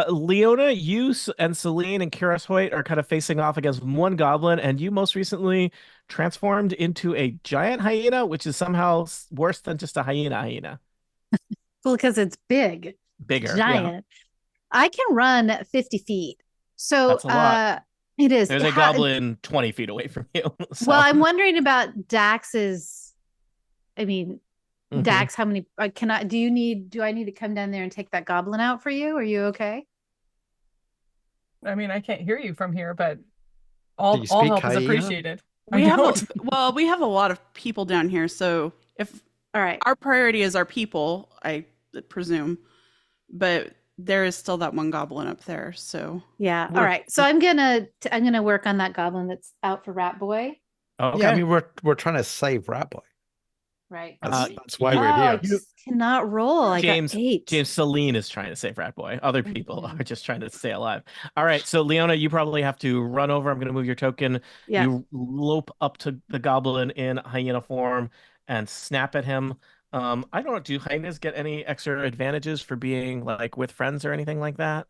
Speaker 3: Leona, you and Celine and Kiras Hoyt are kind of facing off against one goblin, and you most recently transformed into a giant hyena, which is somehow worse than just a hyena.
Speaker 7: Well, because it's big,
Speaker 3: Bigger, yeah.
Speaker 7: giant. I can run 50 feet. So
Speaker 3: That's a lot.
Speaker 7: it is.
Speaker 3: There's a goblin 20 feet away from you. So.
Speaker 7: Well, I'm wondering about Dax's. I mean,
Speaker 3: Mhm.
Speaker 7: Dax, how many do I need to come down there and take that goblin out for you? Are you okay?
Speaker 5: I mean, I can't hear you from here, but
Speaker 1: Do
Speaker 5: all
Speaker 1: you
Speaker 5: all
Speaker 1: speak
Speaker 5: help is
Speaker 1: hyena?
Speaker 5: appreciated.
Speaker 4: We
Speaker 5: I
Speaker 4: have
Speaker 5: don't.
Speaker 4: we have a lot of people down here, so if
Speaker 7: All right.
Speaker 4: our priority is our people, I presume, but there is still that one goblin up there. So
Speaker 7: Yeah. All
Speaker 1: We're-
Speaker 7: right. So I'm gonna work on that goblin that's out for Rat Boy.
Speaker 3: Okay.
Speaker 1: Yeah, I mean we're trying to save Ratboy.
Speaker 7: Right.
Speaker 1: That's why
Speaker 7: Oh,
Speaker 1: we're
Speaker 7: I
Speaker 1: here.
Speaker 7: just cannot roll. I
Speaker 3: James,
Speaker 7: got 8.
Speaker 3: James Celine is trying to save Ratboy. Other people
Speaker 7: Mhm.
Speaker 3: are just trying to stay alive. All right, so Leona, you probably have to run over. I'm going to move your token.
Speaker 7: Yeah.
Speaker 3: You lope up to the goblin in hyena form and snap at him. I don't know. Do hyenas get any extra advantages for being like with friends or anything like that?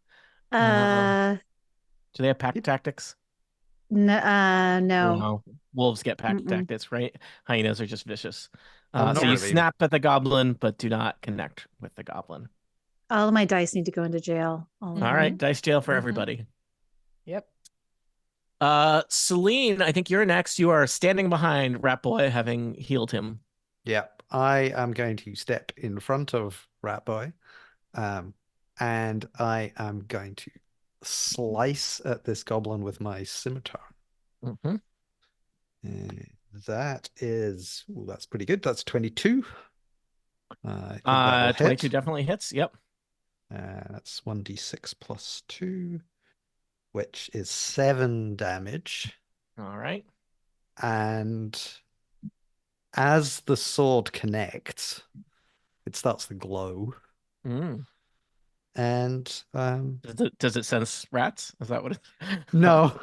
Speaker 3: Do they have pack tactics?
Speaker 7: No.
Speaker 3: No. Wolves get pack
Speaker 7: Mm-mm.
Speaker 3: tactics, right? Hyenas are just vicious.
Speaker 1: Not
Speaker 3: So you
Speaker 1: really.
Speaker 3: snap at the goblin, but do not connect with the goblin.
Speaker 7: All of my dice need to go into jail. All of
Speaker 3: All
Speaker 7: them.
Speaker 3: right, dice jail for
Speaker 5: Mhm.
Speaker 3: everybody.
Speaker 5: Yep.
Speaker 3: Celine, I think you're next. You are standing behind Rat Boy, having healed him.
Speaker 1: Yeah, I am going to step in front of Ratboy, and I am going to slice at this goblin with my scimitar.
Speaker 3: Mm-hmm.
Speaker 1: That's pretty good. That's 22. I think that will
Speaker 3: 22
Speaker 1: hit.
Speaker 3: definitely hits. Yep.
Speaker 1: That's 1d6 plus 2, which is 7 damage.
Speaker 3: All right.
Speaker 1: And as the sword connects, it starts to glow.
Speaker 3: Mm.
Speaker 1: And
Speaker 3: Does it sense rats? Is that what it?
Speaker 1: no,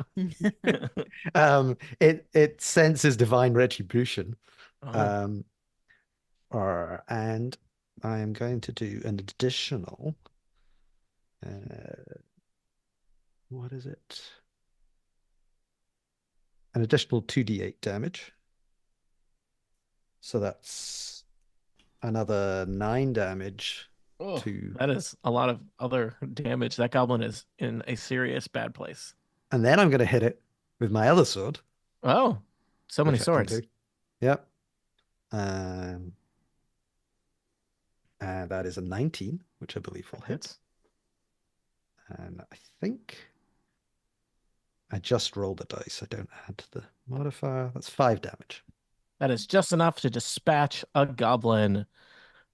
Speaker 1: it senses divine retribution.
Speaker 3: Oh.
Speaker 1: And I am going to do an additional. What is it? An additional 2d8 damage. So that's another 9 damage
Speaker 3: Oh,
Speaker 1: to.
Speaker 3: that is a lot of other damage. That goblin is in a serious bad place.
Speaker 1: And then I'm going to hit it with my other sword.
Speaker 3: Oh, so many
Speaker 1: which I can
Speaker 3: swords.
Speaker 1: do. Yep. And that is a 19, which I believe will hit. And I think I just rolled the dice. I don't add the modifier. That's 5 damage.
Speaker 3: That is just enough to dispatch a goblin.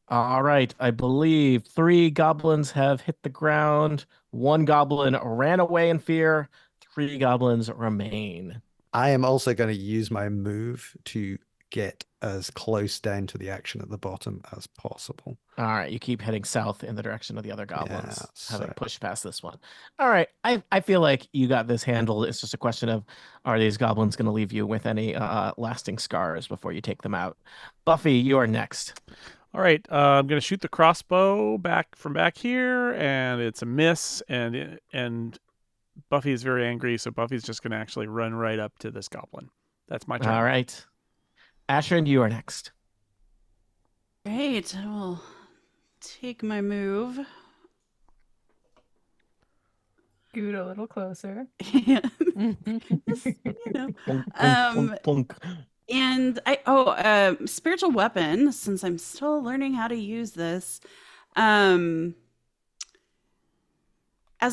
Speaker 3: All right, I believe 3 goblins have hit the ground. 1 goblin ran away in fear. 3 goblins remain.
Speaker 1: I am also going to use my move to get as close down to the action at the bottom as possible.
Speaker 3: All right, you keep heading south in the direction of the other goblins,
Speaker 1: Yeah,
Speaker 3: having
Speaker 1: so-
Speaker 3: pushed past this one. All right, I feel like you got this handled. It's just a question of, are these goblins going to leave you with any lasting scars before you take them out? Buffy, you are next.
Speaker 2: All right, I'm gonna shoot the crossbow back from back here, and it's a miss. And Buffy is very angry, so Buffy's just gonna actually run right up to this goblin. That's my turn.
Speaker 3: All right, Ashrin, you are next.
Speaker 4: great. I will take my move.
Speaker 5: Scoot a little closer.
Speaker 4: Yeah. Just,
Speaker 3: Plunk, plunk, plunk.
Speaker 4: And spiritual weapon, since I'm still learning how to use this. As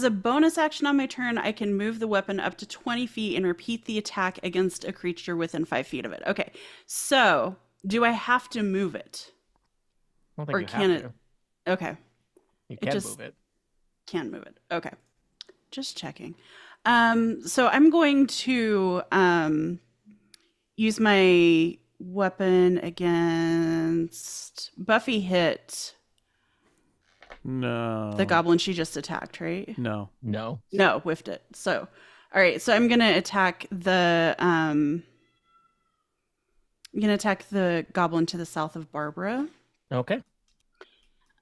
Speaker 4: a bonus action on my turn, I can move the weapon up to 20 feet and repeat the attack against a creature within 5 feet of it. Okay, so do I have to move it?
Speaker 3: I don't think
Speaker 4: Or
Speaker 3: you
Speaker 4: can
Speaker 3: have
Speaker 4: it?
Speaker 3: to.
Speaker 4: Okay,
Speaker 3: You
Speaker 4: it
Speaker 3: can
Speaker 4: just-
Speaker 3: move it.
Speaker 4: can move it. Okay. Just checking. So I'm going to use my weapon against Buffy. Hit
Speaker 2: No.
Speaker 4: the goblin she just attacked, right?
Speaker 2: No.
Speaker 3: No.
Speaker 4: No, whiffed it. So, all right. So I'm gonna attack the goblin to the south of Barbara.
Speaker 3: Okay.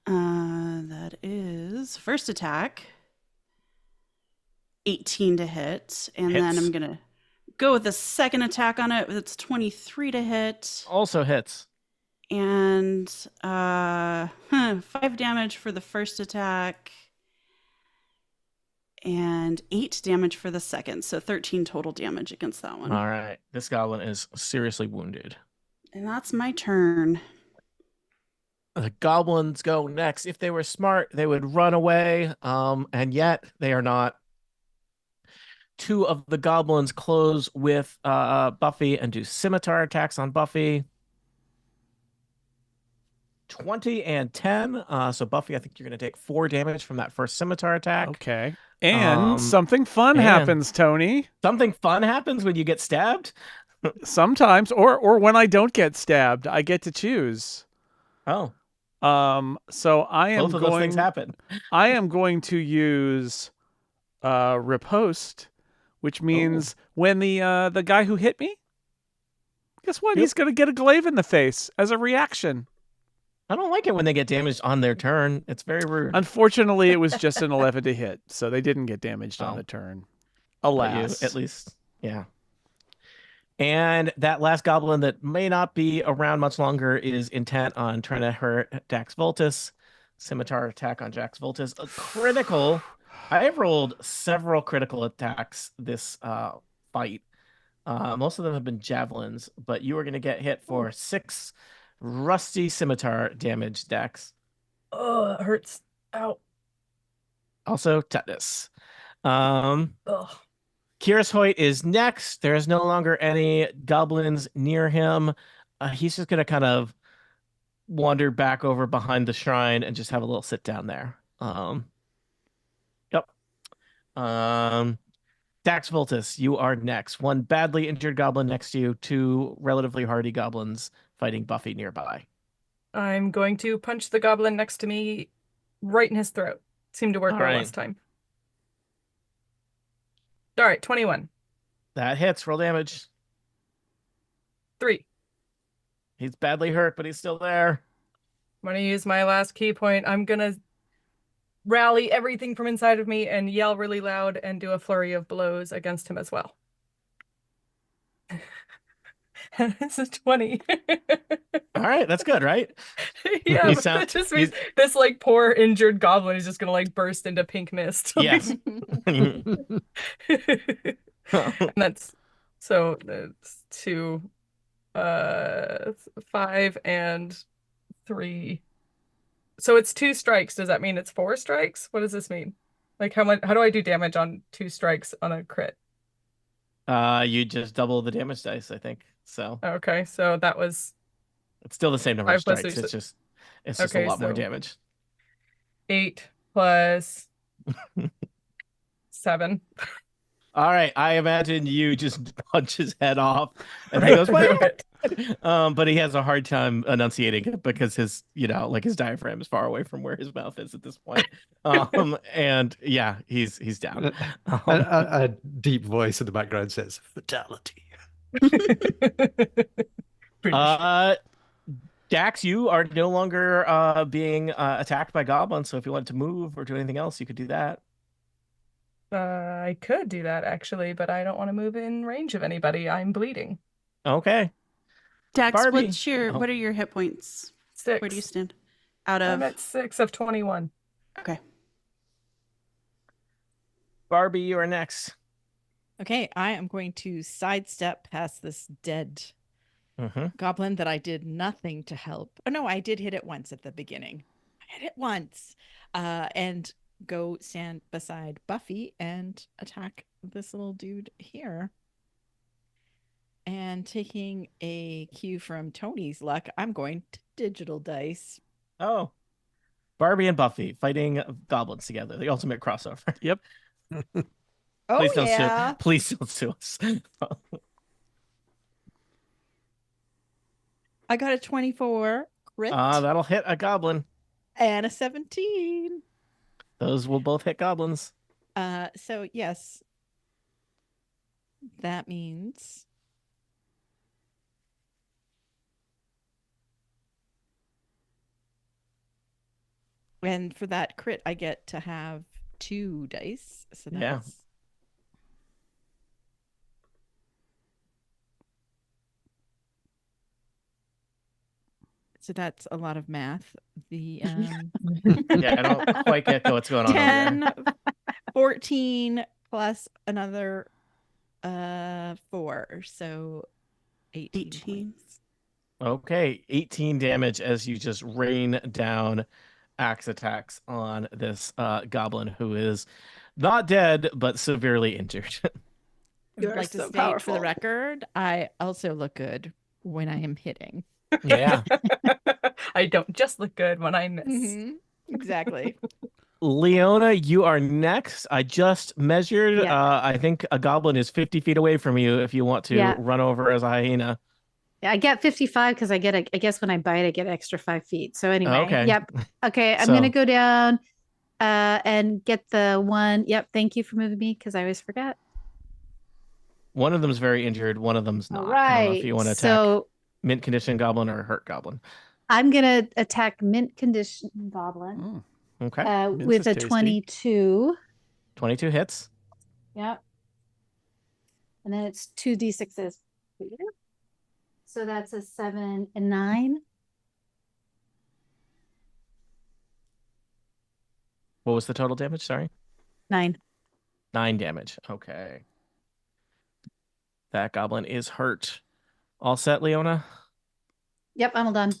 Speaker 4: That is first attack, 18 to hit, and then
Speaker 3: Hits.
Speaker 4: I'm gonna go with the second attack on it. That's 23 to hit,
Speaker 3: Also hits.
Speaker 4: and 5 damage for the first attack, and 8 damage for the second. So 13 total damage against that one.
Speaker 3: All right. This goblin is seriously wounded.
Speaker 4: And that's my turn.
Speaker 3: The goblins go next. If they were smart, they would run away. And yet they are not. 2 of the goblins close with Buffy and do scimitar attacks on Buffy. 20 and 10. So Buffy, I think you're going to take 4 damage from that first scimitar attack.
Speaker 2: Okay. And something fun
Speaker 3: and-
Speaker 2: happens, Tony.
Speaker 3: Something fun happens when you get stabbed.
Speaker 2: Sometimes, or when I don't get stabbed, I get to choose.
Speaker 3: Oh,
Speaker 2: So I am
Speaker 3: both of those things happen.
Speaker 2: I am going to use riposte, which means when the guy who hit me, guess what?
Speaker 3: Yep.
Speaker 2: He's going to get a glaive in the face as a reaction.
Speaker 3: I don't like it when they get damaged on their turn. It's very rude.
Speaker 2: Unfortunately, it was just an 11 to hit, so they didn't get damaged on
Speaker 3: Oh.
Speaker 2: the turn.
Speaker 3: But
Speaker 2: Alas.
Speaker 3: at least, yeah. And that last goblin that may not be around much longer is intent on trying to hurt Dax Voltus. Scimitar attack on Dax Voltus. A critical. I have rolled several critical attacks this fight. Most of them have been javelins, but you are going to get hit for 6 rusty scimitar damage, Dax.
Speaker 5: Oh, it hurts. Ow.
Speaker 3: Also, tetanus.
Speaker 5: Ugh.
Speaker 3: Kyrus Hoyt is next. There is no longer any goblins near him. He's just going to kind of wander back over behind the shrine and just have a little sit down there. Yep. Dax Voltus, you are next. 1 badly injured goblin next to you, 2 relatively hardy goblins fighting Buffy nearby.
Speaker 5: I'm going to punch the goblin next to me right in his throat. Seemed to work
Speaker 3: All
Speaker 5: well
Speaker 3: right.
Speaker 5: last time. All right, 21.
Speaker 3: That hits. Roll damage.
Speaker 5: 3.
Speaker 3: He's badly hurt, but he's still there.
Speaker 5: I'm going to use my last key point. I'm going to rally everything from inside of me and yell really loud and do a flurry of blows against him as well. This is 20.
Speaker 3: All right, that's good, right?
Speaker 5: Yeah,
Speaker 3: You
Speaker 5: but
Speaker 3: sound-
Speaker 5: that just means this like poor injured goblin is just gonna like burst into pink mist.
Speaker 3: Yes.
Speaker 5: And that's 2, 5 and 3. So it's 2 strikes. Does that mean it's 4 strikes? What does this mean? Like how do I do damage on 2 strikes on a crit?
Speaker 3: You just double the damage dice, I think. So
Speaker 5: Okay, so that was
Speaker 3: it's still the same number of
Speaker 5: 5 plus
Speaker 3: strikes.
Speaker 5: 3,
Speaker 3: It's just
Speaker 5: okay,
Speaker 3: a lot more
Speaker 5: so-
Speaker 3: damage.
Speaker 5: 8 plus 7.
Speaker 3: All right, I imagine you just punch his head off, and he
Speaker 5: Right
Speaker 3: goes,
Speaker 5: through
Speaker 3: "What?"
Speaker 5: it.
Speaker 3: But he has a hard time enunciating it because his, like his diaphragm is far away from where his mouth is at this point. And yeah, he's down.
Speaker 1: A deep voice in the background says, "Fatality."
Speaker 3: Dax, you are no longer being attacked by goblins, so if you want to move or do anything else, you could do that.
Speaker 5: I could do that actually, but I don't want to move in range of anybody. I'm bleeding.
Speaker 3: Okay.
Speaker 4: Dax,
Speaker 3: Barbie.
Speaker 4: what are your hit points?
Speaker 5: 6.
Speaker 4: Where do you stand? Out
Speaker 5: I'm
Speaker 4: of
Speaker 5: at 6 of 21.
Speaker 4: Okay.
Speaker 3: Barbie, you are next.
Speaker 6: Okay, I am going to sidestep past this dead goblin that I did nothing to help. Oh no, I did hit it once at the beginning. I hit it once. And go stand beside Buffy and attack this little dude here. And taking a cue from Tony's luck, I'm going to digital dice.
Speaker 3: Oh. Barbie and Buffy fighting goblins together. The ultimate crossover.
Speaker 2: Yep.
Speaker 6: Oh
Speaker 3: Please don't
Speaker 6: yeah.
Speaker 3: sue. Please don't sue us.
Speaker 6: I got a 24 crit
Speaker 3: That'll hit a goblin.
Speaker 6: and a 17.
Speaker 3: Those will both hit goblins.
Speaker 6: So yes, that means and for that crit I get to have 2 dice. So
Speaker 3: Yeah.
Speaker 6: that's So that's a lot of math. The
Speaker 3: Yeah, I don't quite get what's going on over there.
Speaker 6: 10, 14 plus another 4, so 18
Speaker 4: 18.
Speaker 6: points.
Speaker 3: Okay, 18 damage as you just rain down axe attacks on this goblin who is not dead but severely injured.
Speaker 6: I would like to state for the record, I also look good when I am hitting.
Speaker 3: Yeah.
Speaker 5: I don't just look good when I miss.
Speaker 6: Exactly.
Speaker 3: Leona, you are next. I just measured.
Speaker 7: Yeah.
Speaker 3: I think a goblin is 50 feet away from you if you want to
Speaker 7: Yeah.
Speaker 3: run over as a hyena.
Speaker 7: I get 55 because I guess when I bite, I get extra 5 feet. So anyway,
Speaker 3: Okay.
Speaker 7: yep. Okay, I'm
Speaker 3: So-
Speaker 7: gonna go down and get the one. Yep, thank you for moving me because I always forget.
Speaker 3: One of them's very injured. One of them's not.
Speaker 7: All
Speaker 3: I don't know
Speaker 7: right.
Speaker 3: if you want to attack
Speaker 7: So
Speaker 3: mint condition goblin or hurt goblin.
Speaker 7: I'm gonna attack mint condition goblin
Speaker 3: Okay.
Speaker 2: Mint
Speaker 7: with
Speaker 2: is
Speaker 7: a
Speaker 2: tasty.
Speaker 7: 22.
Speaker 3: 22 hits.
Speaker 7: Yep. And then it's 2d6s. So that's a 7 and 9.
Speaker 3: What was the total damage? Sorry.
Speaker 7: 9.
Speaker 3: 9 damage. Okay. That goblin is hurt. All set, Leona?
Speaker 7: Yep, I'm all done.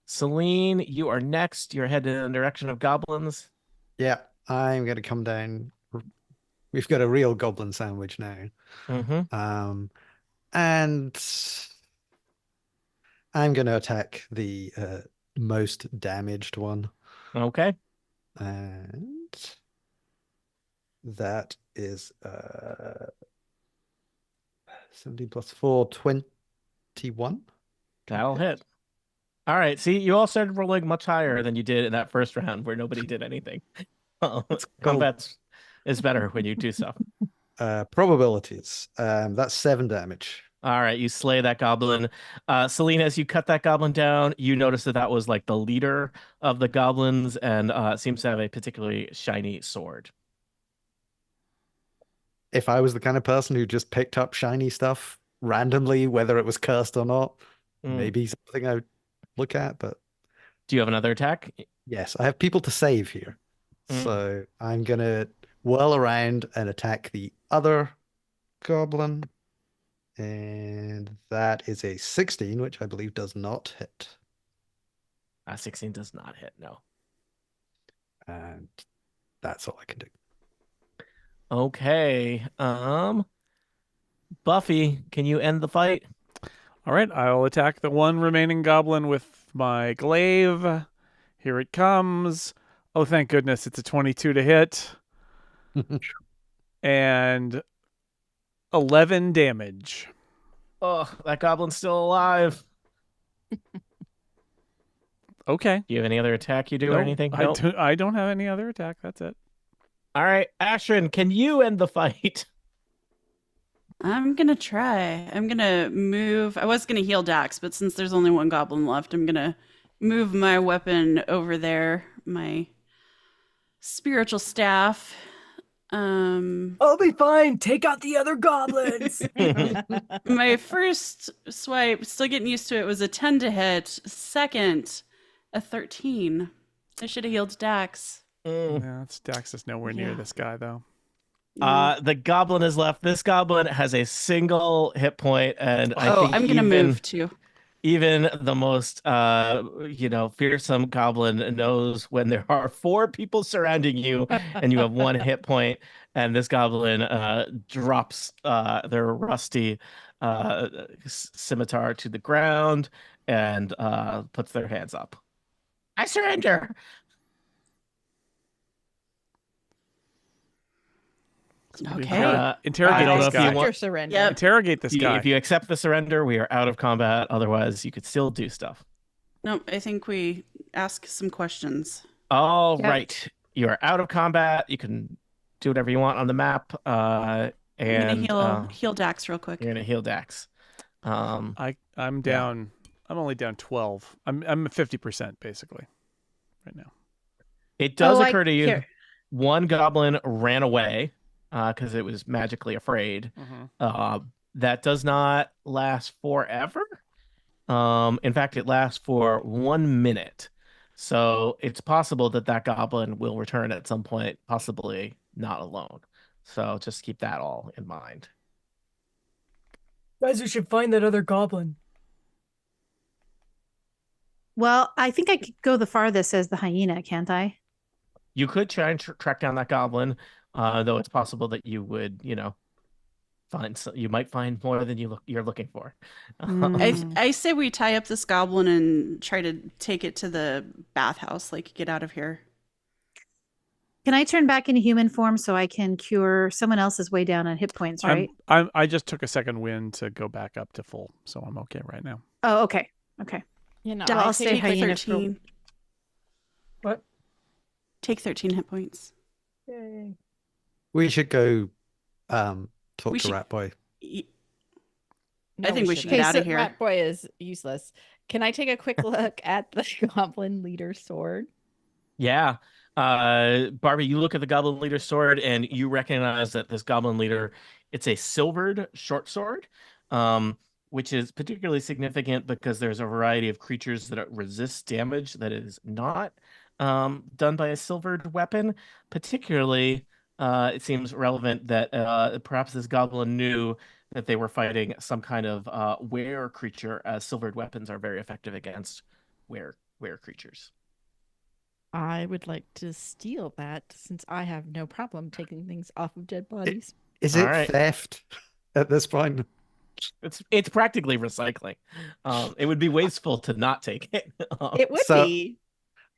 Speaker 3: Celine, you are next. You're headed in the direction of goblins.
Speaker 1: Yeah, I'm gonna come down. We've got a real goblin sandwich now.
Speaker 3: Mm-hmm.
Speaker 1: And I'm gonna attack the most damaged one.
Speaker 3: Okay.
Speaker 1: And that is 17 plus 4, 21.
Speaker 3: That'll hit. All right. See, you all started rolling much higher than you did in that first round where nobody did anything. Combat is better when you do stuff.
Speaker 1: Probabilities. That's 7 damage.
Speaker 3: All right, you slay that goblin. Celine, as you cut that goblin down, you notice that was like the leader of the goblins and seems to have a particularly shiny sword.
Speaker 1: If I was the kind of person who just picked up shiny stuff randomly, whether it was cursed or not, maybe something I would look at, but
Speaker 3: do you have another attack?
Speaker 1: Yes, I have people to save here. So I'm gonna whirl around and attack the other goblin. And that is a 16, which I believe does not hit.
Speaker 3: 16 does not hit, no.
Speaker 1: And that's all I can do.
Speaker 3: Okay. Buffy, can you end the fight?
Speaker 2: All right, I'll attack the one remaining goblin with my glaive. Here it comes. Oh, thank goodness, it's a 22 to hit. And 11 damage.
Speaker 3: Oh, that goblin's still alive.
Speaker 2: Okay.
Speaker 3: Do you have any other attack you do or anything?
Speaker 2: I don't have any other attack. That's it.
Speaker 3: All right, Ashrin, can you end the fight?
Speaker 4: I'm gonna try. I'm gonna move. I was gonna heal Dax, but since there's only one goblin left, I'm gonna move my weapon over there, my spiritual staff.
Speaker 5: I'll be fine. Take out the other goblins.
Speaker 4: My first swipe, still getting used to it, was a 10 to hit. Second, a 13. I should have healed Dax.
Speaker 2: Yeah, Dax is nowhere near this guy, though.
Speaker 3: The goblin is left. This goblin has a single hit point, and I think
Speaker 4: I'm gonna move too.
Speaker 3: Even the most, fearsome goblin knows when there are 4 people surrounding you, and you have 1 hit point, and this goblin drops their rusty scimitar to the ground and puts their hands up. I surrender.
Speaker 4: Okay.
Speaker 2: Interrogate
Speaker 3: I don't
Speaker 2: this
Speaker 3: know if you
Speaker 2: guy.
Speaker 3: want-
Speaker 6: Your surrender.
Speaker 4: Yep.
Speaker 2: Interrogate this guy.
Speaker 3: If you accept the surrender, we are out of combat. Otherwise, you could still do stuff.
Speaker 4: Nope, I think we ask some questions.
Speaker 3: All
Speaker 6: Yep.
Speaker 3: right. You are out of combat. You can do whatever you want on the map.
Speaker 4: I'm
Speaker 3: And
Speaker 4: gonna heal Dax real quick.
Speaker 3: you're gonna heal Dax.
Speaker 2: I'm down. I'm only down 12. I'm 50% basically right now.
Speaker 3: It does
Speaker 7: Oh,
Speaker 3: occur to you,
Speaker 7: here.
Speaker 3: one goblin ran away because it was magically afraid. That does not last forever. In fact, it lasts for 1 minute. So it's possible that that goblin will return at some point, possibly not alone. So just keep that all in mind.
Speaker 5: Guys, we should find that other goblin.
Speaker 7: Well, I think I could go the farthest as the hyena, can't I?
Speaker 3: You could try and track down that goblin, though it's possible that you would, you might find more than you're looking for.
Speaker 4: I say we tie up this goblin and try to take it to the bathhouse, like get out of here.
Speaker 7: Can I turn back into human form so I can cure someone else's way down on hit points, right?
Speaker 2: I just took a second wind to go back up to full, so I'm okay right now.
Speaker 7: Oh, okay. Okay.
Speaker 5: You know,
Speaker 7: I'll
Speaker 4: I'll
Speaker 7: stay
Speaker 4: take
Speaker 7: hyena.
Speaker 4: 13.
Speaker 5: What?
Speaker 4: Take 13 hit points.
Speaker 5: Yay.
Speaker 1: We should go talk
Speaker 4: We
Speaker 1: to
Speaker 4: should-
Speaker 1: Rat Boy.
Speaker 4: I think we should
Speaker 6: shouldn't.
Speaker 4: get out
Speaker 6: so
Speaker 4: of here.
Speaker 6: Rat Boy is useless. Can I take a quick look at the goblin leader sword?
Speaker 3: Yeah. Barbie, you look at the goblin leader's sword and you recognize that this goblin leader, it's a silvered short sword, which is particularly significant because there's a variety of creatures that resist damage that is not done by a silvered weapon. Particularly, it seems relevant that perhaps this goblin knew that they were fighting some kind of were creature, as silvered weapons are very effective against were creatures.
Speaker 6: I would like to steal that since I have no problem taking things off of dead bodies.
Speaker 1: Is
Speaker 3: All
Speaker 1: it
Speaker 3: right.
Speaker 1: theft at this point?
Speaker 3: It's practically recycling. It would be wasteful to not take it.
Speaker 6: It would
Speaker 1: so-
Speaker 6: be.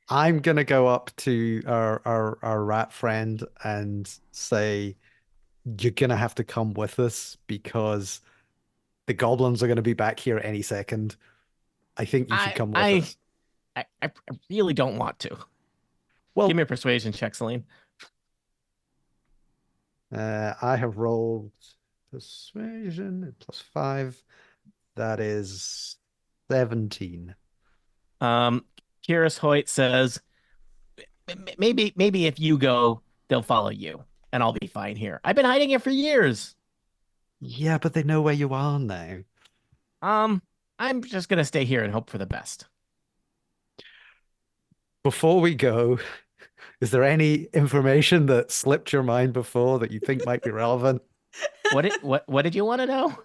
Speaker 1: I'm gonna go up to our rat friend and say, "You're gonna have to come with us because the goblins are gonna be back here any second. I think you should come with us."
Speaker 3: I really don't want to.
Speaker 1: Well,
Speaker 3: Give me a persuasion check, Celine.
Speaker 1: I have rolled persuasion +5. That is 17.
Speaker 3: Kyrus Hoyt says, maybe if you go, they'll follow you, and I'll be fine here. I've been hiding here for years.
Speaker 1: Yeah, but they know where you are now.
Speaker 3: I'm just gonna stay here and hope for the best.
Speaker 1: Before we go, is there any information that slipped your mind before that you think might be relevant?
Speaker 3: What did you want to know?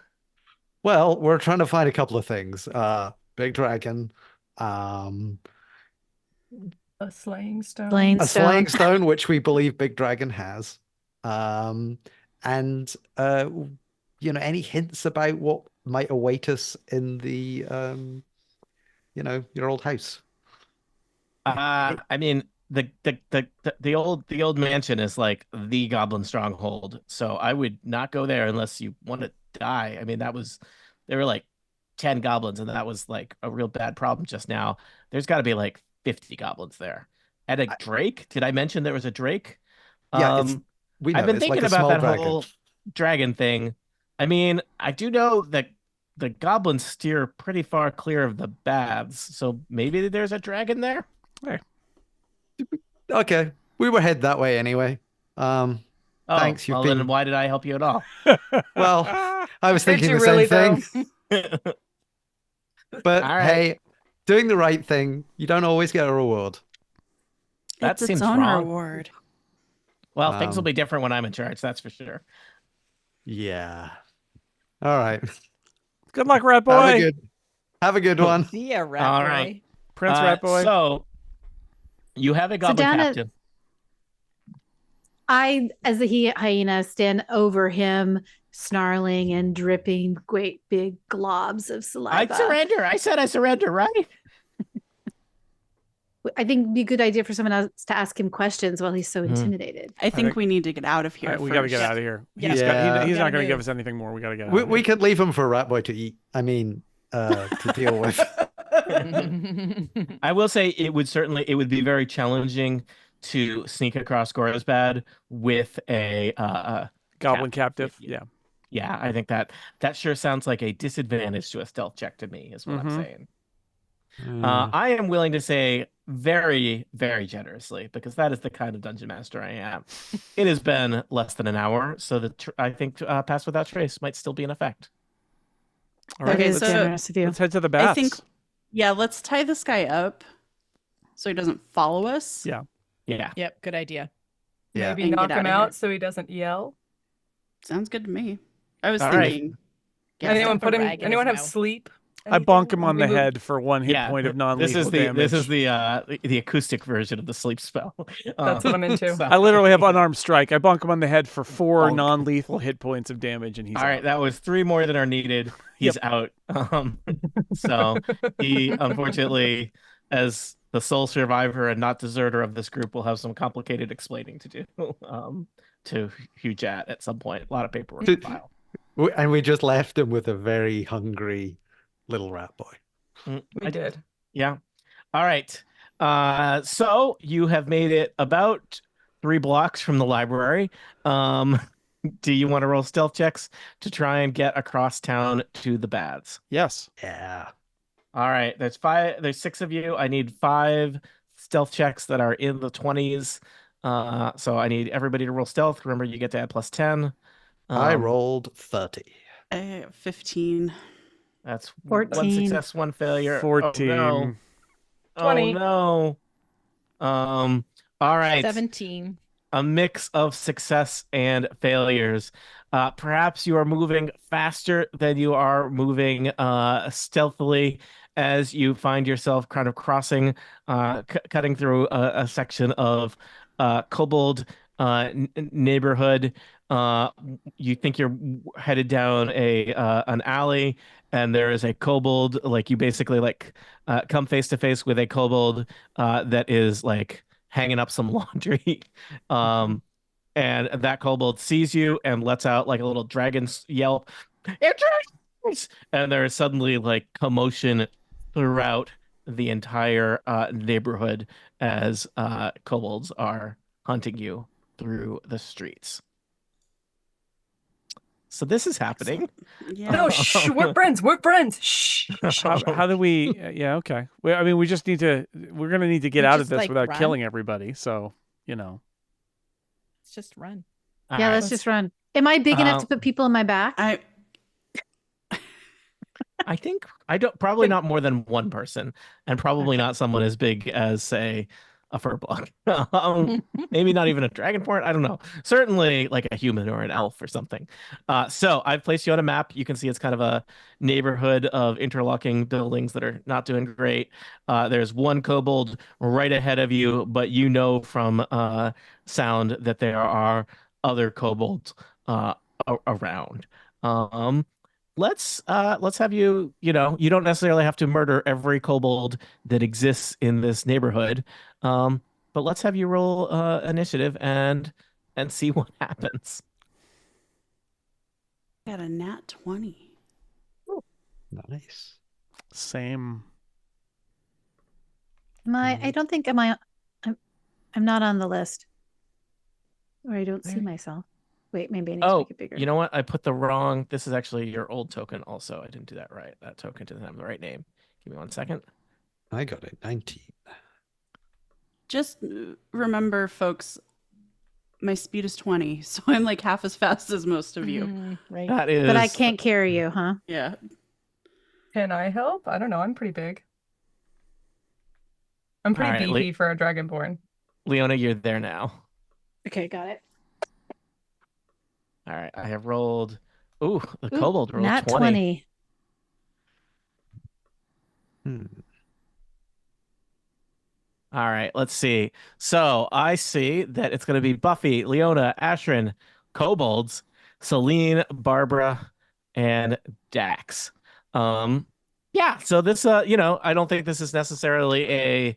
Speaker 1: Well, we're trying to find a couple of things. Big dragon,
Speaker 5: A slaying stone.
Speaker 7: Slaying
Speaker 1: a slaying
Speaker 7: stone.
Speaker 1: stone, which we believe Big Dragon has. And any hints about what might await us in the your old house.
Speaker 3: I mean, the old mansion is like the goblin stronghold, so I would not go there unless you want to die. I mean, there were like 10 goblins, and that was like a real bad problem just now. There's got to be like 50 goblins there. And a drake? Did I mention there was a drake?
Speaker 1: Yeah, we know
Speaker 3: I've been
Speaker 1: it's
Speaker 3: thinking
Speaker 1: like a
Speaker 3: about
Speaker 1: small
Speaker 3: that
Speaker 1: dragon.
Speaker 3: whole dragon thing. I mean, I do know that the goblins steer pretty far clear of the baths, so maybe there's a dragon there.
Speaker 1: Okay, we were headed that way anyway.
Speaker 3: Oh,
Speaker 1: Thanks, you've
Speaker 3: well,
Speaker 1: been-
Speaker 3: then why did I help you at all?
Speaker 1: Well, I was
Speaker 5: Did
Speaker 1: thinking
Speaker 5: you
Speaker 1: the same
Speaker 5: really,
Speaker 1: thing. But
Speaker 3: All right.
Speaker 1: hey, doing the right thing, you don't always get a reward.
Speaker 3: That
Speaker 4: It's its
Speaker 3: seems
Speaker 4: own
Speaker 3: wrong.
Speaker 4: reward.
Speaker 3: Well, things will
Speaker 1: Um,
Speaker 3: be different when I'm in charge, that's for sure.
Speaker 1: Yeah. All right.
Speaker 2: Good luck, Rat
Speaker 1: Have a
Speaker 2: Boy.
Speaker 1: good have a good one.
Speaker 6: See ya, Rat
Speaker 3: All
Speaker 6: Boy.
Speaker 3: right.
Speaker 2: Prince Rat Boy.
Speaker 3: So you have a goblin
Speaker 7: down at-
Speaker 3: captain.
Speaker 7: I, as the hyena, stand over him, snarling and dripping great big globs of
Speaker 3: I
Speaker 7: saliva.
Speaker 3: surrender. I said I surrender, right?
Speaker 7: I think it'd be a good idea for someone else to ask him questions while he's so intimidated.
Speaker 4: I think we need to get out of here.
Speaker 2: We got to get
Speaker 4: first.
Speaker 2: out of here.
Speaker 5: Yeah.
Speaker 2: He's
Speaker 1: Yeah.
Speaker 2: not
Speaker 5: Gotta
Speaker 2: going to give
Speaker 5: move.
Speaker 2: us anything more. We got to get out.
Speaker 1: We,
Speaker 2: of
Speaker 1: we
Speaker 2: here.
Speaker 1: could leave him for Rat Boy to eat. I mean, to deal with.
Speaker 3: I will say it would be very challenging to sneak across Gorosbad with a
Speaker 2: Goblin
Speaker 3: captive.
Speaker 2: captive. Yeah.
Speaker 3: Yeah, I think that sure sounds like a disadvantage to a stealth check to me, is what I'm saying. I am willing to say very, very generously, because that is the kind of dungeon master I am. It has been less than an hour, so I think Pass Without Trace might still be in effect.
Speaker 2: All
Speaker 4: That
Speaker 2: right.
Speaker 4: is
Speaker 2: Let's,
Speaker 4: generous
Speaker 7: of you.
Speaker 2: let's head to the bats.
Speaker 4: I think, yeah, let's tie this guy up so he doesn't follow us.
Speaker 2: Yeah.
Speaker 3: Yeah.
Speaker 5: Yep, good idea.
Speaker 1: Yeah.
Speaker 5: Maybe
Speaker 4: And
Speaker 5: knock
Speaker 4: get
Speaker 5: him
Speaker 4: outta
Speaker 5: out
Speaker 4: here.
Speaker 5: so he doesn't yell.
Speaker 4: Sounds good to me. I was
Speaker 3: All right.
Speaker 4: thinking.
Speaker 5: Anyone
Speaker 6: Have a rag in
Speaker 5: anyone
Speaker 6: his
Speaker 5: have
Speaker 6: mouth.
Speaker 5: sleep?
Speaker 2: I bonk him
Speaker 5: Anything?
Speaker 2: on the
Speaker 5: We move-
Speaker 2: head for 1 hit point of non-lethal damage.
Speaker 3: This is the acoustic version of the sleep spell.
Speaker 5: That's what I'm into.
Speaker 3: So-
Speaker 2: I literally have unarmed strike. I bonk him on the head for 4
Speaker 3: Bonk.
Speaker 2: non-lethal hit points of damage, and he's
Speaker 3: All right,
Speaker 2: out.
Speaker 3: that was 3 more than are needed. He's out. So he, unfortunately, as the sole survivor and not deserter of this group, will have some complicated explaining to do to Hugh Jat at some point. A lot of paperwork to file.
Speaker 1: And we just left him with a very hungry little rat boy.
Speaker 5: We did.
Speaker 3: Yeah. All right. So you have made it about 3 blocks from the library. Do you want to roll stealth checks to try and get across town to the baths?
Speaker 2: Yes.
Speaker 1: Yeah.
Speaker 3: All right. There's 6 of you. I need 5 stealth checks that are in the 20s. So I need everybody to roll stealth. Remember, you get to add plus 10.
Speaker 1: I rolled 30.
Speaker 4: 15.
Speaker 3: That's
Speaker 7: 14.
Speaker 3: 1 success, 1 failure.
Speaker 2: 14.
Speaker 3: Oh, no.
Speaker 5: 20.
Speaker 3: Oh, no. All right.
Speaker 6: 17.
Speaker 3: A mix of success and failures. Perhaps you are moving faster than you are moving stealthily, as you find yourself kind of crossing, cutting through a section of kobold neighborhood. You think you're headed down an alley, and there is a kobold. Like, you basically come face to face with a kobold that is like hanging up some laundry. And that kobold sees you and lets out like a little dragon's yelp. And there is suddenly like commotion throughout the entire neighborhood as kobolds are hunting you through the streets. So this is happening.
Speaker 4: Yeah.
Speaker 5: No, shh, we're friends. We're friends. Shh.
Speaker 2: How do we? Yeah. Okay. I mean, we just need to. We're gonna need to get
Speaker 6: We
Speaker 2: out of
Speaker 6: just,
Speaker 2: this
Speaker 6: like,
Speaker 2: without
Speaker 6: run?
Speaker 2: killing everybody. So
Speaker 6: Let's just run.
Speaker 3: All
Speaker 7: Yeah,
Speaker 3: right.
Speaker 7: let's just run. Am I big enough to put people in my back?
Speaker 3: I think probably not more than 1 person, and probably not someone as big as, say, a furbolg. Maybe not even a dragonborn. I don't know. Certainly like a human or an elf or something. So I've placed you on a map. You can see it's kind of a neighborhood of interlocking buildings that are not doing great. There's 1 kobold right ahead of you, but you know from sound that there are other kobolds around. Let's have you don't necessarily have to murder every kobold that exists in this neighborhood, but let's have you roll initiative and see what happens.
Speaker 4: Got a nat 20.
Speaker 1: Nice.
Speaker 2: same.
Speaker 7: I don't think I'm not on the list. Or I don't see myself. Wait, maybe I need to make it bigger.
Speaker 3: You know what? I put the wrong. This is actually your old token. Also, I didn't do that right. That token didn't have the right name. Give me 1 second.
Speaker 1: I got it. 19.
Speaker 4: Just remember, folks, my speed is 20, so I'm like half as fast as most of you.
Speaker 6: Right.
Speaker 3: That is.
Speaker 7: But I can't carry you, huh?
Speaker 4: Yeah.
Speaker 5: Can I help? I don't know. I'm pretty big. I'm pretty
Speaker 3: All right,
Speaker 5: beefy for a dragonborn.
Speaker 3: Leona, you're there now.
Speaker 7: Okay, got it.
Speaker 3: All right, I have rolled. Ooh, the kobold rolled
Speaker 7: Nat
Speaker 3: 20.
Speaker 7: 20.
Speaker 3: All right, let's see. So I see that it's going to be Buffy, Leona, Ashrin, kobolds, Celine, Barbara, and Dax. Yeah, so this I don't think this is necessarily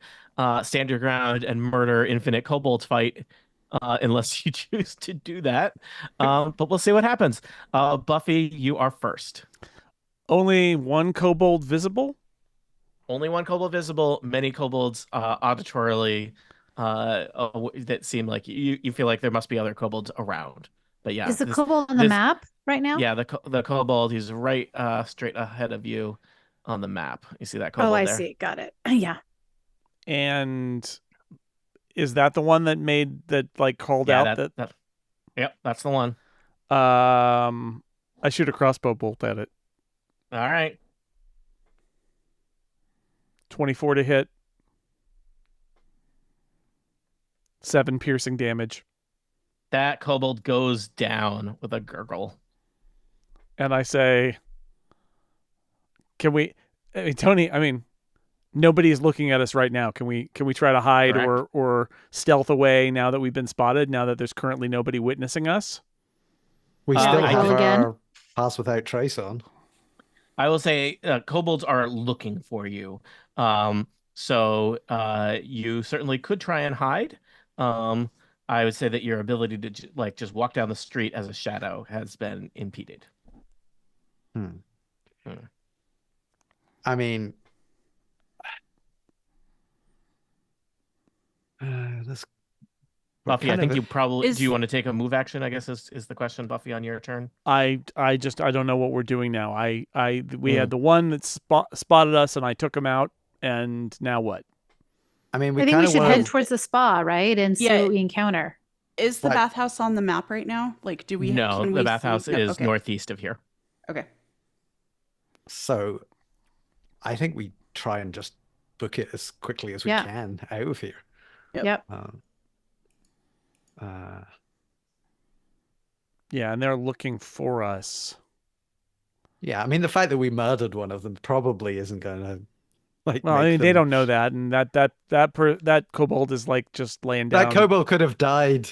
Speaker 3: stand your ground and murder infinite kobolds fight, unless you choose to do that. But we'll see what happens. Buffy, you are first.
Speaker 2: Only one kobold visible?
Speaker 3: Only one kobold visible, many kobolds auditorily that seem like you feel like there must be other kobolds around. But yeah,
Speaker 7: Is the kobold on the
Speaker 3: this
Speaker 7: map right now?
Speaker 3: yeah, the kobold, he's right straight ahead of you on the map. You see that
Speaker 7: Oh,
Speaker 3: kobold
Speaker 7: I
Speaker 3: there?
Speaker 7: see. Got it. Yeah.
Speaker 2: And is that the one that called
Speaker 3: Yeah,
Speaker 2: out that?
Speaker 3: Yep, that's the one.
Speaker 2: I shoot a crossbow bolt at it.
Speaker 3: All right.
Speaker 2: 24 to hit. 7 piercing damage.
Speaker 3: That kobold goes down with a gurgle.
Speaker 2: And I say, Tony, nobody's looking at us right now. Can we try to hide or stealth away now that we've been spotted, now that there's currently nobody witnessing us?
Speaker 1: We still have
Speaker 7: again.
Speaker 1: our pass without trace on.
Speaker 3: I will say kobolds are looking for you. So you certainly could try and hide. I would say that your ability to just walk down the street as a shadow has been impeded.
Speaker 1: I mean, this
Speaker 3: Buffy, I think you probably do you
Speaker 4: Is-
Speaker 3: want to take a move action, I guess is the question, Buffy, on your turn.
Speaker 2: I don't know what we're doing now. We had the one that spotted us and I took him out, and now what?
Speaker 1: I mean,
Speaker 7: I think we should head towards the spa, right? And see
Speaker 4: Yeah.
Speaker 7: what we encounter.
Speaker 4: Is the
Speaker 1: Like-
Speaker 4: bathhouse on the map right now? Like, do we?
Speaker 3: No,
Speaker 4: can
Speaker 3: the
Speaker 4: we
Speaker 3: bathhouse
Speaker 4: see? No,
Speaker 3: is
Speaker 4: okay.
Speaker 3: northeast of here.
Speaker 4: Okay.
Speaker 1: So I think we try and just book it as quickly as we
Speaker 7: Yeah.
Speaker 1: can out of here.
Speaker 7: Yep.
Speaker 2: Yeah, and they're looking for us.
Speaker 1: Yeah, I mean, the fact that we murdered one of them probably isn't going to
Speaker 2: Well,
Speaker 1: make
Speaker 2: I mean, they
Speaker 1: them-
Speaker 2: don't know that, and that kobold is just laying down.
Speaker 1: That kobold could have died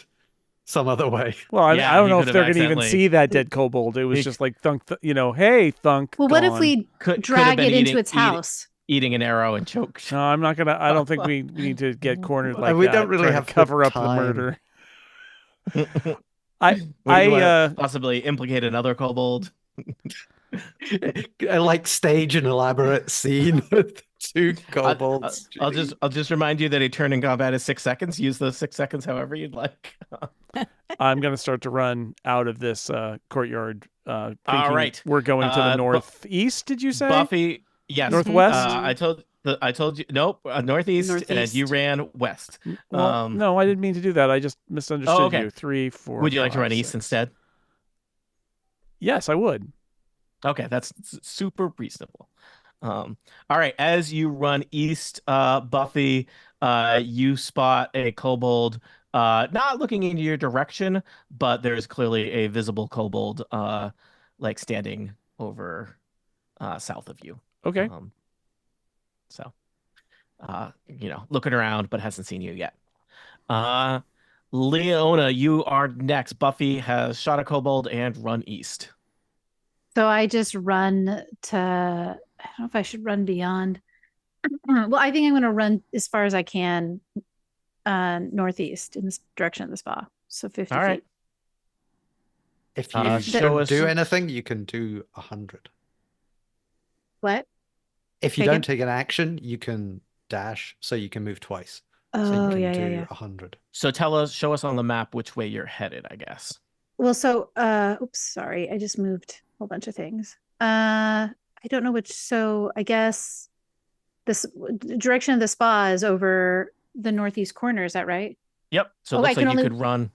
Speaker 1: some other way.
Speaker 2: Well, I
Speaker 3: Yeah,
Speaker 2: don't
Speaker 3: he
Speaker 2: know
Speaker 3: could
Speaker 2: if
Speaker 3: have
Speaker 2: they're going to even
Speaker 3: accidentally-
Speaker 2: see that dead kobold. It was
Speaker 1: He-
Speaker 2: just like thunk, hey, thunk.
Speaker 7: Well, what if
Speaker 2: gone.
Speaker 7: we
Speaker 3: Could
Speaker 7: drag
Speaker 3: have been
Speaker 7: it into
Speaker 3: eating-
Speaker 7: its house?
Speaker 3: Eating an arrow and choked.
Speaker 2: No, I'm not gonna. I don't think we need to get cornered like
Speaker 1: We
Speaker 2: that.
Speaker 1: don't really
Speaker 2: trying to
Speaker 1: have the
Speaker 2: cover up the
Speaker 1: time.
Speaker 2: murder.
Speaker 3: Would you
Speaker 2: I
Speaker 3: possibly implicate another kobold.
Speaker 1: Like stage an elaborate scene with two kobolds.
Speaker 3: I'll just remind you that a turn in combat is 6 seconds. Use those 6 seconds however you'd like.
Speaker 2: I'm gonna start to run out of this courtyard.
Speaker 3: All
Speaker 2: Thinking
Speaker 3: right.
Speaker 2: we're going to the northeast. Did you say?
Speaker 3: Buffy, yes.
Speaker 2: Northwest?
Speaker 3: I told you nope, northeast, and
Speaker 4: Northeast.
Speaker 3: you ran west.
Speaker 2: Well, no, I didn't mean to do that. I just misunderstood
Speaker 3: Oh, okay.
Speaker 2: you. 3, 4.
Speaker 3: Would you like to
Speaker 2: 5,
Speaker 3: run east
Speaker 2: 6.
Speaker 3: instead?
Speaker 2: Yes, I would.
Speaker 3: Okay, that's super reasonable. All right, as you run east, Buffy, you spot a kobold not looking in your direction, but there's clearly a visible kobold like standing over south of you.
Speaker 2: Okay.
Speaker 3: So looking around but hasn't seen you yet. Leona, you are next. Buffy has shot a kobold and run east.
Speaker 7: So I just run to, I don't know if I should run beyond. Well, I think I'm going to run as far as I can northeast in this direction of the spa. So 50
Speaker 3: All right.
Speaker 7: feet.
Speaker 1: If you
Speaker 3: show
Speaker 1: don't
Speaker 3: us-
Speaker 1: do anything, you can do 100.
Speaker 7: What?
Speaker 1: If you
Speaker 7: Take
Speaker 1: don't
Speaker 7: it?
Speaker 1: take an action, you can dash, so you can move twice. So you
Speaker 7: Oh,
Speaker 1: can
Speaker 7: yeah,
Speaker 1: do
Speaker 7: yeah, yeah.
Speaker 1: 100.
Speaker 3: So show us on the map which way you're headed, I guess.
Speaker 7: Well, so, oops, sorry. I just moved a whole bunch of things. I don't know which. So I guess this direction of the spa is over the northeast corner. Is that right?
Speaker 3: Yep. So it
Speaker 7: Okay, I
Speaker 3: looks
Speaker 7: can
Speaker 3: like you
Speaker 7: only-
Speaker 3: could run.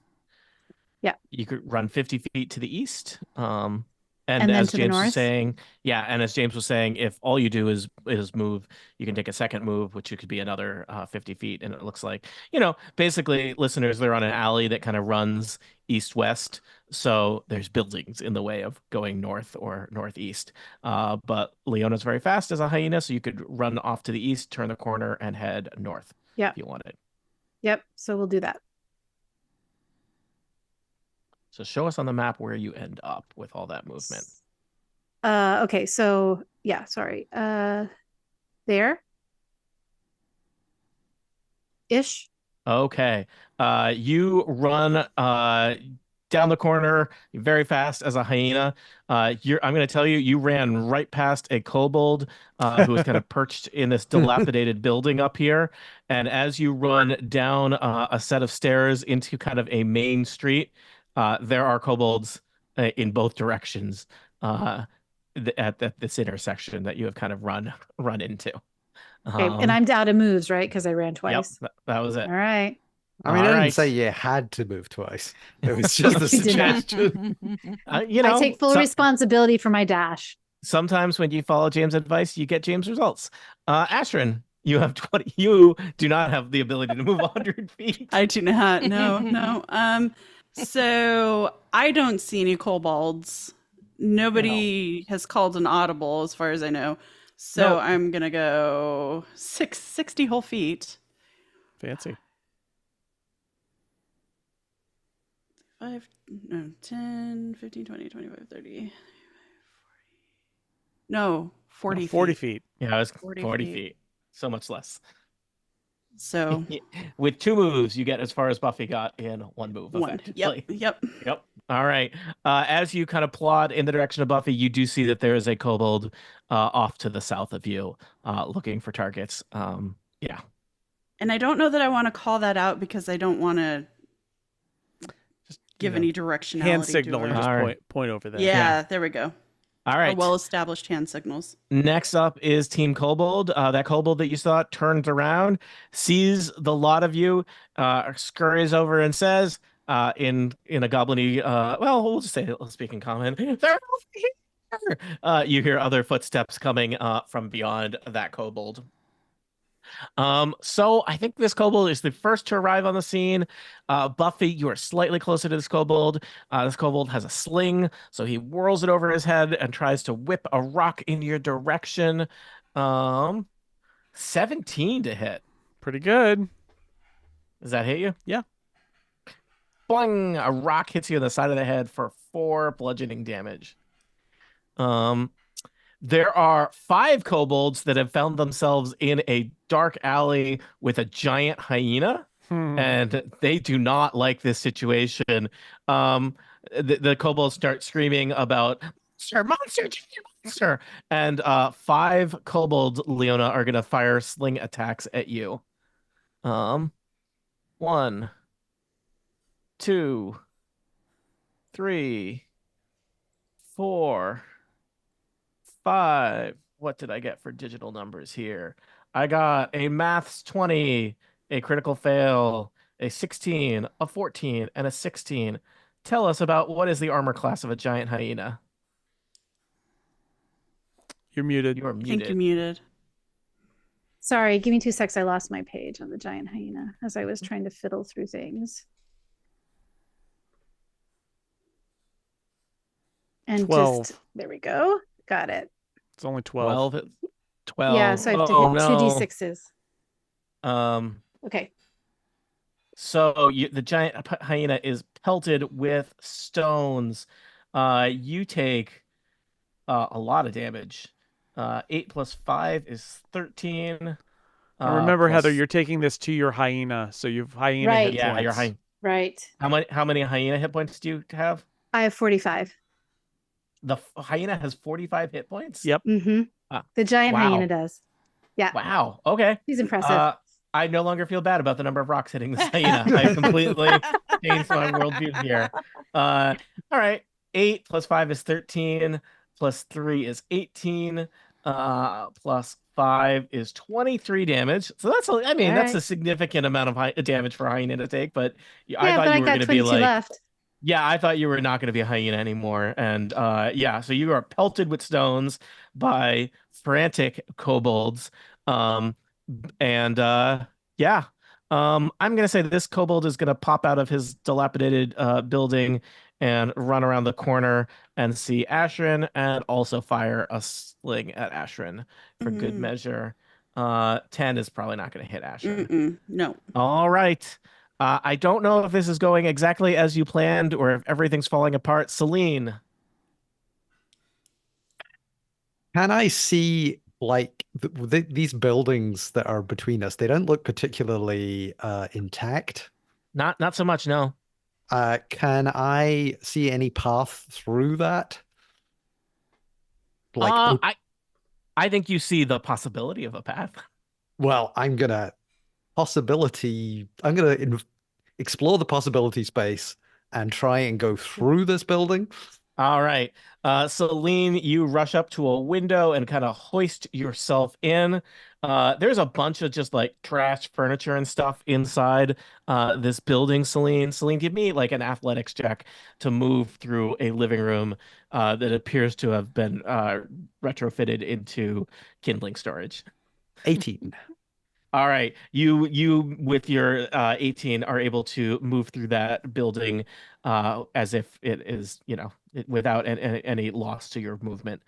Speaker 7: Yeah.
Speaker 3: You could run 50 feet to the east.
Speaker 7: And
Speaker 3: And
Speaker 7: then
Speaker 3: as
Speaker 7: to the
Speaker 3: James was
Speaker 7: north?
Speaker 3: saying, and as James was saying, if all you do is move, you can take a second move, which could be another 50 feet. And it looks like, basically, listeners, they're on an alley that kind of runs east-west. So there's buildings in the way of going north or northeast. But Leona's very fast as a hyena, so you could run off to the east, turn the corner, and head north
Speaker 7: Yeah.
Speaker 3: if you wanted.
Speaker 7: Yep. So we'll do that.
Speaker 3: So show us on the map where you end up with all that movement.
Speaker 7: Okay. So yeah, sorry. There. ish.
Speaker 3: Okay. You run down the corner very fast as a hyena. I'm going to tell you, you ran right past a kobold who was kind of perched in this dilapidated building up here. And as you run down a set of stairs into kind of a main street, there are kobolds in both directions at this intersection that you have kind of run into.
Speaker 7: Okay, and I'm out of moves, right? Because I ran
Speaker 3: Yep,
Speaker 7: twice.
Speaker 3: that was it.
Speaker 7: All right.
Speaker 1: I mean,
Speaker 3: All
Speaker 1: I didn't
Speaker 3: right.
Speaker 1: say you had to move twice. It was just a
Speaker 7: You did not.
Speaker 1: suggestion.
Speaker 3: You know,
Speaker 7: I take full responsibility for my dash.
Speaker 3: sometimes when you follow James' advice, you get James results. Ashrin, you have 20. You do not have the ability to move 100 feet.
Speaker 4: I do not. No. So I don't see any kobolds. Nobody has called an audible, as far as I know. So
Speaker 3: Nope.
Speaker 4: I'm gonna go 60 whole feet.
Speaker 2: Fancy.
Speaker 4: 5, no, 10, 15, 20, 25, 30. No, 40
Speaker 2: 40
Speaker 4: feet.
Speaker 2: feet.
Speaker 3: Yeah, it was
Speaker 4: 40
Speaker 3: 40
Speaker 4: feet.
Speaker 3: feet. So much less.
Speaker 4: So
Speaker 3: With 2 moves, you get as far as Buffy got in 1 move.
Speaker 4: one.
Speaker 3: Effectively.
Speaker 4: Yep.
Speaker 3: Yep. All right. As you kind of plod in the direction of Buffy, you do see that there is a kobold off to the south of you, looking for targets. Yeah.
Speaker 4: And I don't know that I want to call that out because I don't want to
Speaker 2: Just
Speaker 4: give
Speaker 2: you know,
Speaker 4: any directionality
Speaker 2: hand
Speaker 4: to
Speaker 2: signal
Speaker 4: her.
Speaker 2: and just
Speaker 3: All right.
Speaker 2: point over there.
Speaker 4: Yeah, there we go.
Speaker 3: All right.
Speaker 4: Well-established hand signals.
Speaker 3: Next up is Team Kobold. That kobold that you saw turns around, sees the lot of you, scurries over and says, in a goblin-y, well, we'll just say, speaking common, they're over here. You hear other footsteps coming from beyond that kobold. So I think this kobold is the first to arrive on the scene. Buffy, you are slightly closer to this kobold. This kobold has a sling, so he whirls it over his head and tries to whip a rock in your direction. 17 to hit.
Speaker 2: Pretty good.
Speaker 3: Does that hit you?
Speaker 2: Yeah.
Speaker 3: Boing! A rock hits you in the side of the head for 4 bludgeoning damage. There are 5 kobolds that have found themselves in a dark alley with a giant hyena, and they do not like this situation. The kobolds start screaming about monster, monster, and 5 kobolds, Leona, are gonna fire sling attacks at you. 1, 2, 3, 4, 5. What did I get for digital numbers here? I got a maths 20, a critical fail, a 16, a 14, and a 16. Tell us about what is the armor class of a giant hyena.
Speaker 2: You're muted.
Speaker 3: You are
Speaker 4: I think
Speaker 3: muted.
Speaker 4: you're muted.
Speaker 7: Sorry, give me 2 secs. I lost my page on the giant hyena as I was trying to fiddle through things. And
Speaker 2: 12.
Speaker 7: just there we go. Got it.
Speaker 2: It's only 12.
Speaker 3: 12.
Speaker 7: Yeah, so I have to
Speaker 3: Oh,
Speaker 7: hit
Speaker 3: no.
Speaker 7: 2d6s. Okay.
Speaker 3: So the giant hyena is pelted with stones. You take a lot of damage. 8 plus 5 is 13.
Speaker 2: And remember, Heather,
Speaker 3: plus-
Speaker 2: you're taking this to your hyena, so you've hyena
Speaker 7: Right.
Speaker 2: hit
Speaker 3: yeah,
Speaker 2: points.
Speaker 3: your hyena.
Speaker 7: Right.
Speaker 3: How many hyena hit points do you have?
Speaker 7: I have 45.
Speaker 3: The hyena has 45 hit points?
Speaker 2: Yep.
Speaker 7: Mm-hmm. The giant
Speaker 3: wow.
Speaker 7: hyena does. Yeah.
Speaker 3: Wow. Okay.
Speaker 7: He's impressive.
Speaker 3: I no longer feel bad about the number of rocks hitting this hyena. I completely changed my worldview here. All right. 8 plus 5 is 13. Plus 3 is 18. Plus 5 is 23 damage. So that's that's a significant amount of damage for a hyena to take. But I thought you were going to be like,
Speaker 7: left.
Speaker 3: yeah, I thought you were not going to be a hyena anymore. And yeah, so you are pelted with stones by frantic kobolds. Yeah, I'm going to say this kobold is going to pop out of his dilapidated building and run around the corner and see Ashrin and also fire a sling at Ashrin for good measure. 10 is probably not going to hit Ashrin.
Speaker 4: No.
Speaker 3: All right. I don't know if this is going exactly as you planned or if everything's falling apart. Celine.
Speaker 1: Can I see like these buildings that are between us, they don't look particularly intact.
Speaker 3: Not so much, no.
Speaker 1: Can I see any path through that? Like, oh,
Speaker 3: I think you see the possibility of a path.
Speaker 1: well, I'm gonna explore the possibility space and try and go through this building.
Speaker 3: All right. Celine, you rush up to a window and kind of hoist yourself in. There's a bunch of just like trash furniture and stuff inside this building, Celine. Celine, give me like an athletics check to move through a living room that appears to have been retrofitted into kindling storage.
Speaker 1: 18.
Speaker 3: All right, you with your 18 are able to move through that building as if it is, without any loss to your movement.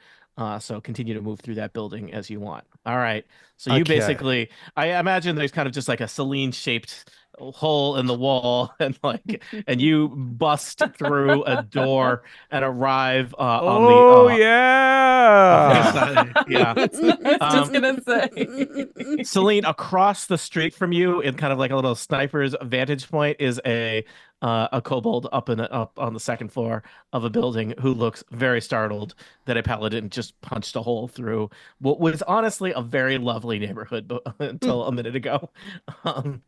Speaker 3: So continue to move through that building as you want. All right. So you
Speaker 1: Okay.
Speaker 3: basically, I imagine there's kind of just like a Celine shaped hole in the wall, and you bust through a door and arrive
Speaker 2: Oh
Speaker 3: on this
Speaker 2: yeah.
Speaker 3: side. Yeah.
Speaker 5: I was just
Speaker 3: Um,
Speaker 5: gonna say.
Speaker 3: Celine, across the street from you, in kind of like a little sniper's vantage point, is a kobold up on the second floor of a building who looks very startled that a paladin just punched a hole through what was honestly a very lovely neighborhood until a minute ago. Um,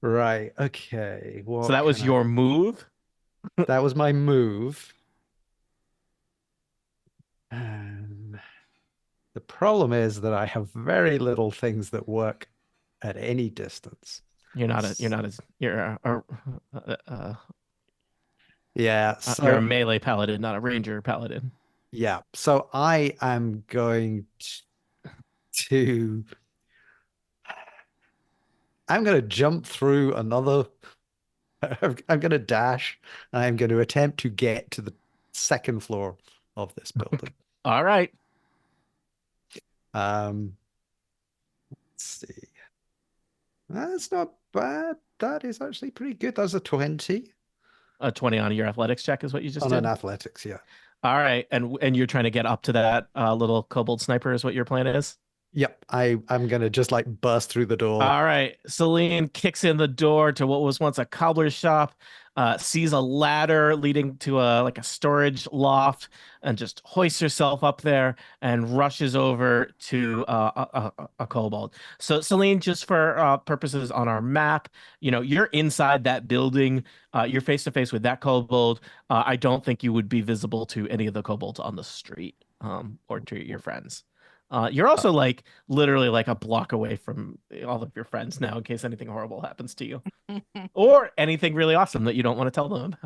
Speaker 1: Right. Okay.
Speaker 3: so
Speaker 1: What
Speaker 3: that was
Speaker 1: can I?
Speaker 3: your move.
Speaker 1: That was my move. Um, the problem is that I have very little things that work at any distance. Yeah.
Speaker 3: You're a
Speaker 1: So
Speaker 3: melee paladin, not a ranger paladin.
Speaker 1: yeah. So I am going to. I'm going to jump through another. I'm going to dash. And I'm going to attempt to get to the second floor of this building.
Speaker 3: All right.
Speaker 1: Let's see. That's not bad. That is actually pretty good. That's a 20
Speaker 3: A 20 on your athletics check is what you just
Speaker 1: on
Speaker 3: did.
Speaker 1: an athletics. Yeah.
Speaker 3: All right, and you're trying to get up to that little kobold sniper is what your plan is?
Speaker 1: Yep. I'm going to just like burst through the door.
Speaker 3: All right, Celine kicks in the door to what was once a cobbler's shop, sees a ladder leading to a storage loft, and just hoists herself up there and rushes over to a kobold. So Celine, just for purposes on our map, you're inside that building. You're face to face with that kobold. I don't think you would be visible to any of the kobolds on the street, or to your friends. You're also like literally like a block away from all of your friends now in case anything horrible happens to you or anything really awesome that you don't want to tell them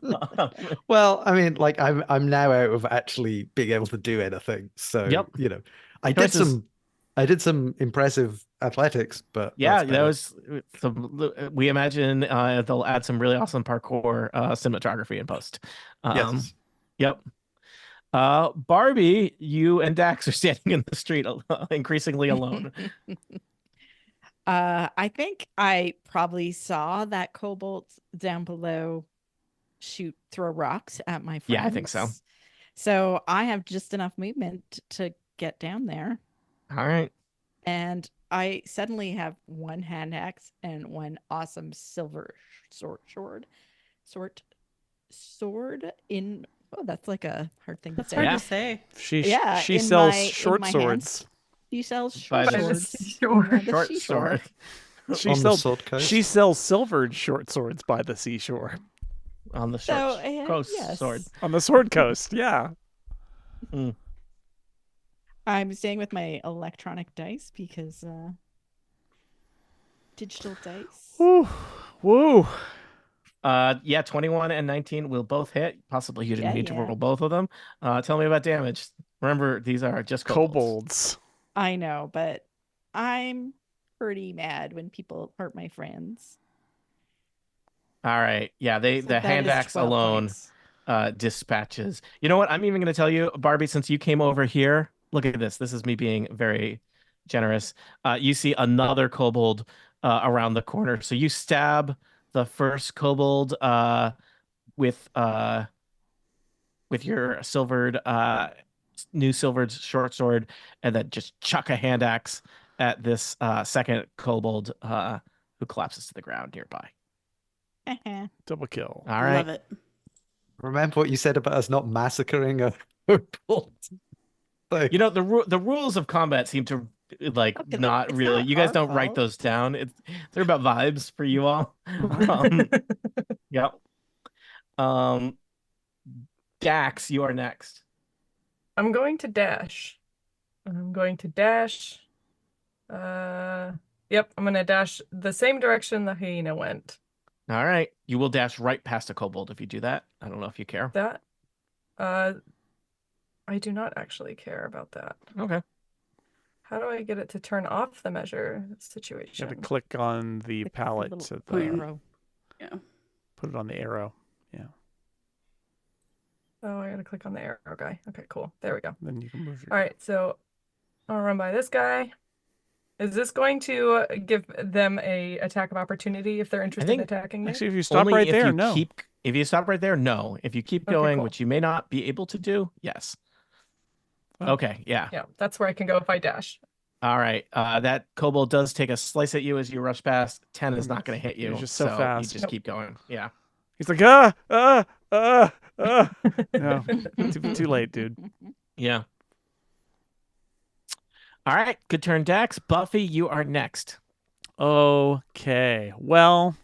Speaker 3: about.
Speaker 1: Well, I mean, like I'm now out of actually being able to do anything. So,
Speaker 3: Yep.
Speaker 1: I did
Speaker 3: Choices.
Speaker 1: some impressive athletics, but
Speaker 3: Yeah,
Speaker 1: that's
Speaker 3: that
Speaker 1: about it.
Speaker 3: was we imagine they'll add some really awesome parkour cinematography in post.
Speaker 1: Yes.
Speaker 3: Yep. Barbie, you and Dax are standing in the street increasingly alone.
Speaker 6: I think I probably saw that kobold down below throw rocks at my friends.
Speaker 3: Yeah, I think so.
Speaker 6: So I have just enough movement to get down there.
Speaker 3: All right.
Speaker 6: And I suddenly have one hand axe and one awesome silver sword in. Oh, that's like a hard thing to
Speaker 4: That's
Speaker 6: say.
Speaker 4: hard
Speaker 3: Yeah.
Speaker 4: to say.
Speaker 2: She
Speaker 6: in
Speaker 2: sells
Speaker 6: my-
Speaker 2: short
Speaker 6: in my
Speaker 2: swords.
Speaker 6: hands. She sells
Speaker 3: By
Speaker 6: short
Speaker 3: the
Speaker 6: swords.
Speaker 5: seashore.
Speaker 6: on the
Speaker 3: Short
Speaker 6: seashore.
Speaker 3: sword.
Speaker 2: She
Speaker 1: On the
Speaker 2: sells
Speaker 1: sword coast.
Speaker 2: she sells silvered short swords by the seashore.
Speaker 3: On the
Speaker 6: So,
Speaker 3: short coast
Speaker 6: yes.
Speaker 3: sword.
Speaker 2: On the Sword Coast, yeah.
Speaker 6: I'm staying with my electronic dice because digital dice.
Speaker 2: Woo. Woo.
Speaker 3: Yeah, 21 and 19 will both hit. Possibly you didn't need to
Speaker 6: Yeah.
Speaker 3: roll both of them. Tell me about damage. Remember, these are just kobolds.
Speaker 2: Kobolds.
Speaker 6: I know, but I'm pretty mad when people hurt my friends.
Speaker 3: All right. Yeah,
Speaker 6: So
Speaker 3: the
Speaker 6: that
Speaker 3: hand
Speaker 6: is
Speaker 3: axe
Speaker 6: 12
Speaker 3: alone
Speaker 6: points.
Speaker 3: dispatches. You know what? I'm even going to tell you, Barbie, since you came over here, look at this. This is me being very generous. You see another kobold around the corner. So you stab the first kobold with your silvered new silvered short sword, and then just chuck a hand axe at this second kobold who collapses to the ground nearby.
Speaker 2: Double kill.
Speaker 3: All right.
Speaker 4: Love it.
Speaker 1: Remember what you said about us not massacring a kobold? Like,
Speaker 3: You know, the rules of combat seem to like
Speaker 6: Okay,
Speaker 3: not
Speaker 6: it's
Speaker 3: really.
Speaker 6: not
Speaker 3: You guys
Speaker 6: our
Speaker 3: don't write
Speaker 6: fault.
Speaker 3: those down. They're about vibes for you all. Um, yep. Dax, you are next.
Speaker 5: I'm going to dash. I'm going to dash. Yep, I'm gonna dash the same direction the hyena went.
Speaker 3: All right. You will dash right past a kobold if you do that. I don't know if you care.
Speaker 5: That, I do not actually care about that.
Speaker 3: Okay.
Speaker 5: How do I get it to turn off the measure
Speaker 2: You
Speaker 5: situation?
Speaker 2: have to click on the
Speaker 6: Click the
Speaker 2: palette
Speaker 6: little
Speaker 2: to
Speaker 6: arrow.
Speaker 4: Yeah.
Speaker 2: put it on the arrow. Yeah.
Speaker 5: Oh, I gotta click on the arrow guy. Okay, cool. There we go.
Speaker 2: Then you can move your.
Speaker 5: All right, so I'll run by this guy. Is this going to give them a attack of opportunity if they're interested in
Speaker 3: think-
Speaker 5: attacking me?
Speaker 2: Actually, if you stop
Speaker 3: Only
Speaker 2: right
Speaker 3: if
Speaker 2: there,
Speaker 3: you
Speaker 2: no.
Speaker 3: if you stop right there, no. If you keep
Speaker 5: Okay,
Speaker 3: going,
Speaker 5: cool.
Speaker 3: which you may not be able to do, yes.
Speaker 2: Oh.
Speaker 3: Okay, yeah.
Speaker 5: Yeah, that's where I can go if I dash.
Speaker 3: All right. That kobold does take a slice at you as you rush past. 10 is not going to hit you.
Speaker 2: You're just so fast.
Speaker 3: You just keep going. Yeah.
Speaker 2: He's like, No, too late, dude.
Speaker 3: Yeah. All right. Good turn, Dax. Buffy, you are next.
Speaker 2: Okay. Well,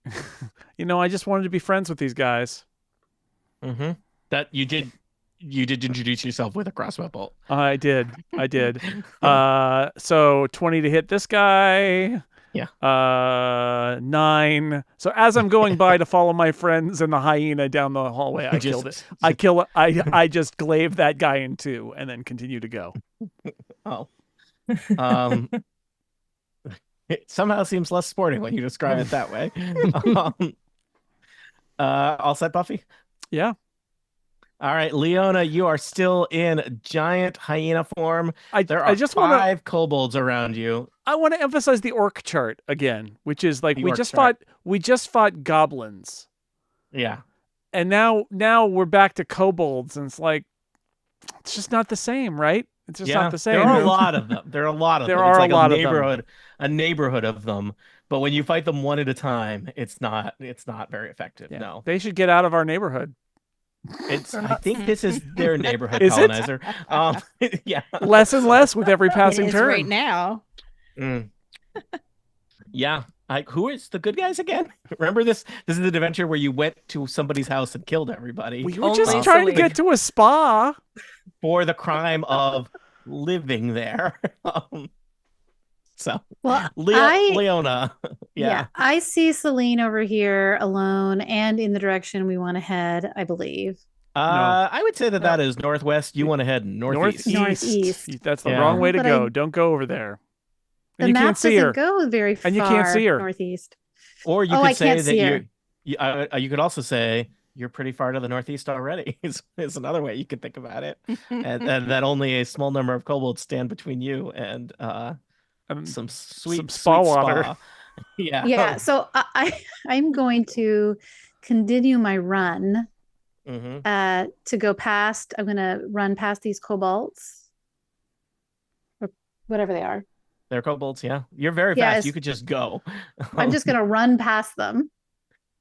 Speaker 2: I just wanted to be friends with these guys.
Speaker 3: Mm-hmm. That you did introduce yourself with a crossbow bolt.
Speaker 2: I did. So 20 to hit this guy.
Speaker 3: Yeah.
Speaker 2: 9. So as I'm going by to follow my friends and the hyena down the hallway, I killed it. I just glaive that guy in two and then continue to go.
Speaker 3: Oh. It somehow seems less sporting when you describe it that way. All set, Buffy?
Speaker 2: Yeah.
Speaker 3: All right, Leona, you are still in giant hyena form. There are
Speaker 2: I just want to
Speaker 3: 5 kobolds around you.
Speaker 2: I want to emphasize the orc chart again, which is like
Speaker 3: The
Speaker 2: we
Speaker 3: orc
Speaker 2: just
Speaker 3: chart.
Speaker 2: fought goblins.
Speaker 3: Yeah.
Speaker 2: And now we're back to kobolds, and it's like it's just not the same, right? It's just not the same.
Speaker 3: There are a lot of them. There are a lot of
Speaker 2: There
Speaker 3: them.
Speaker 2: are
Speaker 3: It's
Speaker 2: a
Speaker 3: like
Speaker 2: lot of them.
Speaker 3: a neighborhood of them. But when you fight them one at a time, it's not very effective.
Speaker 2: Yeah.
Speaker 3: No.
Speaker 2: They should get out of our neighborhood.
Speaker 3: I think this is their neighborhood
Speaker 2: Is it?
Speaker 3: colonizer. Yeah.
Speaker 2: Less and less with every passing
Speaker 6: It is
Speaker 2: turn.
Speaker 6: right now.
Speaker 3: Mm. Yeah. Who is the good guys again? Remember this? This is an adventure where you went to somebody's house and killed everybody
Speaker 2: We were
Speaker 5: Only
Speaker 2: just trying to
Speaker 5: Celine.
Speaker 2: get to a spa.
Speaker 3: for the crime of living there. So,
Speaker 7: Well,
Speaker 3: Leona.
Speaker 7: yeah, I see Celine over here alone and in the direction we want to head, I believe.
Speaker 3: I would say that is northwest. You want to head northeast.
Speaker 7: Northeast.
Speaker 2: That's the
Speaker 3: Yeah.
Speaker 2: wrong way to
Speaker 7: But
Speaker 2: go.
Speaker 7: I-
Speaker 2: Don't go over there.
Speaker 7: The
Speaker 2: And you
Speaker 7: map
Speaker 2: can't see her.
Speaker 7: doesn't go very far
Speaker 2: And you can't see her.
Speaker 7: northeast.
Speaker 3: Or you
Speaker 7: Oh,
Speaker 3: could
Speaker 7: I
Speaker 3: say
Speaker 7: can't
Speaker 3: that
Speaker 7: see her.
Speaker 3: you could also say you're pretty far to the northeast already. Is another way you could think about it, and that only a small number of kobolds stand between you and some sweet
Speaker 2: spa
Speaker 3: sweet
Speaker 2: water.
Speaker 3: Yeah.
Speaker 7: Yeah, so I'm going to continue my run
Speaker 3: Mm-hmm.
Speaker 7: to go past. I'm going to run past these kobolds or whatever they are.
Speaker 3: They're kobolds. Yeah. You're very
Speaker 7: Yes.
Speaker 3: fast. You could just go.
Speaker 7: I'm just going to run past them.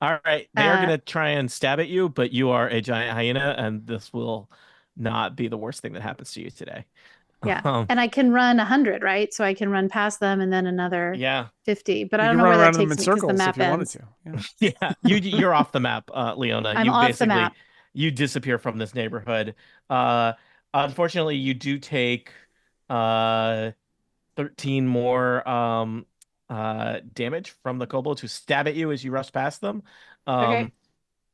Speaker 3: All right. They are going to try and stab at you, but you are a giant hyena, and this will not be the worst thing that happens to you today.
Speaker 7: Yeah. And I can run 100, right? So I can run past them and then another
Speaker 3: Yeah.
Speaker 7: 50. But I
Speaker 2: You
Speaker 7: don't
Speaker 2: can
Speaker 7: know
Speaker 2: run
Speaker 7: where that
Speaker 2: around them in
Speaker 7: takes me because the
Speaker 2: circles
Speaker 7: map
Speaker 2: if you wanted
Speaker 7: ends.
Speaker 2: to. Yeah.
Speaker 3: Yeah. You're off the map, Leona.
Speaker 7: I'm
Speaker 3: You
Speaker 7: off the
Speaker 3: basically
Speaker 7: map.
Speaker 3: you disappear from this neighborhood. Unfortunately, you do take 13 more damage from the kobolds who stab at you as you rush past them.
Speaker 7: Okay.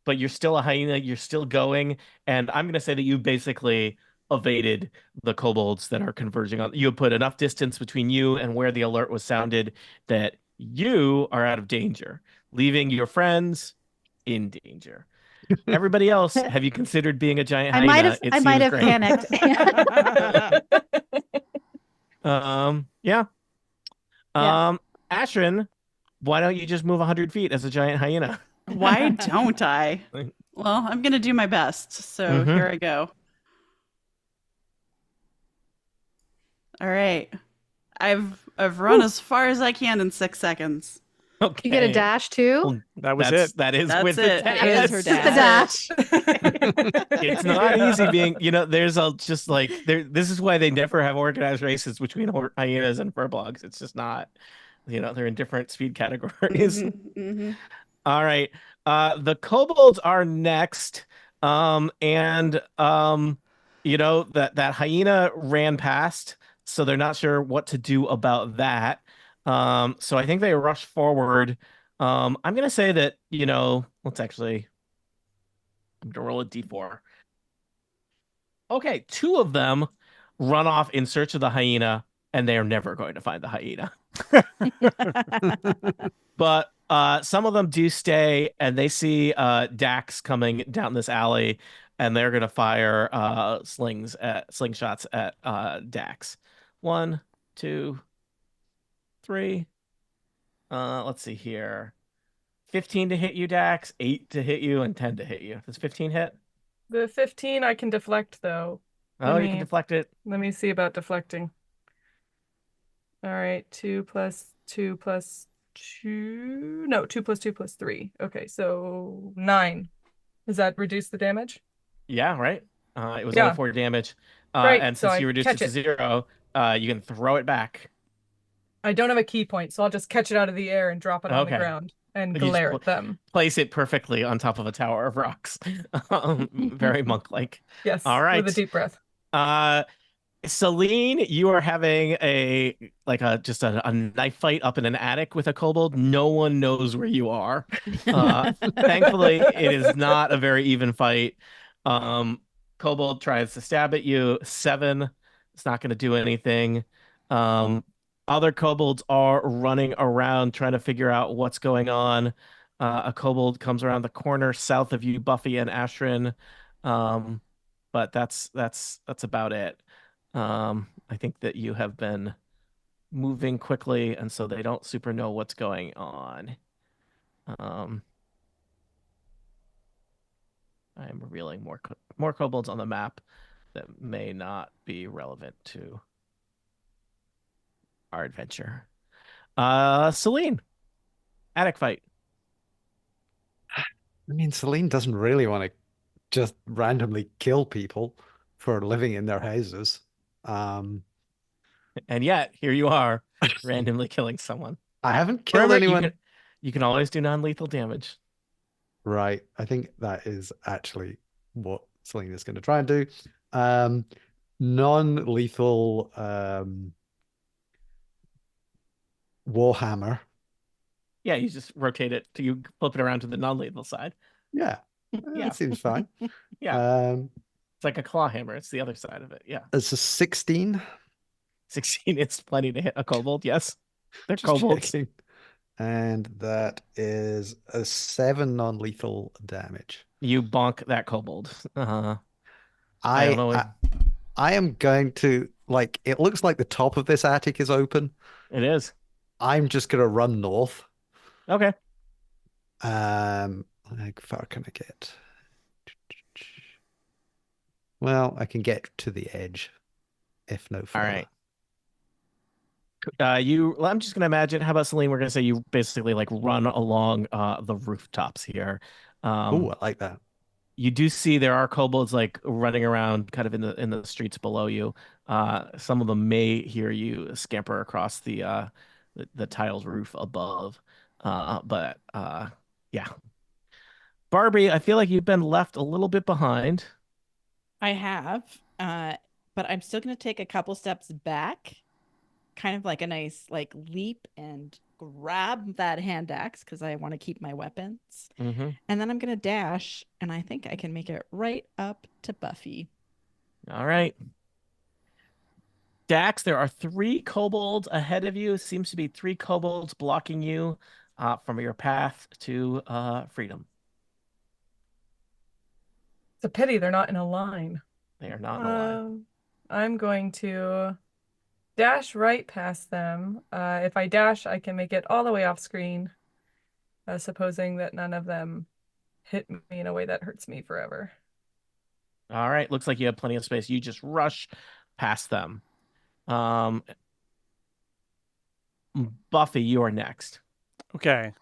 Speaker 3: But you're still a hyena. You're still going, and I'm gonna say that you basically evaded the kobolds that are converging on. You have put enough distance between you and where the alert was sounded that you are out of danger, leaving your friends in danger. Everybody else, have you considered being a giant
Speaker 7: I
Speaker 3: hyena?
Speaker 7: might have
Speaker 3: It
Speaker 7: I might
Speaker 3: seems
Speaker 7: have
Speaker 3: great.
Speaker 7: panicked.
Speaker 3: Yeah.
Speaker 7: Yeah.
Speaker 3: Ashrin, why don't you just move 100 feet as a giant hyena?
Speaker 4: Why don't I? Well, I'm gonna do my best. So
Speaker 3: Mm-hmm.
Speaker 4: here I go. All right. I've run
Speaker 3: Woo.
Speaker 4: as far as I can in 6 seconds.
Speaker 7: You get a
Speaker 3: Okay.
Speaker 7: dash too?
Speaker 3: Well,
Speaker 2: That was it.
Speaker 3: that is
Speaker 4: That's
Speaker 3: with the
Speaker 4: it.
Speaker 6: That is her
Speaker 3: dash.
Speaker 7: With the
Speaker 6: dash.
Speaker 7: dash.
Speaker 3: It's not easy being, there's just like there. This is why they never have organized races between hyenas and furbolgs. It's just not, they're in different speed categories.
Speaker 4: Hmm.
Speaker 3: All right. The kobolds are next. And that hyena ran past, so they're not sure what to do about that. So I think they rush forward. I'm gonna say that, I'm gonna roll a d4. Okay, two of them run off in search of the hyena, and they are never going to find the hyena. But some of them do stay, and they see Dax coming down this alley, and they're gonna fire slingshots at Dax. One, two, three. Let's see here. 15 to hit you, Dax, 8 to hit you, and 10 to hit you. Does 15 hit?
Speaker 5: The 15 I can deflect though.
Speaker 3: Oh, you can deflect it.
Speaker 5: Let me see about deflecting. All right, 2 plus 2 plus 2. No, 2 plus 2 plus 3. Okay, so 9. Does that reduce the damage?
Speaker 3: Yeah, right. It was
Speaker 5: Yeah.
Speaker 3: only 4 damage.
Speaker 5: Right,
Speaker 3: And
Speaker 5: so
Speaker 3: since
Speaker 5: I
Speaker 3: you reduced it
Speaker 5: catch
Speaker 3: to
Speaker 5: it.
Speaker 3: 0, you can throw it back.
Speaker 5: I don't have a key point, so I'll just catch it out of the air and drop it on the
Speaker 3: Okay.
Speaker 5: ground and
Speaker 3: You just
Speaker 5: glare at them.
Speaker 3: place it perfectly on top of a tower of rocks. Very monk-like.
Speaker 5: Yes,
Speaker 3: All
Speaker 5: with a
Speaker 3: right.
Speaker 5: deep breath.
Speaker 3: Celine, you are having just a knife fight up in an attic with a kobold. No one knows where you are. Thankfully, it is not a very even fight. Kobold tries to stab at you. 7. It's not going to do anything. Other kobolds are running around trying to figure out what's going on. A kobold comes around the corner south of you, Buffy and Ashrin. But that's about it. I think that you have been moving quickly, and so they don't super know what's going on. I am revealing more kobolds on the map that may not be relevant to our adventure. Celine, attic fight.
Speaker 1: I mean, Celine doesn't really want to just randomly kill people for living in their houses.
Speaker 3: And yet, here you are, randomly killing someone.
Speaker 1: I haven't killed
Speaker 3: Remember,
Speaker 1: anyone.
Speaker 3: You can always do non-lethal damage.
Speaker 1: Right. I think that is actually what Celine is going to try and do. Non-lethal Warhammer.
Speaker 3: Yeah, you just rotate it you flip it around to the non-lethal side.
Speaker 1: Yeah.
Speaker 3: Yeah.
Speaker 1: That seems fine.
Speaker 3: Yeah. It's like a claw hammer. It's the other side of it. Yeah.
Speaker 1: It's a 16.
Speaker 3: 16 is plenty to hit a kobold. Yes. They're
Speaker 1: Just
Speaker 3: kobolds.
Speaker 1: checking. And that is a 7 non-lethal damage.
Speaker 3: You bonk that kobold. I don't know.
Speaker 1: I am going to, it looks like the top of this attic is open.
Speaker 3: It is.
Speaker 1: I'm just going to run north.
Speaker 3: Okay.
Speaker 1: How far can I get? Well, I can get to the edge, if no further.
Speaker 3: All right. I'm just gonna imagine. How about Celine? We're gonna say you basically run along the rooftops here.
Speaker 1: Oh, I like that.
Speaker 3: You do see there are kobolds running around kind of in the streets below you. Some of them may hear you scamper across the tiled roof above. But yeah. Barbie, I feel like you've been left a little bit behind.
Speaker 6: I have, but I'm still going to take a couple steps back, kind of like a nice leap and grab that hand axe because I want to keep my weapons.
Speaker 3: Mm-hmm.
Speaker 6: And then I'm going to dash, and I think I can make it right up to Buffy.
Speaker 3: All right. Dax, there are 3 kobolds ahead of you. Seems to be 3 kobolds blocking you from your path to freedom.
Speaker 5: It's a pity they're not in a line.
Speaker 3: They are not in a line.
Speaker 5: I'm going to dash right past them. If I dash, I can make it all the way off screen, supposing that none of them hit me in a way that hurts me forever.
Speaker 3: All right, looks like you have plenty of space. You just rush past them. Buffy, you are next.
Speaker 2: Okay.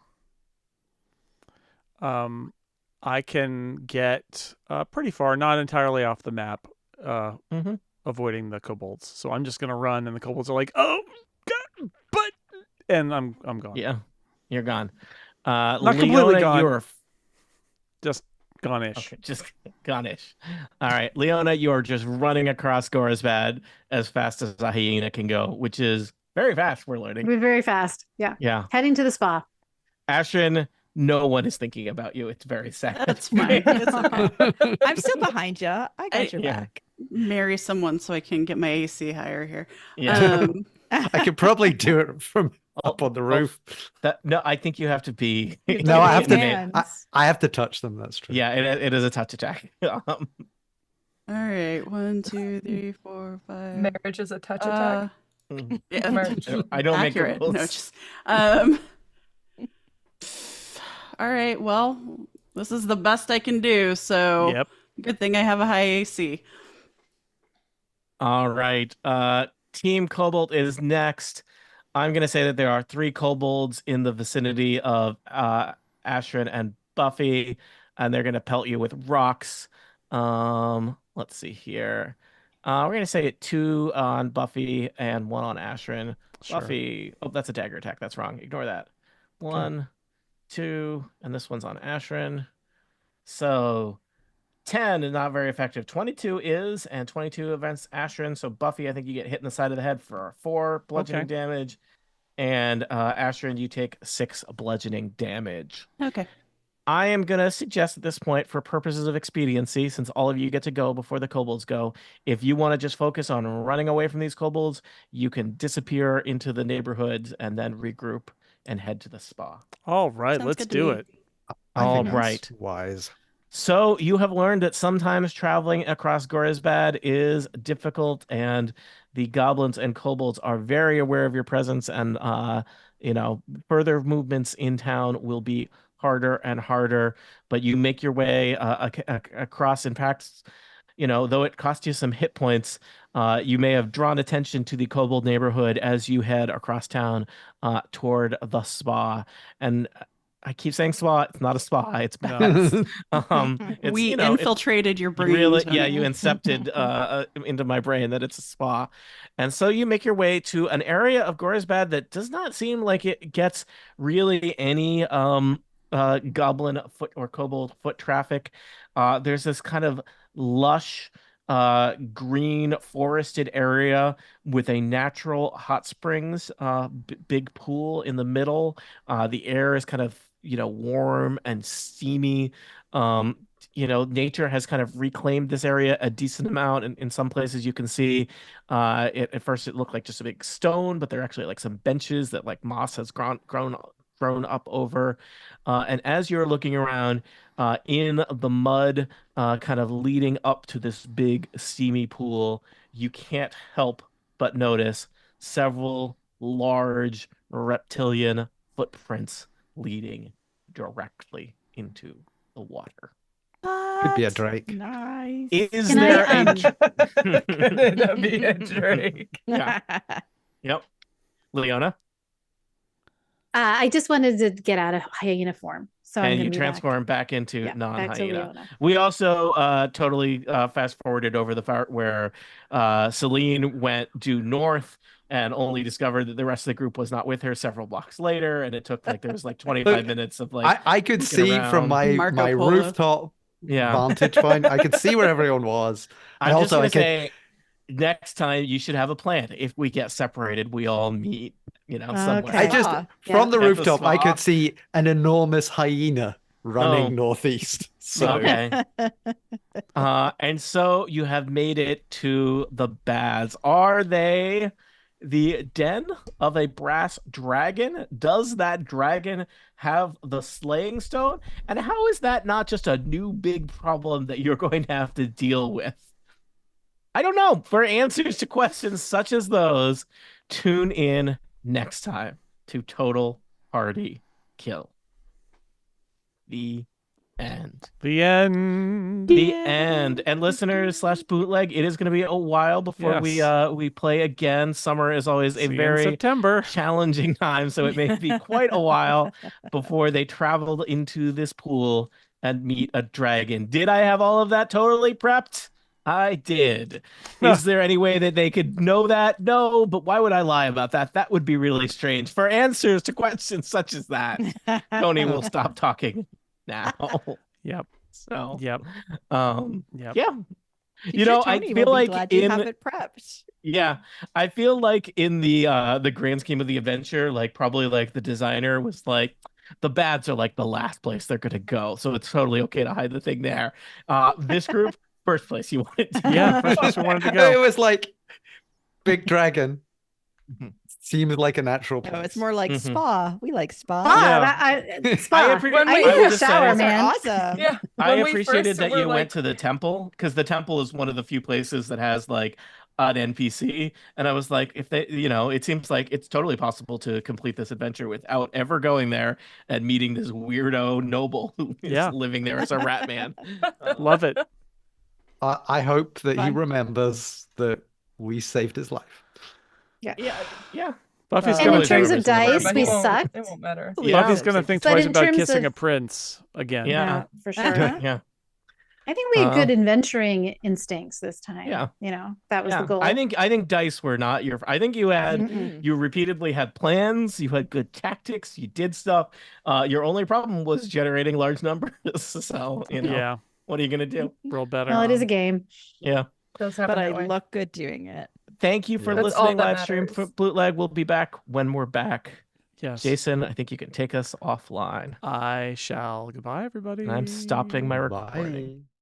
Speaker 2: I can get pretty far, not entirely off the map, avoiding the kobolds. So I'm just gonna run, and the kobolds are like, "Oh, God, but," and I'm gone.
Speaker 3: Yeah, you're gone.
Speaker 2: Not completely
Speaker 3: Leona,
Speaker 2: gone.
Speaker 3: you're
Speaker 2: Just gone-ish.
Speaker 3: okay, just gone-ish. All right, Leona, you are just running across Gorisbad as fast as a hyena can go, which is very fast. We're learning.
Speaker 7: We're very fast. Yeah.
Speaker 3: Yeah,
Speaker 7: Heading to the spa.
Speaker 3: Ashrin, no one is thinking about you. It's very sad.
Speaker 4: That's fine. It's okay.
Speaker 6: I'm still behind you. I got your
Speaker 3: yeah.
Speaker 6: back.
Speaker 4: Marry someone so I can get my AC higher here.
Speaker 3: Yeah.
Speaker 1: I could probably do it from up on the roof.
Speaker 3: No, I think you have to be.
Speaker 1: No, I have to.
Speaker 6: Hands.
Speaker 1: I have to touch them. That's true.
Speaker 3: Yeah, it is a touch attack.
Speaker 4: All right, 1, 2, 3, 4, 5.
Speaker 5: Marriage is a touch attack.
Speaker 4: Yeah,
Speaker 5: Marriage.
Speaker 3: I don't make
Speaker 4: accurate.
Speaker 3: rules.
Speaker 4: No, just all right. Well, this is the best I can do. So
Speaker 2: Yep.
Speaker 4: good thing I have a high AC.
Speaker 3: All right. Team Kobold is next. I'm gonna say that there are 3 kobolds in the vicinity of Ashrin and Buffy, and they're gonna pelt you with rocks. Let's see here. We're gonna say 2 on Buffy and 1 on Ashrin.
Speaker 2: Sure.
Speaker 3: Buffy. Oh, that's a dagger attack. That's wrong. Ignore that. 1, 2, and this one's on Ashrin. So 10 is not very effective. 22 is, and 22 against Ashrin. So Buffy, I think you get hit in the side of the head for 4 bludgeoning damage. And Ashrin, you take 6 bludgeoning damage.
Speaker 4: Okay.
Speaker 3: I am going to suggest at this point, for purposes of expediency, since all of you get to go before the kobolds go, if you want to just focus on running away from these kobolds, you can disappear into the neighborhoods and then regroup and head to the spa.
Speaker 2: All right,
Speaker 4: Sounds
Speaker 2: let's
Speaker 4: good to
Speaker 2: do
Speaker 4: me.
Speaker 2: it.
Speaker 1: I
Speaker 3: All
Speaker 1: think that's
Speaker 3: right.
Speaker 1: wise.
Speaker 3: So you have learned that sometimes traveling across Gorisbad is difficult, and the goblins and kobolds are very aware of your presence, and further movements in town will be harder and harder. But you make your way across. In fact, though it cost you some hit points, you may have drawn attention to the kobold neighborhood as you head across town toward the spa. And I keep saying spa. It's not a spa. It's baths. It's,
Speaker 4: We
Speaker 3: it's
Speaker 4: infiltrated your brain.
Speaker 3: really,
Speaker 4: Tony.
Speaker 3: yeah, you incepted into my brain that it's a spa. And so you make your way to an area of Gorisbad that does not seem like it gets really any goblin foot or kobold foot traffic. There's this kind of lush green forested area with a natural hot springs big pool in the middle. The air is kind of warm and steamy. Nature has kind of reclaimed this area a decent amount. In some places you can see at first it looked like just a big stone, but there are actually like some benches that like moss has grown up over. And as you're looking around in the mud kind of leading up to this big steamy pool, you can't help but notice several large reptilian footprints leading directly into the water.
Speaker 1: Could be a Drake.
Speaker 6: Nice.
Speaker 3: Is
Speaker 7: Can
Speaker 3: there
Speaker 7: I,
Speaker 5: Could it be a Drake?
Speaker 3: Yeah. Yep. Leona?
Speaker 7: I just wanted to get out of hyena form. So I'm
Speaker 3: And
Speaker 7: gonna
Speaker 3: you
Speaker 7: be
Speaker 3: transform back into
Speaker 7: back to
Speaker 3: non-hyena.
Speaker 7: Leona.
Speaker 3: We also totally fast forwarded over the part where Celine went due north and only discovered that the rest of the group was not with her several blocks later, and it took there was 25 minutes of
Speaker 1: I could
Speaker 3: looking
Speaker 1: see
Speaker 3: around.
Speaker 1: from my
Speaker 4: Marco Polo.
Speaker 1: rooftop vantage point. I could see where everyone was.
Speaker 3: I'm
Speaker 1: And
Speaker 3: just
Speaker 1: also,
Speaker 3: gonna
Speaker 1: I could.
Speaker 3: say, next time you should have a plan. If we get separated, we all meet, somewhere.
Speaker 7: Okay.
Speaker 1: I just
Speaker 6: Ah,
Speaker 1: from the
Speaker 3: At the
Speaker 1: rooftop, I
Speaker 3: spa.
Speaker 1: could see an enormous hyena running
Speaker 3: Oh.
Speaker 1: northeast. So
Speaker 3: Okay. And so you have made it to the baths. Are they the den of a brass dragon? Does that dragon have the slaying stone? And how is that not just a new big problem that you're going to have to deal with? I don't know. For answers to questions such as those, tune in next time to Total Party Kill. The end.
Speaker 2: The end.
Speaker 3: The end. And listeners / bootleg, it is going to be a while before we play again. Summer is always
Speaker 2: See
Speaker 3: a
Speaker 2: you in
Speaker 3: very
Speaker 2: September.
Speaker 3: challenging time, so it may be quite a while before they traveled into this pool and meet a dragon. Did I have all of that totally prepped? I did. Is there any way that they could know that? No, but why would I lie about that? That would be really strange. For answers to questions such as that, Tony will stop talking now.
Speaker 2: Yep.
Speaker 3: So,
Speaker 2: Yep.
Speaker 3: yeah.
Speaker 6: Future
Speaker 3: I
Speaker 6: Tony
Speaker 3: feel
Speaker 6: will be
Speaker 3: like
Speaker 6: glad you have it prepped.
Speaker 3: yeah, I feel like in the grand scheme of the adventure, like probably like the designer was like, the bads are like the last place they're gonna go, so it's totally okay to hide the thing there. This group, first place you wanted to
Speaker 2: Yeah, first place we wanted to
Speaker 1: It
Speaker 2: go.
Speaker 1: was like big dragon.
Speaker 3: Mhm.
Speaker 1: Seemed like a natural place.
Speaker 6: No, it's more like
Speaker 3: Mhm.
Speaker 6: spa. We like spa.
Speaker 2: Yeah.
Speaker 7: Spa.
Speaker 3: When
Speaker 7: I
Speaker 3: we-
Speaker 7: need
Speaker 3: I will
Speaker 7: a
Speaker 3: just
Speaker 7: shower,
Speaker 3: say-
Speaker 6: Are
Speaker 7: man.
Speaker 6: awesome.
Speaker 5: Yeah.
Speaker 3: I
Speaker 5: when we
Speaker 3: appreciated
Speaker 5: first
Speaker 3: that
Speaker 5: were
Speaker 3: you
Speaker 5: like,
Speaker 3: went to the temple, because the temple is one of the few places that has like an NPC, and I was like, if they, it seems like it's totally possible to complete this adventure without ever going there and meeting this weirdo noble who is
Speaker 2: Yeah.
Speaker 3: living there as a rat man.
Speaker 2: Love it.
Speaker 1: I hope that he
Speaker 6: Fun.
Speaker 1: remembers that we saved his life.
Speaker 3: Yeah.
Speaker 2: Buffy's
Speaker 7: And
Speaker 2: gonna
Speaker 7: in terms
Speaker 2: think,
Speaker 7: of dice,
Speaker 5: but
Speaker 7: we
Speaker 5: he won't-
Speaker 7: sucked.
Speaker 5: It won't matter.
Speaker 3: Yeah.
Speaker 2: Buffy's gonna think
Speaker 7: But
Speaker 2: twice
Speaker 7: in
Speaker 2: about
Speaker 7: terms
Speaker 2: kissing
Speaker 7: of-
Speaker 2: a prince again.
Speaker 3: Yeah.
Speaker 7: For sure.
Speaker 3: Yeah.
Speaker 7: I think we had good adventuring instincts this time.
Speaker 3: Yeah.
Speaker 7: That was
Speaker 3: Yeah.
Speaker 7: the goal.
Speaker 3: I think dice were not your. I think you had
Speaker 6: Mm-mm.
Speaker 3: you repeatedly had plans. You had good tactics. You did stuff. Your only problem was generating large numbers. So
Speaker 2: Yeah.
Speaker 3: what are you gonna do?
Speaker 2: Roll better.
Speaker 7: Well, it is a game.
Speaker 3: Yeah.
Speaker 5: Does happen
Speaker 6: But I
Speaker 5: that way.
Speaker 6: look good doing it.
Speaker 3: Thank you for
Speaker 5: That's all
Speaker 3: listening.
Speaker 5: that
Speaker 3: Live stream for
Speaker 5: matters.
Speaker 3: Bootleg. We'll be back when we're back.
Speaker 2: Yes.
Speaker 3: Jason, I think you can take us offline.
Speaker 2: I shall. Goodbye, everybody.
Speaker 3: And I'm stopping my recording.
Speaker 1: Bye.